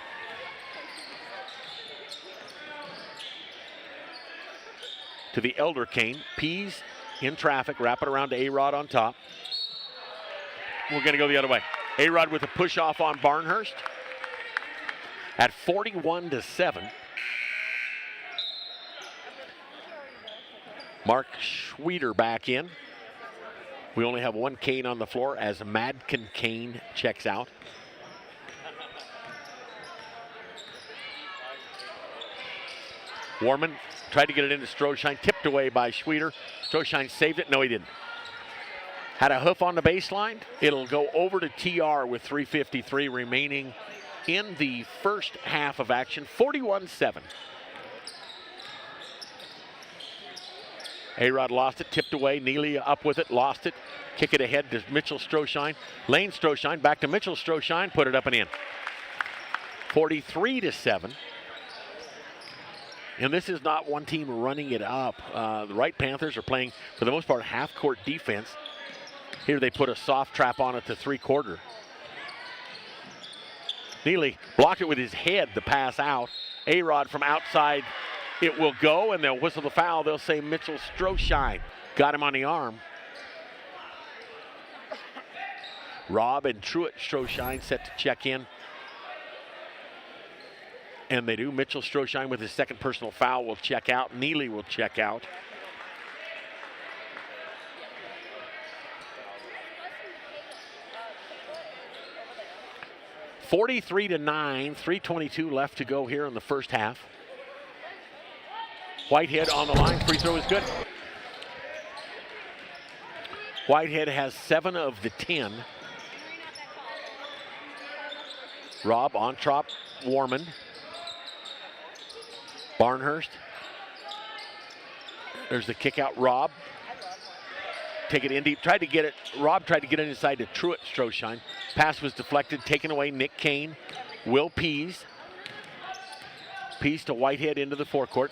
To the elder Kane. Pease in traffic, wrap it around to A-Rod on top. We're going to go the other way. A-Rod with a push off on Barnhurst. At 41-7. Mark Schweeder back in. We only have one Kane on the floor as Madkin Kane checks out. Warman tried to get it into Stroshine, tipped away by Schweeder. Stroshine saved it. No, he didn't. Had a hoof on the baseline. It'll go over to TR with 3:53 remaining in the first half of action. 41-7. A-Rod lost it, tipped away. Neely up with it, lost it. Kick it ahead to Mitchell Stroshine. Lane Stroshine back to Mitchell Stroshine, put it up and in. 43-7. And this is not one team running it up. The Wright Panthers are playing, for the most part, half-court defense. Here they put a soft trap on it to three-quarter. Neely blocked it with his head, the pass out. A-Rod from outside. It will go, and they'll whistle the foul. They'll say Mitchell Stroshine got him on the arm. Rob and Truett Stroshine set to check in. And they do. Mitchell Stroshine with his second personal foul will check out. Neely will check out. 43-9, 3:22 left to go here in the first half. Whitehead on the line, free throw is good. Whitehead has 7 of the 10. Robb on top, Warman. Barnhurst. There's the kick out, Robb. Take it in deep, tried to get it. Robb tried to get it inside to Truett Stroshine. Pass was deflected, taken away. Nick Kane, Will Pease. Pease to Whitehead into the forecourt.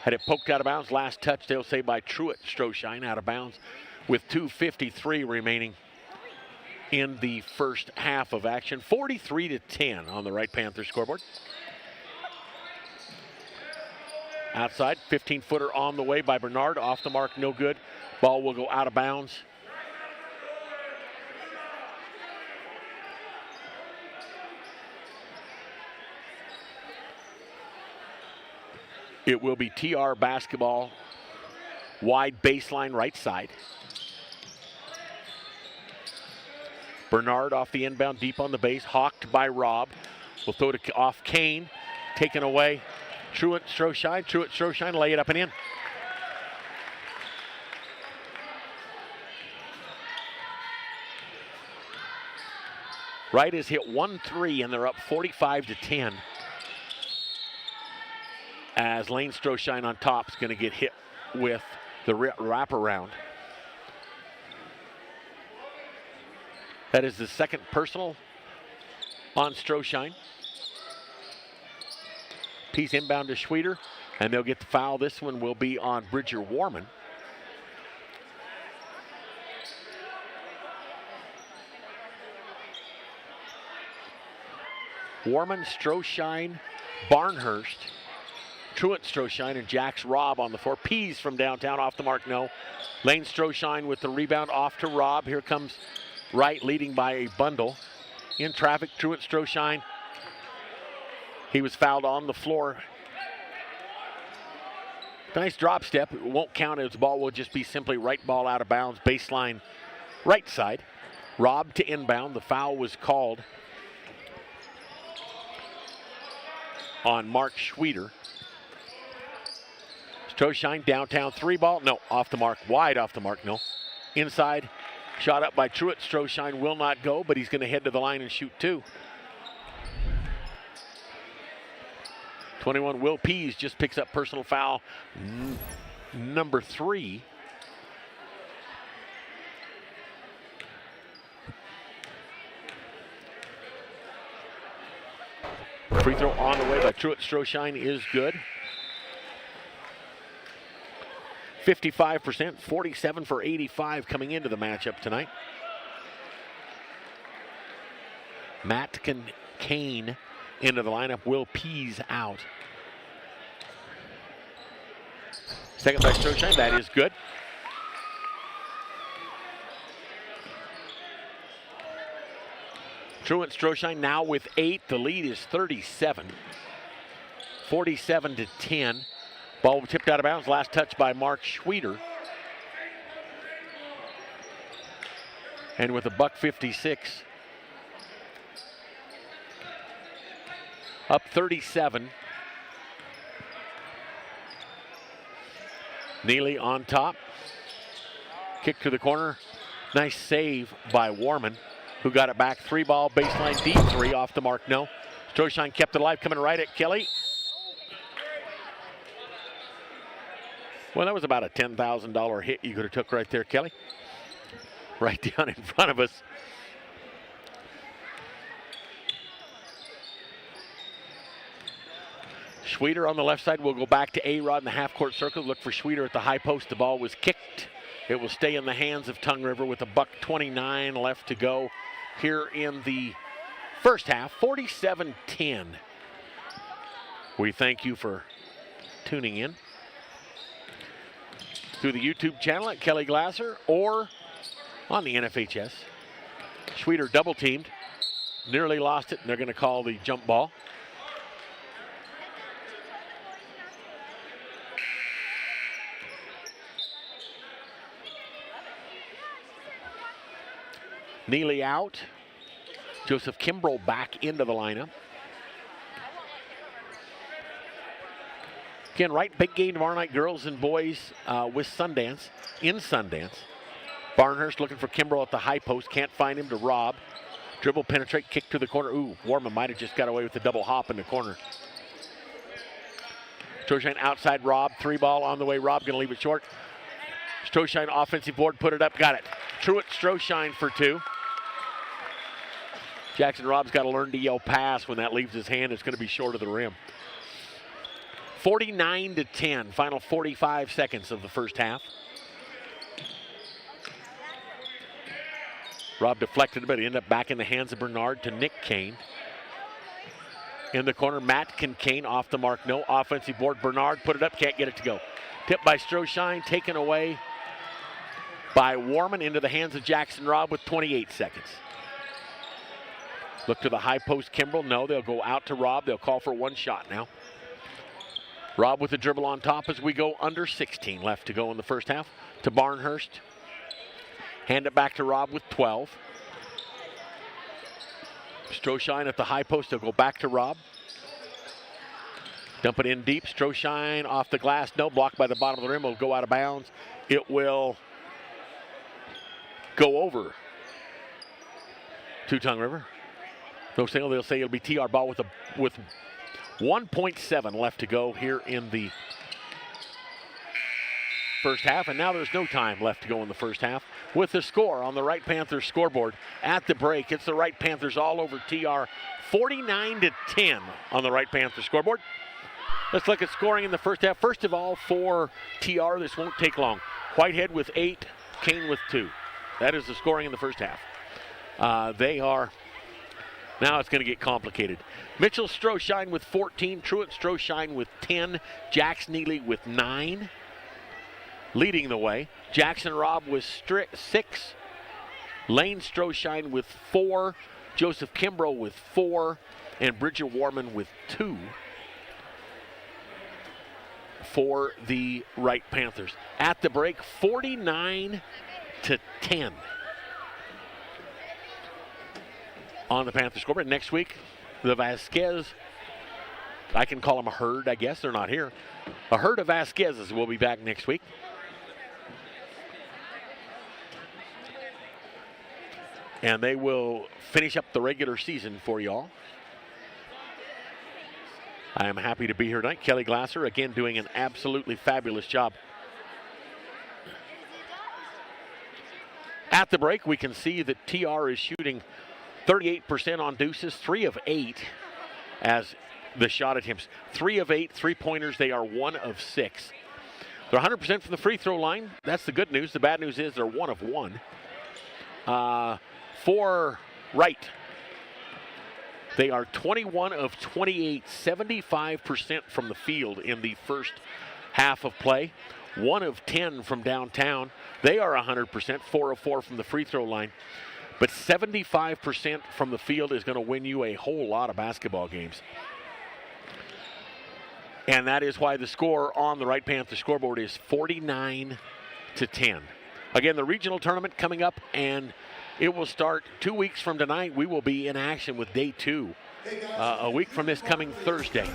Had it poked out of bounds. Last touch, they'll say, by Truett Stroshine, out of bounds with 2:53 remaining in the first half of action. 43-10 on the Wright Panthers scoreboard. Outside, 15-footer on the way by Bernard. Off the mark, no good. Ball will go out of bounds. It will be TR basketball, wide baseline right side. Bernard off the inbound, deep on the base, hawked by Robb. Will throw it off Kane, taken away. Truett Stroshine, lay it up and in. Wright has hit 1 3 and they're up 45-10. As Lane Stroshine on top is going to get hit with the wraparound. That is the second personal on Stroshine. Piece inbound to Schweter, and they'll get the foul. This one will be on Bridger Warman. Warman, Stroshine, Barnhurst, Truett Stroshine, and Jax Robb on the floor. Pease from downtown, off the mark, no. Lane Stroshine with the rebound, off to Robb. Here comes Wright leading by a bundle. In traffic, Truett Stroshine. He was fouled on the floor. Nice drop step. It won't count as the ball will just be simply right ball out of bounds, baseline right side. Robb to inbound. The foul was called on Mark Schweter. Stroshine downtown, 3 ball. No, off the mark. Wide off the mark, no. Inside, shot up by Truett Stroshine, will not go, but he's going to head to the line and shoot 2. 21, Will Pease just picks up personal foul number 3. Free throw on the way by Truett Stroshine is good. 55%, 47 for 85 coming into the matchup tonight. Matt Kane into the lineup. Will Pease out. Second by Stroshine, that is good. Truett Stroshine now with 8. The lead is 37. 47-10. Ball tipped out of bounds. Last touch by Mark Schweter. And with a $1.56. Up 37. Neely on top. Kick to the corner. Nice save by Warman, who got it back. 3 ball, baseline, deep 3, off the mark, no. Stroshine kept it alive, coming right at Kelly. Well, that was about a $10,000 hit you could have took right there, Kelly. Right down in front of us. Schweter on the left side will go back to A-Rod in the half-court circle. Look for Schweter at the high post. The ball was kicked. It will stay in the hands of Tongue River with a $1.29 left to go here in the first half. 47-10. We thank you for tuning in through the YouTube channel at Kelly Glasser or on the NFHS. Schweter double teamed, nearly lost it, and they're going to call the jump ball. Neely out. Joseph Kimbrough back into the lineup. Again, right, big game tomorrow night, girls and boys with Sundance, in Sundance. Barnhurst looking for Kimbrough at the high post, can't find him to Robb. Dribble, penetrate, kick to the corner. Ooh, Warman might have just got away with the double hop in the corner. Stroshine outside Robb, 3-ball on the way. Robb gonna leave it short. Stroshine offensive board, put it up, got it. Truett Stroshine for 2. Jackson Robb's got to learn to yell pass when that leaves his hand. It's going to be short of the rim. 49-10, final 45 seconds of the first half. Robb deflected, but he ended up back in the hands of Bernard to Nick Kane. In the corner, Matt Kincaid off the mark. No offensive board. Bernard put it up, can't get it to go. Tipped by Stroshine, taken away by Warman into the hands of Jackson Robb with 28 seconds. Look to the high post, Kimbrough. No, they'll go out to Robb. They'll call for one shot now. Robb with the dribble on top as we go under 16 left to go in the first half. To Barnhurst. Hand it back to Robb with 12. Stroshine at the high post. They'll go back to Robb. Dump it in deep. Stroshine off the glass. No, blocked by the bottom of the rim. Will go out of bounds. It will go over Two-Tongue River. They'll say it'll be TR ball with 1.7 left to go here in the first half. And now there's no time left to go in the first half. With the score on the Wright Panthers scoreboard at the break, it's the Wright Panthers all over TR, 49-10 on the Wright Panthers scoreboard. Let's look at scoring in the first half. First of all, for TR, this won't take long. Whitehead with 8, Kane with 2. That is the scoring in the first half. Now it's going to get complicated. Mitchell Stroshine with 14, Truett Stroshine with 10, Jax Neely with 9. Leading the way. Jackson Robb with 6, Lane Stroshine with 4, Joseph Kimbrough with 4, and Bridger Warman with 2 for the Wright Panthers. At the break, 49-10 on the Panthers scoreboard. Next week, the Vasquez, I can call them a herd, I guess. They're not here. A herd of Vasquez's will be back next week. And they will finish up the regular season for y'all. I am happy to be here tonight. Kelly Glasser, again, doing an absolutely fabulous job. At the break, we can see that TR is shooting 38% on deuces, 3 of 8 as the shot attempts. 3 of 8 three-pointers. They are 1 of 6. They're 100% from the free throw line. That's the good news. The bad news is they're 1 of 1. For Wright, they are 21 of 28, 75% from the field in the first half of play. 1 of 10 from downtown. They are 100%, 4 of 4 from the free throw line. But 75% from the field is going to win you a whole lot of basketball games. And that is why the score on the Wright Panthers scoreboard is 49-10. Again, the regional tournament coming up, and it will start 2 weeks from tonight. We will be in action with day 2 a week from this coming Thursday.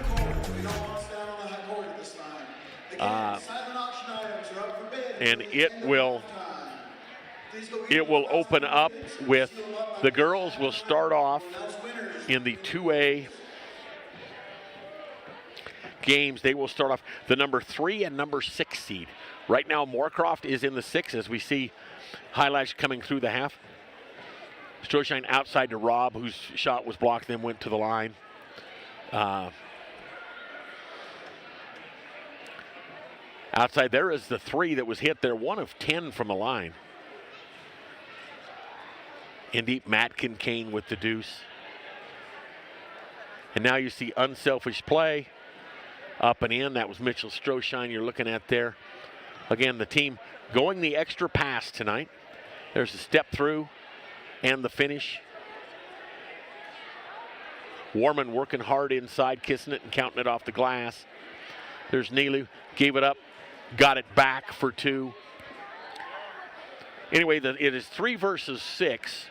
And it will open up with the girls will start off in the 2A games. They will start off the number 3 and number 6 seed. Right now, Moorcroft is in the 6 as we see highlights coming through the half. Stroshine outside to Robb, whose shot was blocked, then went to the line. Outside there is the 3 that was hit there, 1 of 10 from the line. In deep, Matt Kincaid with the deuce. And now you see unselfish play. Up and in, that was Mitchell Stroshine you're looking at there. Again, the team going the extra pass tonight. There's a step through and the finish. Warman working hard inside, kissing it and counting it off the glass. There's Neely, gave it up, got it back for 2. Anyway, it is 3 versus 6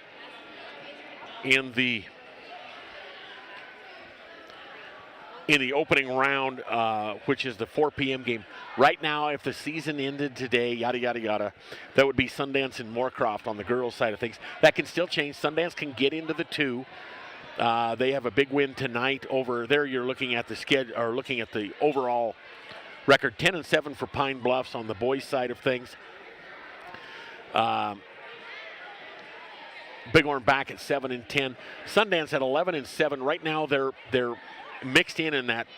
in the in the opening round, which is the 4 p.m. game. Right now, if the season ended today, yada, yada, yada, that would be Sundance and Moorcroft on the girls' side of things. That can still change. Sundance can get into the 2. They have a big win tonight over there. You're looking at the schedule, or looking at the overall record, 10-7 for Pine Bluffs on the boys' side of things. Bighorn back at 7-10. Sundance at 11-7. Right now, they're mixed in that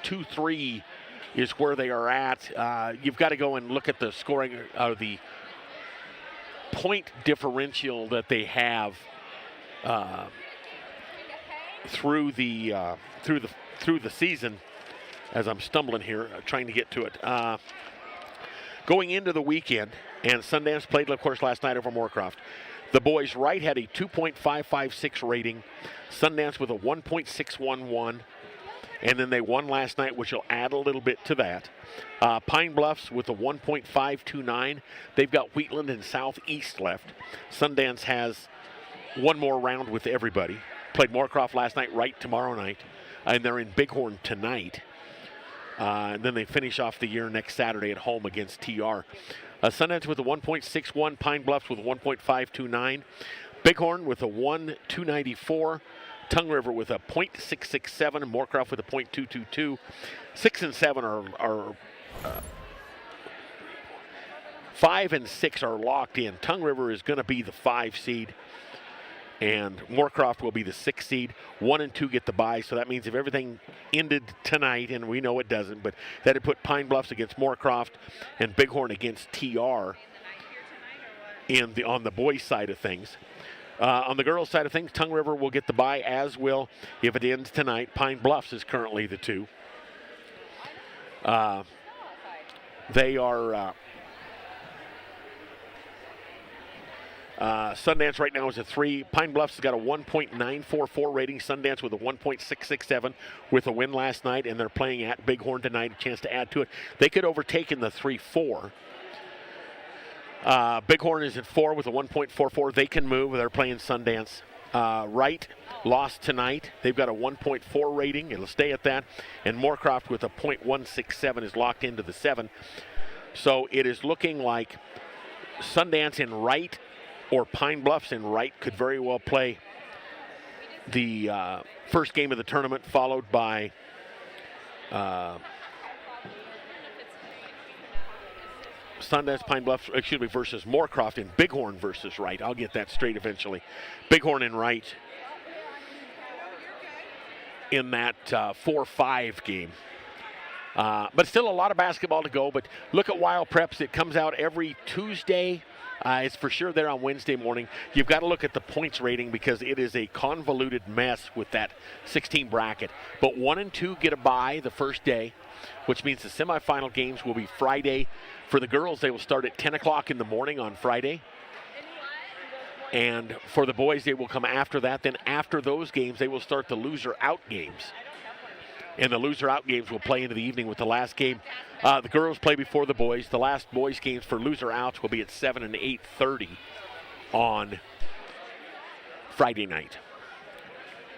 2-3 is where they are at. You've got to go and look at the scoring, the point differential that they have through the season. As I'm stumbling here, trying to get to it. Going into the weekend, and Sundance played, of course, last night over Moorcroft. The boys right had a 2.556 rating. Sundance with a 1.611. And then they won last night, which will add a little bit to that. Pine Bluffs with a 1.529. They've got Wheatland and Southeast left. Sundance has one more round with everybody. Played Moorcroft last night, right tomorrow night. And they're in Bighorn tonight. And then they finish off the year next Saturday at home against TR. Sundance with a 1.61. Pine Bluffs with a 1.529. Bighorn with a 1.294. Tongue River with a .667, and Moorcroft with a .222. 6 and 7 are 5 and 6 are locked in. Tongue River is going to be the 5 seed, and Moorcroft will be the 6 seed. 1 and 2 get the bye, so that means if everything ended tonight, and we know it doesn't, but that'd put Pine Bluffs against Moorcroft and Bighorn against TR on the boys' side of things. On the girls' side of things, Tongue River will get the bye, as will, if it ends tonight, Pine Bluffs is currently the 2. They are Sundance right now is a 3. Pine Bluffs has got a 1.944 rating. Sundance with a 1.667 with a win last night, and they're playing at Bighorn tonight, a chance to add to it. They could overtake in the 3-4. Bighorn is at 4 with a 1.44. They can move. They're playing Sundance. Wright lost tonight. They've got a 1.4 rating. It'll stay at that. And Moorcroft with a .167 is locked into the 7. So it is looking like Sundance and Wright or Pine Bluffs and Wright could very well play the first game of the tournament, followed by Sundance, Pine Bluffs, versus Moorcroft, and Bighorn versus Wright. I'll get that straight eventually. Bighorn and Wright in that 4-5 game. But still a lot of basketball to go. But look at Wild Preps. It comes out every Tuesday. It's for sure there on Wednesday morning. You've got to look at the points rating because it is a convoluted mess with that 16 bracket. But 1 and 2 get a bye the first day, which means the semifinal games will be Friday. For the girls, they will start at 10 o'clock in the morning on Friday. And for the boys, they will come after that. Then after those games, they will start the loser-out games. And the loser-out games will play into the evening with the last game. The girls play before the boys. The last boys' games for loser-outs will be at 7 and 8:30 on Friday night.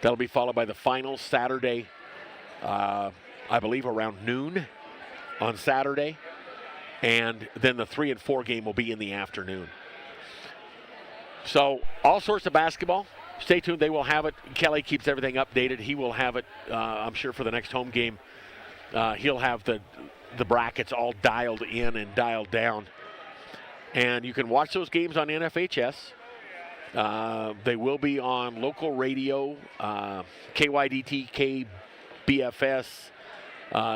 That'll be followed by the finals Saturday, I believe around noon on Saturday. And then the 3 and 4 game will be in the afternoon. So all sorts of basketball. Stay tuned. They will have it. Kelly keeps everything updated. He will have it, I'm sure, for the next home game. He'll have the brackets all dialed in and dialed down. And you can watch those games on NFHS. They will be on local radio. KYDT, KBFS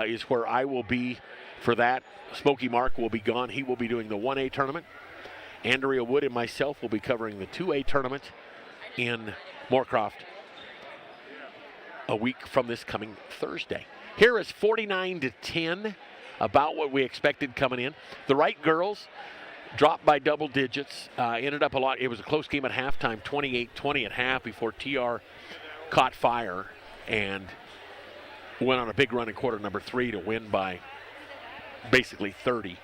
is where I will be for that. Smokey Mark will be gone. He will be doing the 1A tournament. Andrea Wood and myself will be covering the 2A tournament in Moorcroft a week from this coming Thursday. Here is 49-10, about what we expected coming in. The Wright girls dropped by double digits, ended up a lot. It was a close game at halftime, 28-20 at half before TR caught fire and went on a big run in quarter number 3 to win by basically 30.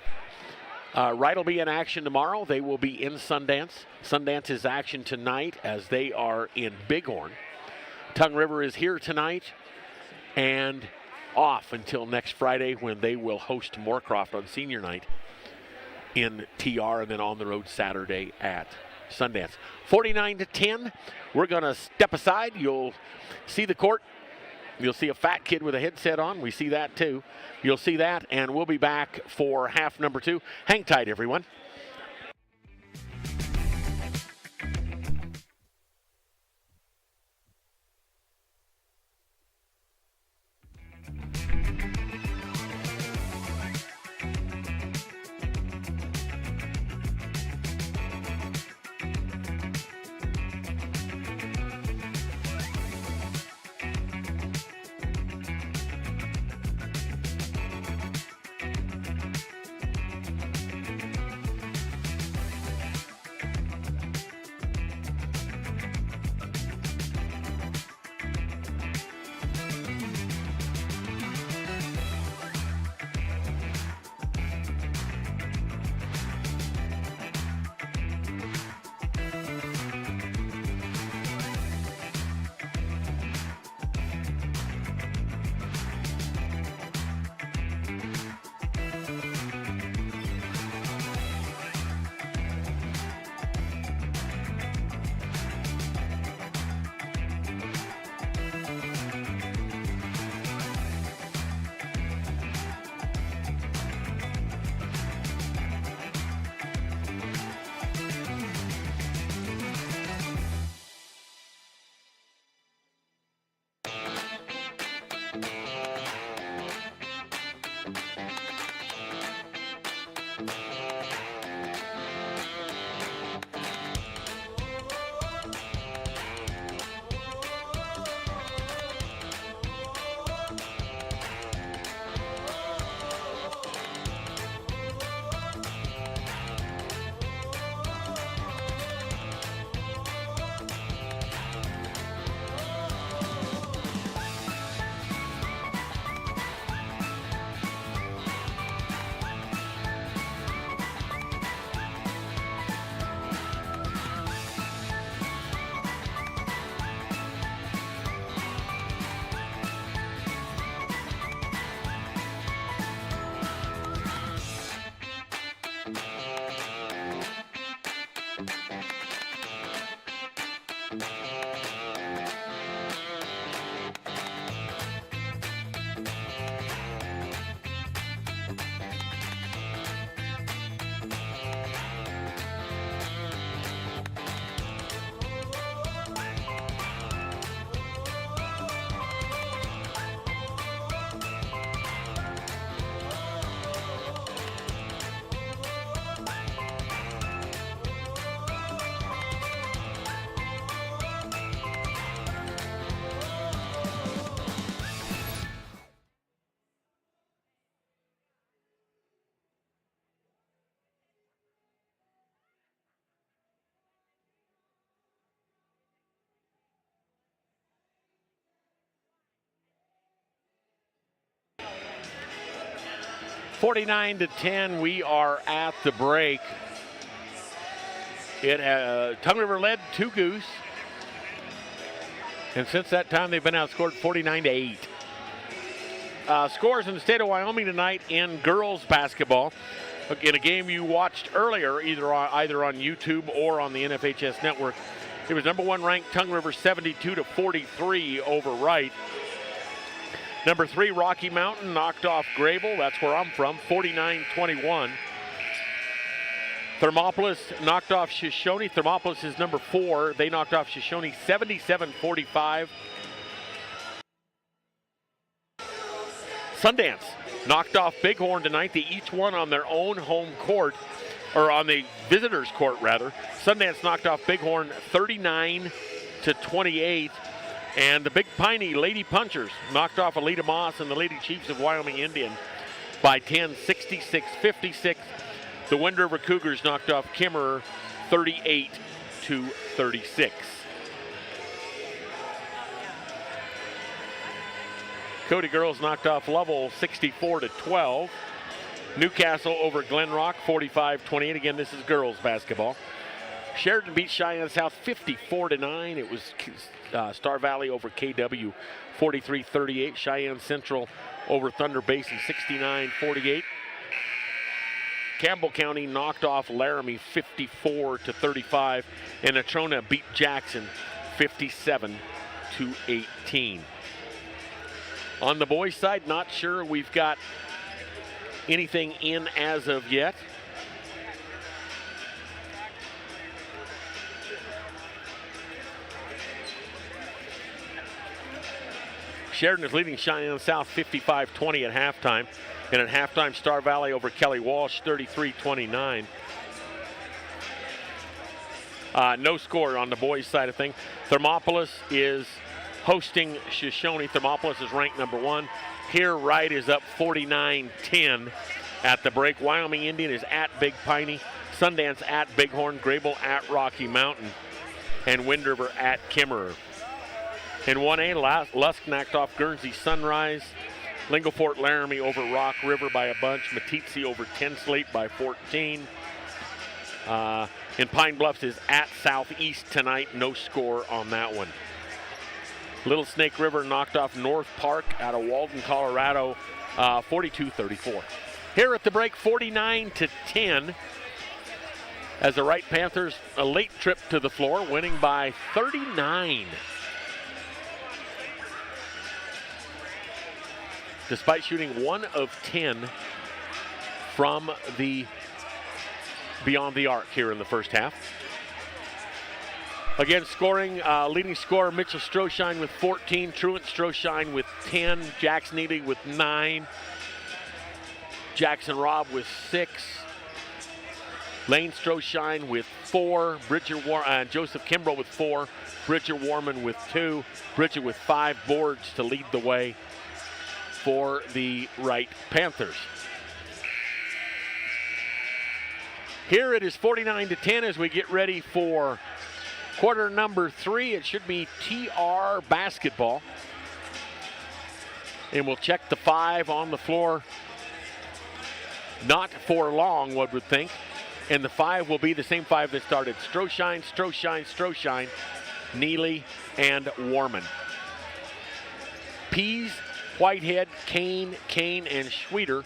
Wright will be in action tomorrow. They will be in Sundance. Sundance is action tonight as they are in Bighorn. Tongue River is here tonight, and off until next Friday when they will host Moorcroft on senior night in TR, and then on the road Saturday at Sundance. 49-10. We're going to step aside. You'll see the court. You'll see a fat kid with a headset on. We see that too. You'll see that, and we'll be back for half number 2. Hang tight, everyone. (49-10). We are at the break. Tongue River led 2 Goose, and since that time they've been outscored 49-8. Scores in the state of Wyoming tonight in girls basketball. In a game you watched earlier, either on YouTube or on the NFHS network. It was number 1 ranked Tongue River 72-43 over Wright. Number 3 Rocky Mountain knocked off Grable. That's where I'm from, 49-21. Thermopolis knocked off Shoshone. Thermopolis is number 4. They knocked off Shoshone 77-45. Sundance knocked off Bighorn tonight. They each won on their own home court, or on the visitors' court rather. Sundance knocked off Bighorn 39-28. And the Big Piney Lady Punchers knocked off Alita Moss and the Lady Chiefs of Wyoming Indian by 10, 66-56. The Wind River Cougars knocked off Kimmerer 38-36. Cody girls knocked off Lovell 64-12. Newcastle over Glen Rock 45-28. Again, this is girls basketball. Sheridan beat Cheyenne South 54-9. It was Star Valley over KW 43-38. Cheyenne Central over Thunder Basin 69-48. Campbell County knocked off Laramie 54-35, and Natrona beat Jackson 57-18. On the boys' side, not sure we've got anything in as of yet. Sheridan is leading Cheyenne South 55-20 at halftime. And at halftime, Star Valley over Kelly Walsh 33-29. No score on the boys' side of things. Thermopolis is hosting Shoshone. Thermopolis is ranked number 1. Here, Wright is up 49-10 at the break. Wyoming Indian is at Big Piney. Sundance at Bighorn. Grable at Rocky Mountain. And Wind River at Kimmerer. In 1A, Lusk knocked off Guernsey Sunrise. Lingleport Laramie over Rock River by a bunch. Meeteetse over Tenslate by 14. And Pine Bluffs is at Southeast tonight. No score on that one. Little Snake River knocked off North Park out of Walden, Colorado, 42-34. Here at the break, 49-10. As the Wright Panthers, a late trip to the floor, winning by 39. Despite shooting 1 of 10 from the beyond the arc here in the first half. Again, scoring, leading scorer Mitchell Stroshine with 14, Truant Stroshine with 10, Jax Neely with 9, Jackson Robb with 6, Lane Stroshine with 4, Joseph Kimbrough with 4, Bridger Warman with 2, Bridger with 5 boards to lead the way for the Wright Panthers. Here it is 49-10 as we get ready for quarter number 3. It should be TR basketball. And we'll check the 5 on the floor. Not for long, one would think. And the 5 will be the same 5 that started. Stroshine, Stroshine, Stroshine, Neely, and Warman. Pease, Whitehead, Kane, and Schweeder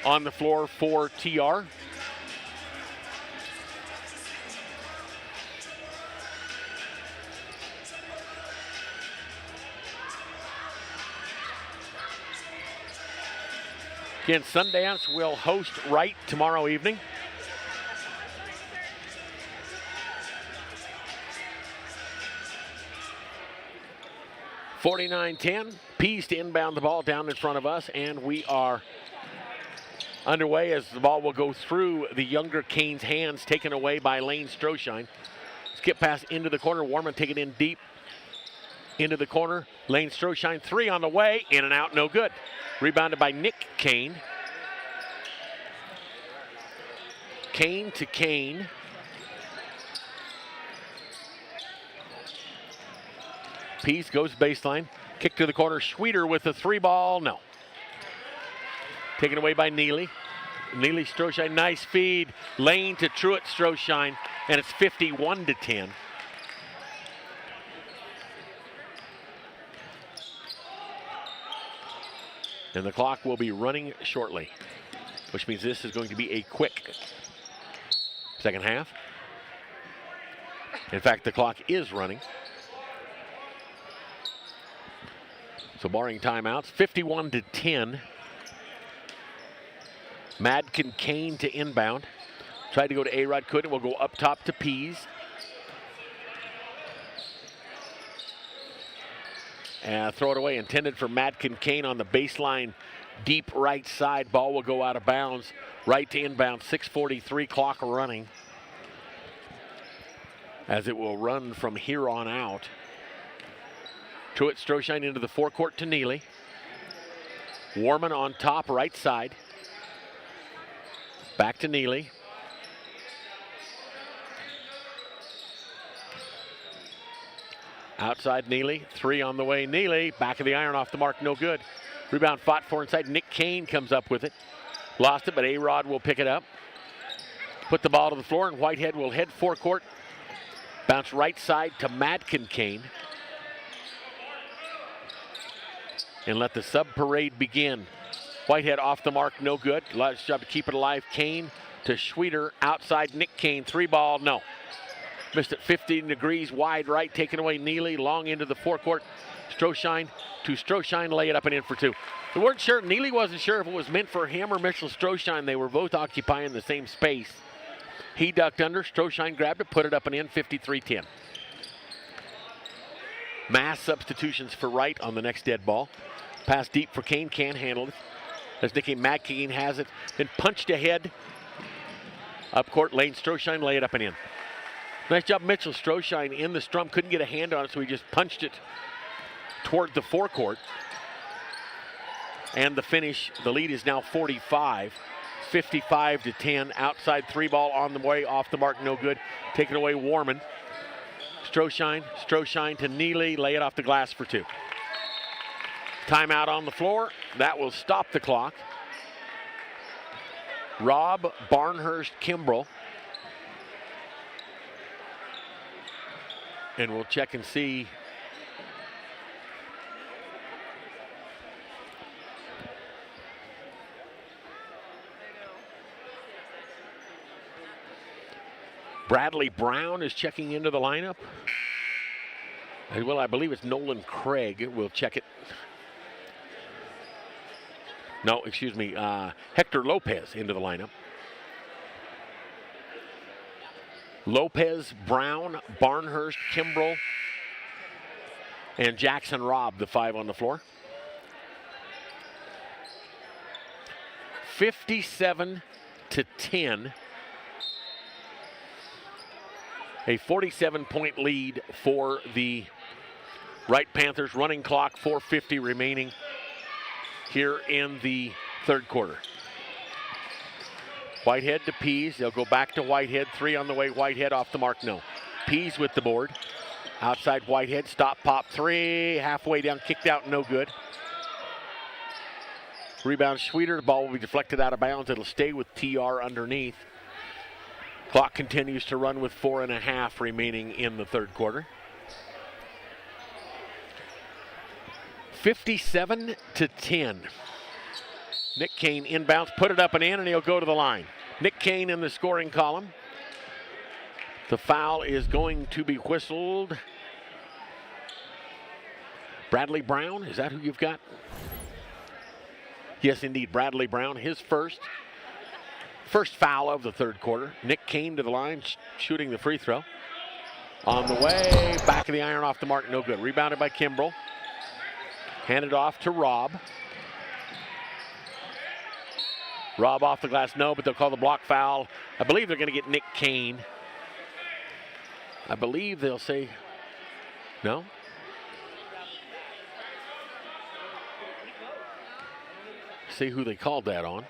on the floor for TR. Again, Sundance will host Wright tomorrow evening. (49-10). Pease to inbound the ball down in front of us, and we are underway as the ball will go through the younger Kane's hands, taken away by Lane Stroshine. Skip pass into the corner. Warman take it in deep into the corner. Lane Stroshine, 3 on the way, in and out, no good. Rebounded by Nick Kane. Kane to Kane. Pease goes baseline. Kick to the corner. Schweeder with the 3 ball. No. Taken away by Neely. Neely Stroshine. Nice feed. Lane to Truett Stroshine. And it's 51-10. And the clock will be running shortly, which means this is going to be a quick second half. In fact, the clock is running. So barring timeouts, 51-10. Madkin Kane to inbound. Tried to go to A-Rod, couldn't. We'll go up top to Pease. And throw it away, intended for Madkin Kane on the baseline, deep right side. Ball will go out of bounds. Right to inbound, 6:43, clock running. As it will run from here on out. Truett Stroshine into the forecourt to Neely. Warman on top, right side. Back to Neely. Outside Neely, 3 on the way. Neely, back of the iron, off the mark, no good. Rebound fought for inside. Nick Kane comes up with it. Lost it, but A-Rod will pick it up. Put the ball to the floor, and Whitehead will head forecourt. Bounce right side to Madkin Kane. and let the sub-parade begin. Whitehead off the mark, no good. Last job to keep it alive. Kane to Schweter, outside Nick Kane, 3-ball, no. Missed it 15 degrees wide right, taken away Neely, long into the forecourt. Stroshine to Stroshine, lay it up and in for two. We weren't sure, Neely wasn't sure if it was meant for him or Mitchell Stroshine. They were both occupying the same space. He ducked under, Stroshine grabbed it, put it up and in, 53-10. Mass substitutions for Wright on the next dead ball. Pass deep for Kane, can't handle it. As Nicky Kane has it, then punched ahead. Up court, Lane Stroshine, lay it up and in. Nice job, Mitchell Stroshine in the strum, couldn't get a hand on it, so he just punched it toward the forecourt. And the finish, the lead is now 45. 55-10, outside 3-ball on the way, off the mark, no good. Taken away Warman. Stroshine to Neely, lay it off the glass for two. Timeout on the floor, that will stop the clock. Robb, Barnhurst, Kimbrell. And we'll check and see. Bradley Brown is checking into the lineup. Well, I believe it's Nolan Craig. We'll check it. No, excuse me, Hector Lopez into the lineup. Lopez, Brown, Barnhurst, Kimbrell, and Jackson Robb, the 5 on the floor. 57-10. A 47-point lead for the Wright Panthers. Running clock, 4:50 remaining here in the third quarter. Whitehead to Pease. They'll go back to Whitehead. 3 on the way. Whitehead off the mark, no. Pease with the board. Outside Whitehead. Stop, pop, 3. Halfway down, kicked out, no good. Rebound Schweter. The ball will be deflected out of bounds. It'll stay with TR underneath. Clock continues to run with 4.5 remaining in the third quarter. 57-10. Nick Kane inbounds, put it up and in, and he'll go to the line. Nick Kane in the scoring column. The foul is going to be whistled. Bradley Brown, is that who you've got? Yes, indeed, Bradley Brown, his first foul of the third quarter. Nick Kane to the line, shooting the free throw. On the way, back of the iron, off the mark, no good. Rebounded by Kimbrell. Handed off to Robb. Robb off the glass, no, but they'll call the block foul. I believe they're going to get Nick Kane. I believe they'll say no. See who they called that on.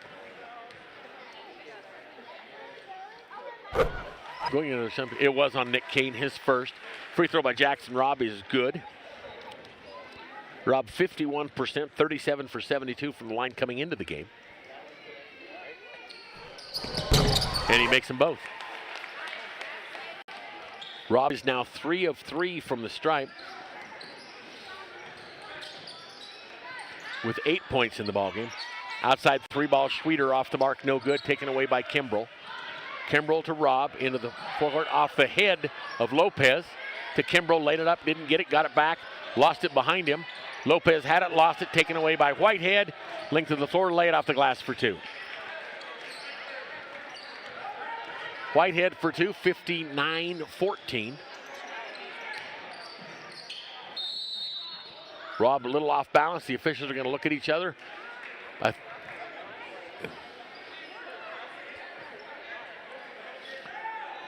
Going into something, it was on Nick Kane, his first. Free throw by Jackson Robb is good. Robb 51%, 37 for 72 from the line coming into the game. And he makes them both. Robb is now 3 of 3 from the stripe, with 8 points in the ballgame. Outside 3-ball, Schweter off the mark, no good, taken away by Kimbrell. Kimbrell to Robb, into the forecourt, off the head of Lopez to Kimbrell, laid it up, didn't get it, got it back, lost it behind him. Lopez had it, lost it, taken away by Whitehead. Length of the floor, lay it off the glass for 2. Whitehead for 2, 59-14. Robb a little off balance. The officials are going to look at each other.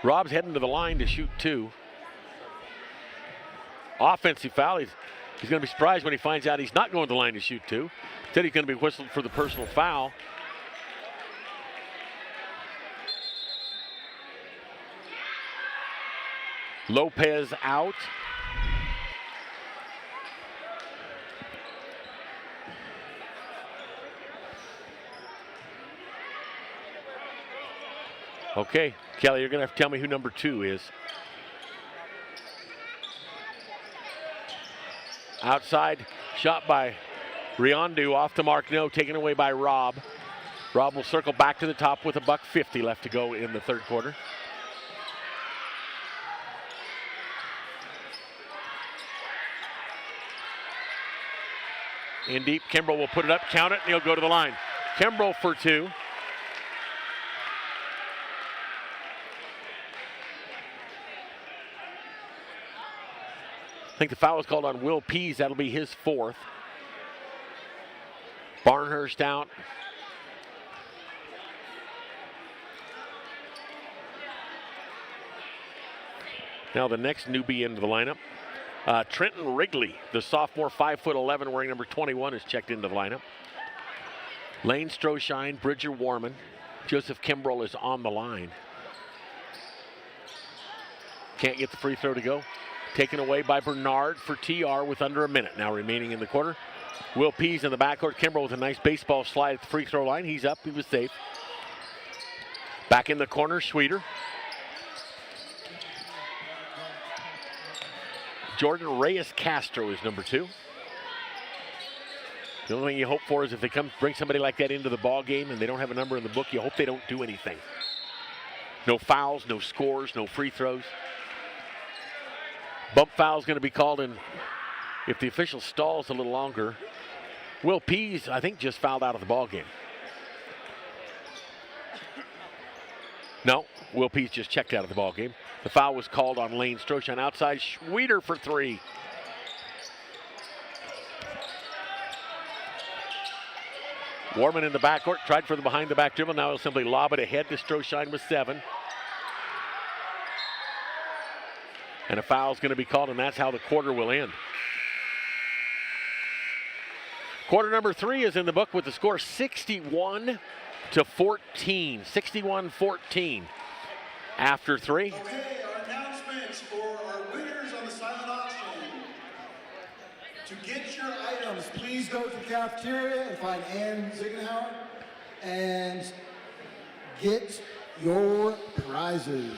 Robb's heading to the line to shoot 2. Offensive foul. He's going to be surprised when he finds out he's not going to the line to shoot 2. Instead, he's going to be whistled for the personal foul. Lopez out. Okay, Kelly, you're going to have to tell me who number 2 is. Outside, shot by Riondu off the mark, no, taken away by Rob. Rob will circle back to the top with $1.50 left to go in the third quarter. In deep, Kimbrell will put it up, count it, and he'll go to the line. Kimbrell for 2. I think the foul was called on Will Pease. That'll be his 4th. Barnhurst out. Now the next newbie into the lineup. Trenton Wrigley, the sophomore, 5'11", wearing number 21, is checked into the lineup. Lane Stroshine, Bridger Warman, Joseph Kimbrell is on the line. Can't get the free throw to go. Taken away by Bernard for TR with under a minute now remaining in the quarter. Will Pease in the backcourt. Kimbrell with a nice baseball slide at the free throw line. He's up. He was safe. Back in the corner, Schweeder. Jordan Reyes Castro is number 2. The only thing you hope for is if they come bring somebody like that into the ball game and they don't have a number in the book, you hope they don't do anything. No fouls, no scores, no free throws. Bump foul is going to be called in if the official stalls a little longer. Will Pease, I think, just fouled out of the ball game. No, Will Pease just checked out of the ball game. The foul was called on Lane Stroshine outside. Schweeder for 3. Warman in the backcourt, tried for the behind the back dribble. Now he'll simply lob it ahead to Stroshine with 7. And a foul is going to be called, and that's how the quarter will end. Quarter number 3 is in the book with the score 61-14. 61-14 after 3. Okay, our announcements for our winners on the silent auction. To get your items, please go to the cafeteria and find Ann Ziegenhauer and get your prizes.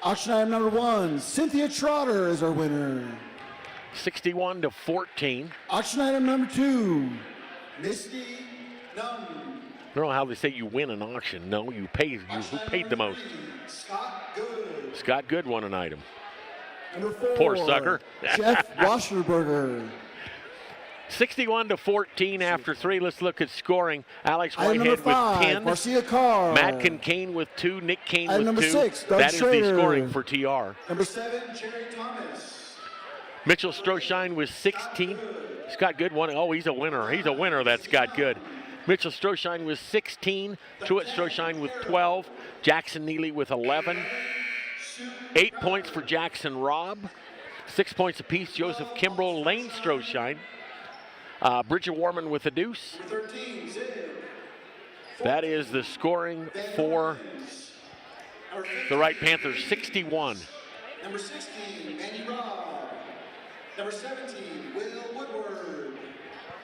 Auction item number 1, Cynthia Trotter is our winner. 61-14. Auction item number 2, Misty Nunn. I don't know how they say you win an auction. No, you pay. Who paid the most? Scott Good. Scott Good won an item. Number 4, Poor sucker. Jeff Wasserberger. 61-14 after 3. Let's look at scoring. Alex Item Whitehead number 5, with 10. Marcia Carr. Matt Kincaid with 2. Nick Kane Item with number 2. 6, Doug That is Schrader. the scoring for TR. Number 7, Jerry Thomas. Mitchell Stroshine with 16. Scott Good won. Oh, he's a winner. He's a winner, that Scott Good. Mitchell Stroshine with 16. Truett Stroshine with 12. Jackson Neely with 11. 8 points for Jackson Robb. 6 points apiece, Joseph Kimbrell, Lane Stroshine. Bridger Warman with a deuce. That is the scoring for the Wright Panthers, 61. Number 16, Manny Robb. Number 17, Will Woodward.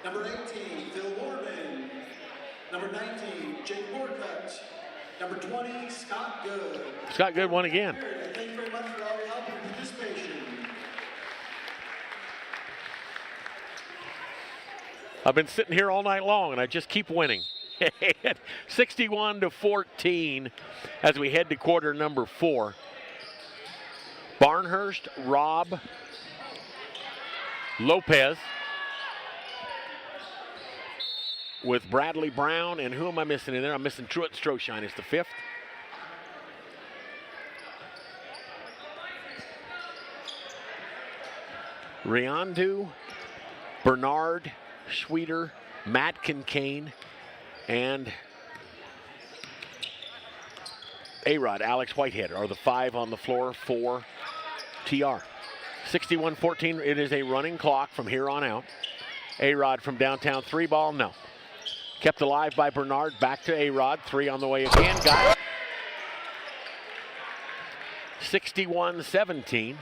Number 18, Phil Warman. Number 19, Jake Moorcutt. Number 20, Scott Good. Scott Good won again. Thank you very much for all your help and participation. I've been sitting here all night long, and I just keep winning. 61-14 as we head to quarter number 4. Barnhurst, Robb, Lopez with Bradley Brown, and who am I missing in there? I'm missing Truett Stroshine is the 5th. Riondu, Bernard, Schweeder, Matt Kincaid, and A-Rod, Alex Whitehead are the 5 on the floor for TR. 61-14, it is a running clock from here on out. A-Rod from downtown, 3 ball, no. Kept alive by Bernard, back to A-Rod, 3 on the way again, got it. 61-17.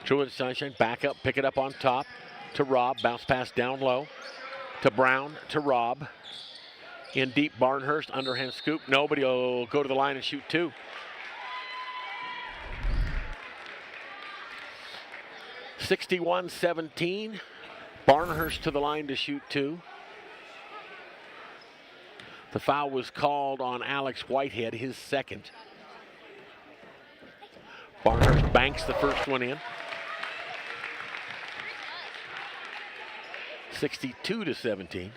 Truett Sunshine, back up, pick it up on top to Robb, bounce pass down low to Brown, to Robb. In deep, Barnhurst, underhand scoop. Nobody will go to the line and shoot 2. 61-17. Barnhurst to the line to shoot 2. The foul was called on Alex Whitehead, his second. Barnhurst banks the first one in. 62-17.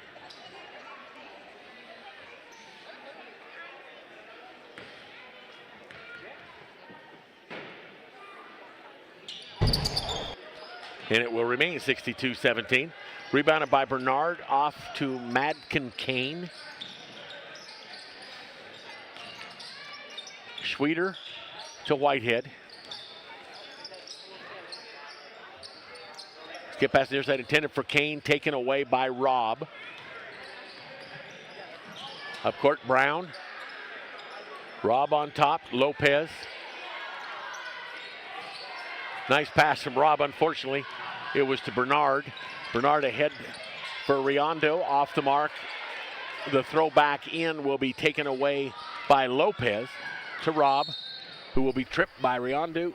And it will remain 62-17. Rebounded by Bernard, off to Madkin Kane. Schweeder to Whitehead. Skip pass near side intended for Kane, taken away by Robb. Up court, Brown. Robb on top, Lopez. Nice pass from Robb, unfortunately. It was to Bernard. Bernard ahead for Riondo, off the mark. The throw back in will be taken away by Lopez to Robb, who will be tripped by Riondo.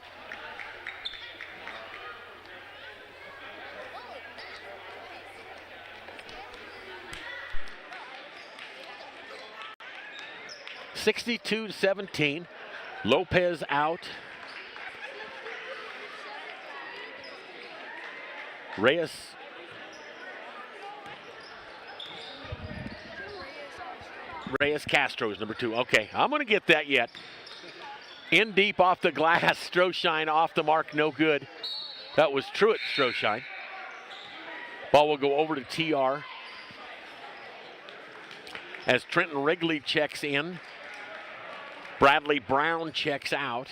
(62-17). Lopez out. Reyes Castro is number 2. Okay, I'm going to get that yet. In deep off the glass, Stroshine off the mark, no good. That was Truett Stroshine. Ball will go over to TR. As Trenton Wrigley checks in, Bradley Brown checks out.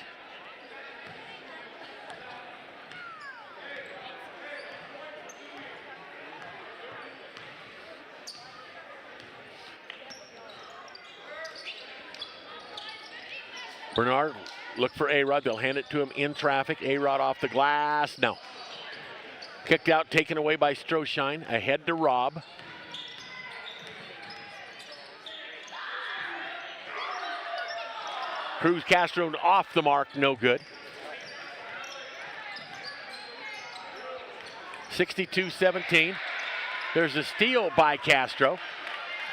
Bernard, look for A-Rod. They'll hand it to him in traffic. A-Rod off the glass. No. Kicked out, taken away by Stroshine. Ahead to Robb. Cruz Castro off the mark, no good. 62-17. There's a steal by Castro.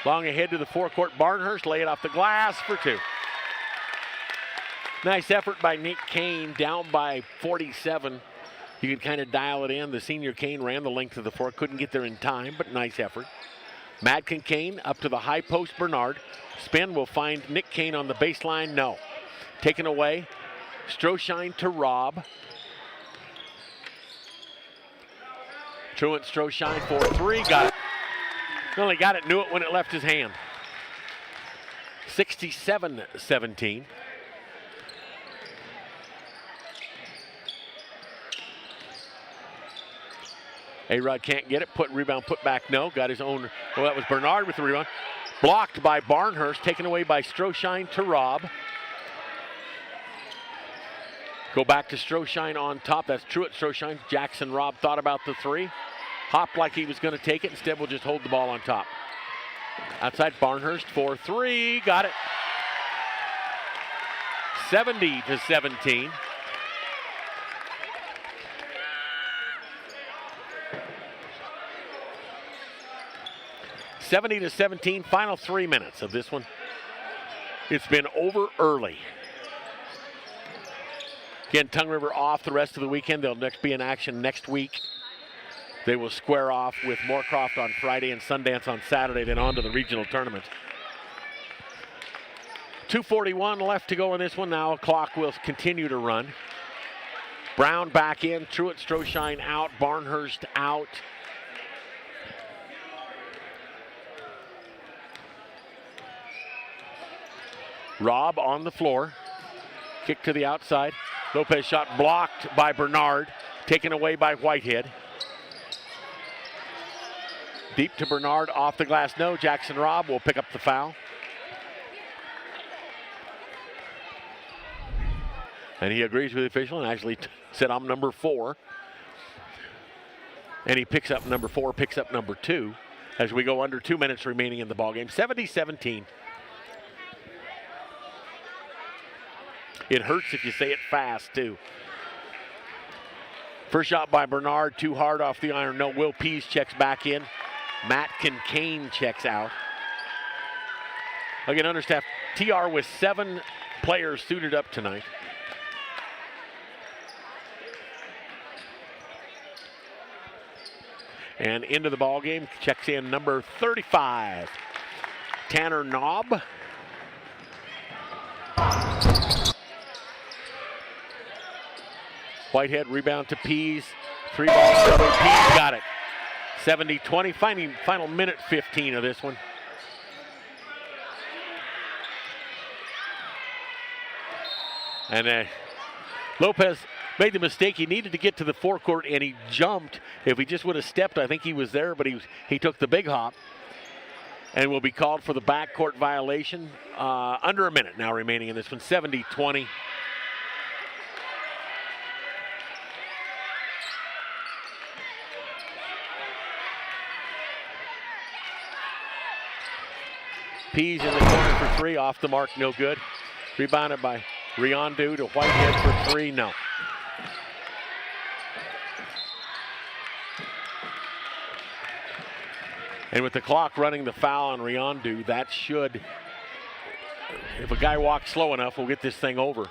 Long ahead to the forecourt. Barnhurst lay it off the glass for 2. Nice effort by Nick Kane, down by 47. You could kind of dial it in. The senior Kane ran the length of the floor, couldn't get there in time, but nice effort. Madkin Kane up to the high post, Bernard. Spin will find Nick Kane on the baseline, no. Taken away, Stroshine to Robb. Truant Stroshine for 3, got it. Only got it, knew it when it left his hand. 67-17. A-Rod can't get it. Rebound put back, no. Got his own. Well, that was Bernard with the rebound. Blocked by Barnhurst. Taken away by Stroshine to Robb. Go back to Stroshine on top. That's Truett Stroshine. Jackson Robb thought about the 3. Hopped like he was going to take it. Instead, we'll just hold the ball on top. Outside Barnhurst for 3. Got it. 70-17. (70-17), final 3 minutes of this one. It's been over early. Again, Tongue River off the rest of the weekend. They'll be in action next week. They will square off with Moorcroft on Friday and Sundance on Saturday, then on to the regional tournament. 2:41 left to go in this one. Now clock will continue to run. Brown back in, Truett Stroshine out, Barnhurst out. Robb on the floor. Kick to the outside. Lopez shot blocked by Bernard. Taken away by Whitehead. Deep to Bernard, off the glass, no. Jackson Robb will pick up the foul. And he agrees with the official and actually said, I'm number 4. And he picks up number 4, picks up number 2 as we go under 2 minutes remaining in the ballgame. 70-17. It hurts if you say it fast, too. First shot by Bernard, too hard off the iron. No, Will Pease checks back in. Matt Kincaid checks out. Again, understaffed. TR with 7 players suited up tonight. And into the ball game, checks in number 35, Tanner Knob. Whitehead rebound to Pease. 3 balls double. Pease got it. 70-20. Final minute 15 of this one. And Lopez made the mistake. He needed to get to the forecourt, and he jumped. If he just would have stepped, I think he was there, but he took the big hop and will be called for the backcourt violation. Under a minute now remaining in this one. 70-20. Pease in the corner for 3, off the mark, no good. Rebounded by Riondu to Whitehead for 3, no. And with the clock running the foul on Riondu, that should, if a guy walks slow enough, we'll get this thing over.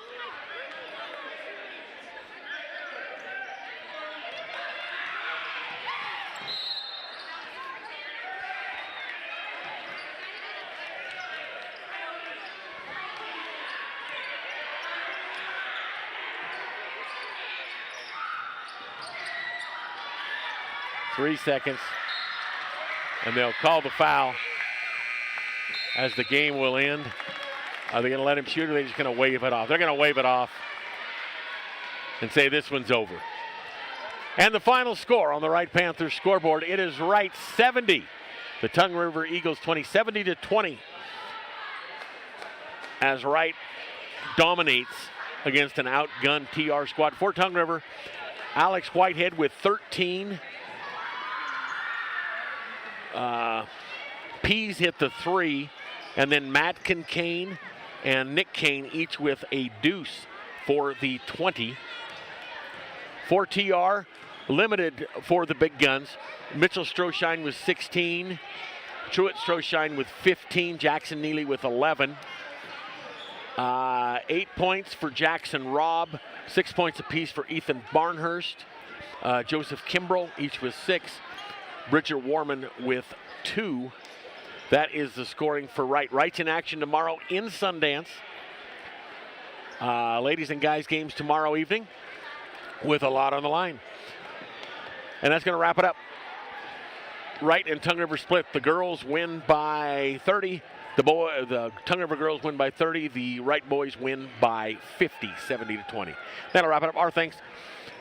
Three seconds, and they'll call the foul as the game will end. Are they going to let him shoot, or are they just going to wave it off? They're going to wave it off and say this one's over. And the final score on the Wright Panthers scoreboard, it is Wright 70. The Tongue River Eagles 20, 70-20. As Wright dominates against an outgunned TR squad. For Tongue River, Alex Whitehead with 13. Pease hit the 3, and then Matt Kincaid and Nick Kane each with a deuce for the 20. For TR, limited for the big guns. Mitchell Stroshine with 16. Truett Stroshine with 15. Jackson Neely with 11. 8 points for Jackson Robb. 6 points apiece for Ethan Barnhurst. Joseph Kimbrell, each with 6. Bridger Warman with 2. That is the scoring for Wright. Wright's in action tomorrow in Sundance. Ladies and guys games tomorrow evening with a lot on the line. And that's going to wrap it up. Wright and Tongue River split. The girls win by 30. The Tongue River girls win by 30. The Wright boys win by 50, 70-20. That'll wrap it up. Our thanks.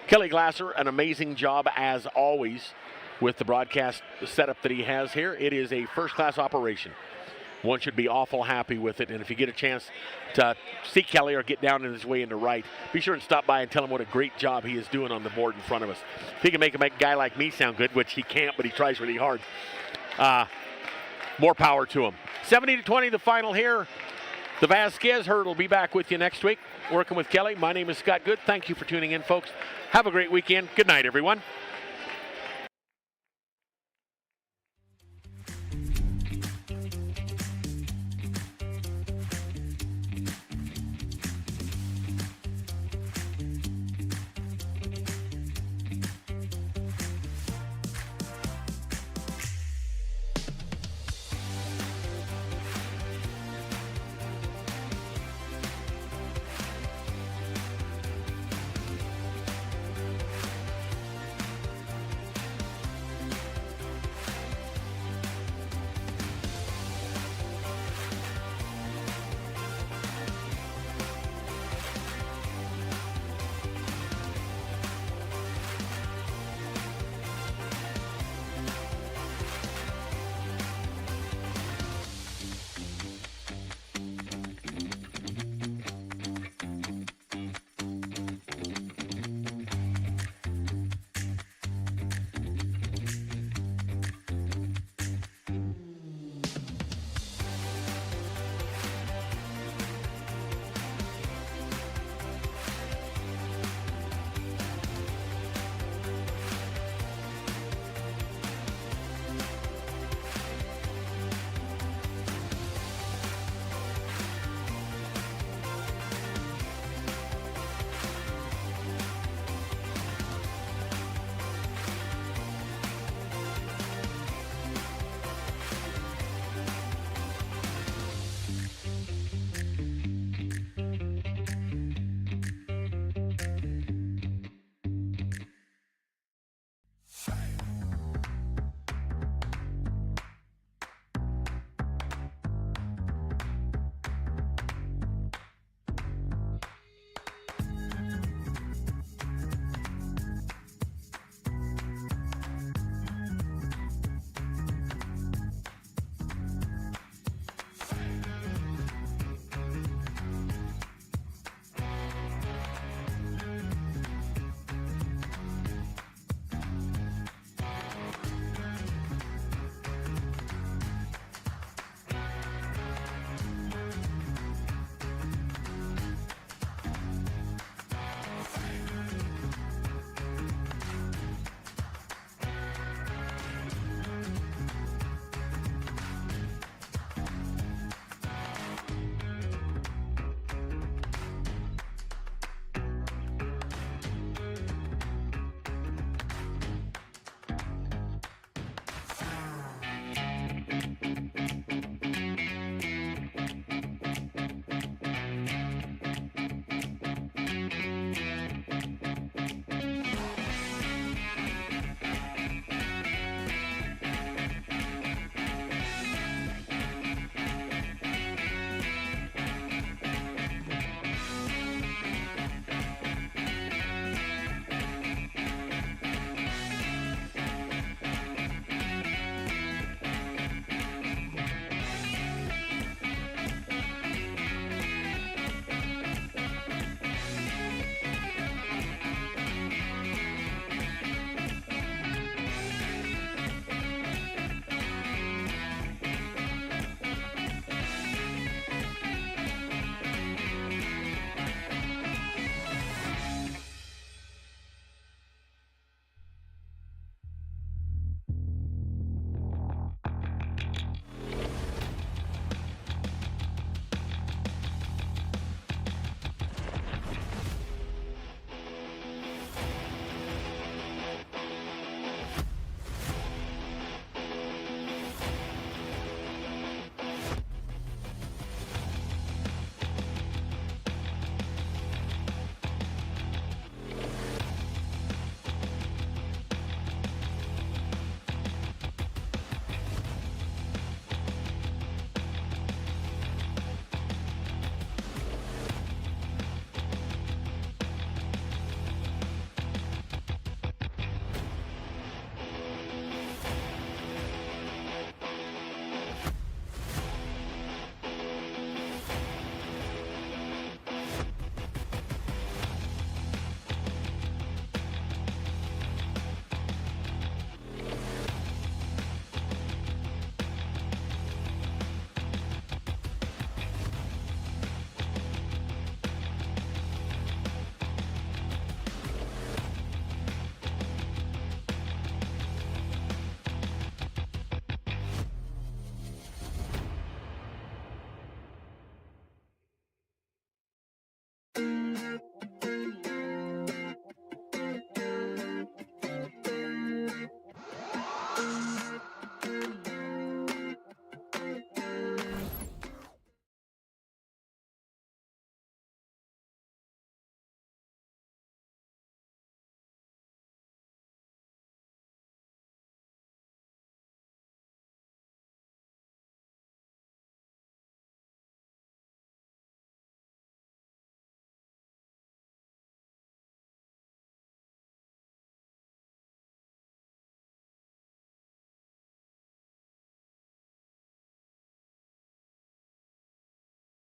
Kelly Glasser, an amazing job as always with the broadcast setup that he has here. It is a first-class operation. One should be awful happy with it, and if you get a chance to see Kelly or get down in his way into Wright, be sure and stop by and tell him what a great job he is doing on the board in front of us. If he can make a guy like me sound good, which he can't, but he tries really hard, more power to him. 70-20, the final here. The Vasquez herd will be back with you next week, working with Kelly. My name is Scott Good. Thank you for tuning in, folks. Have a great weekend. Good night, everyone.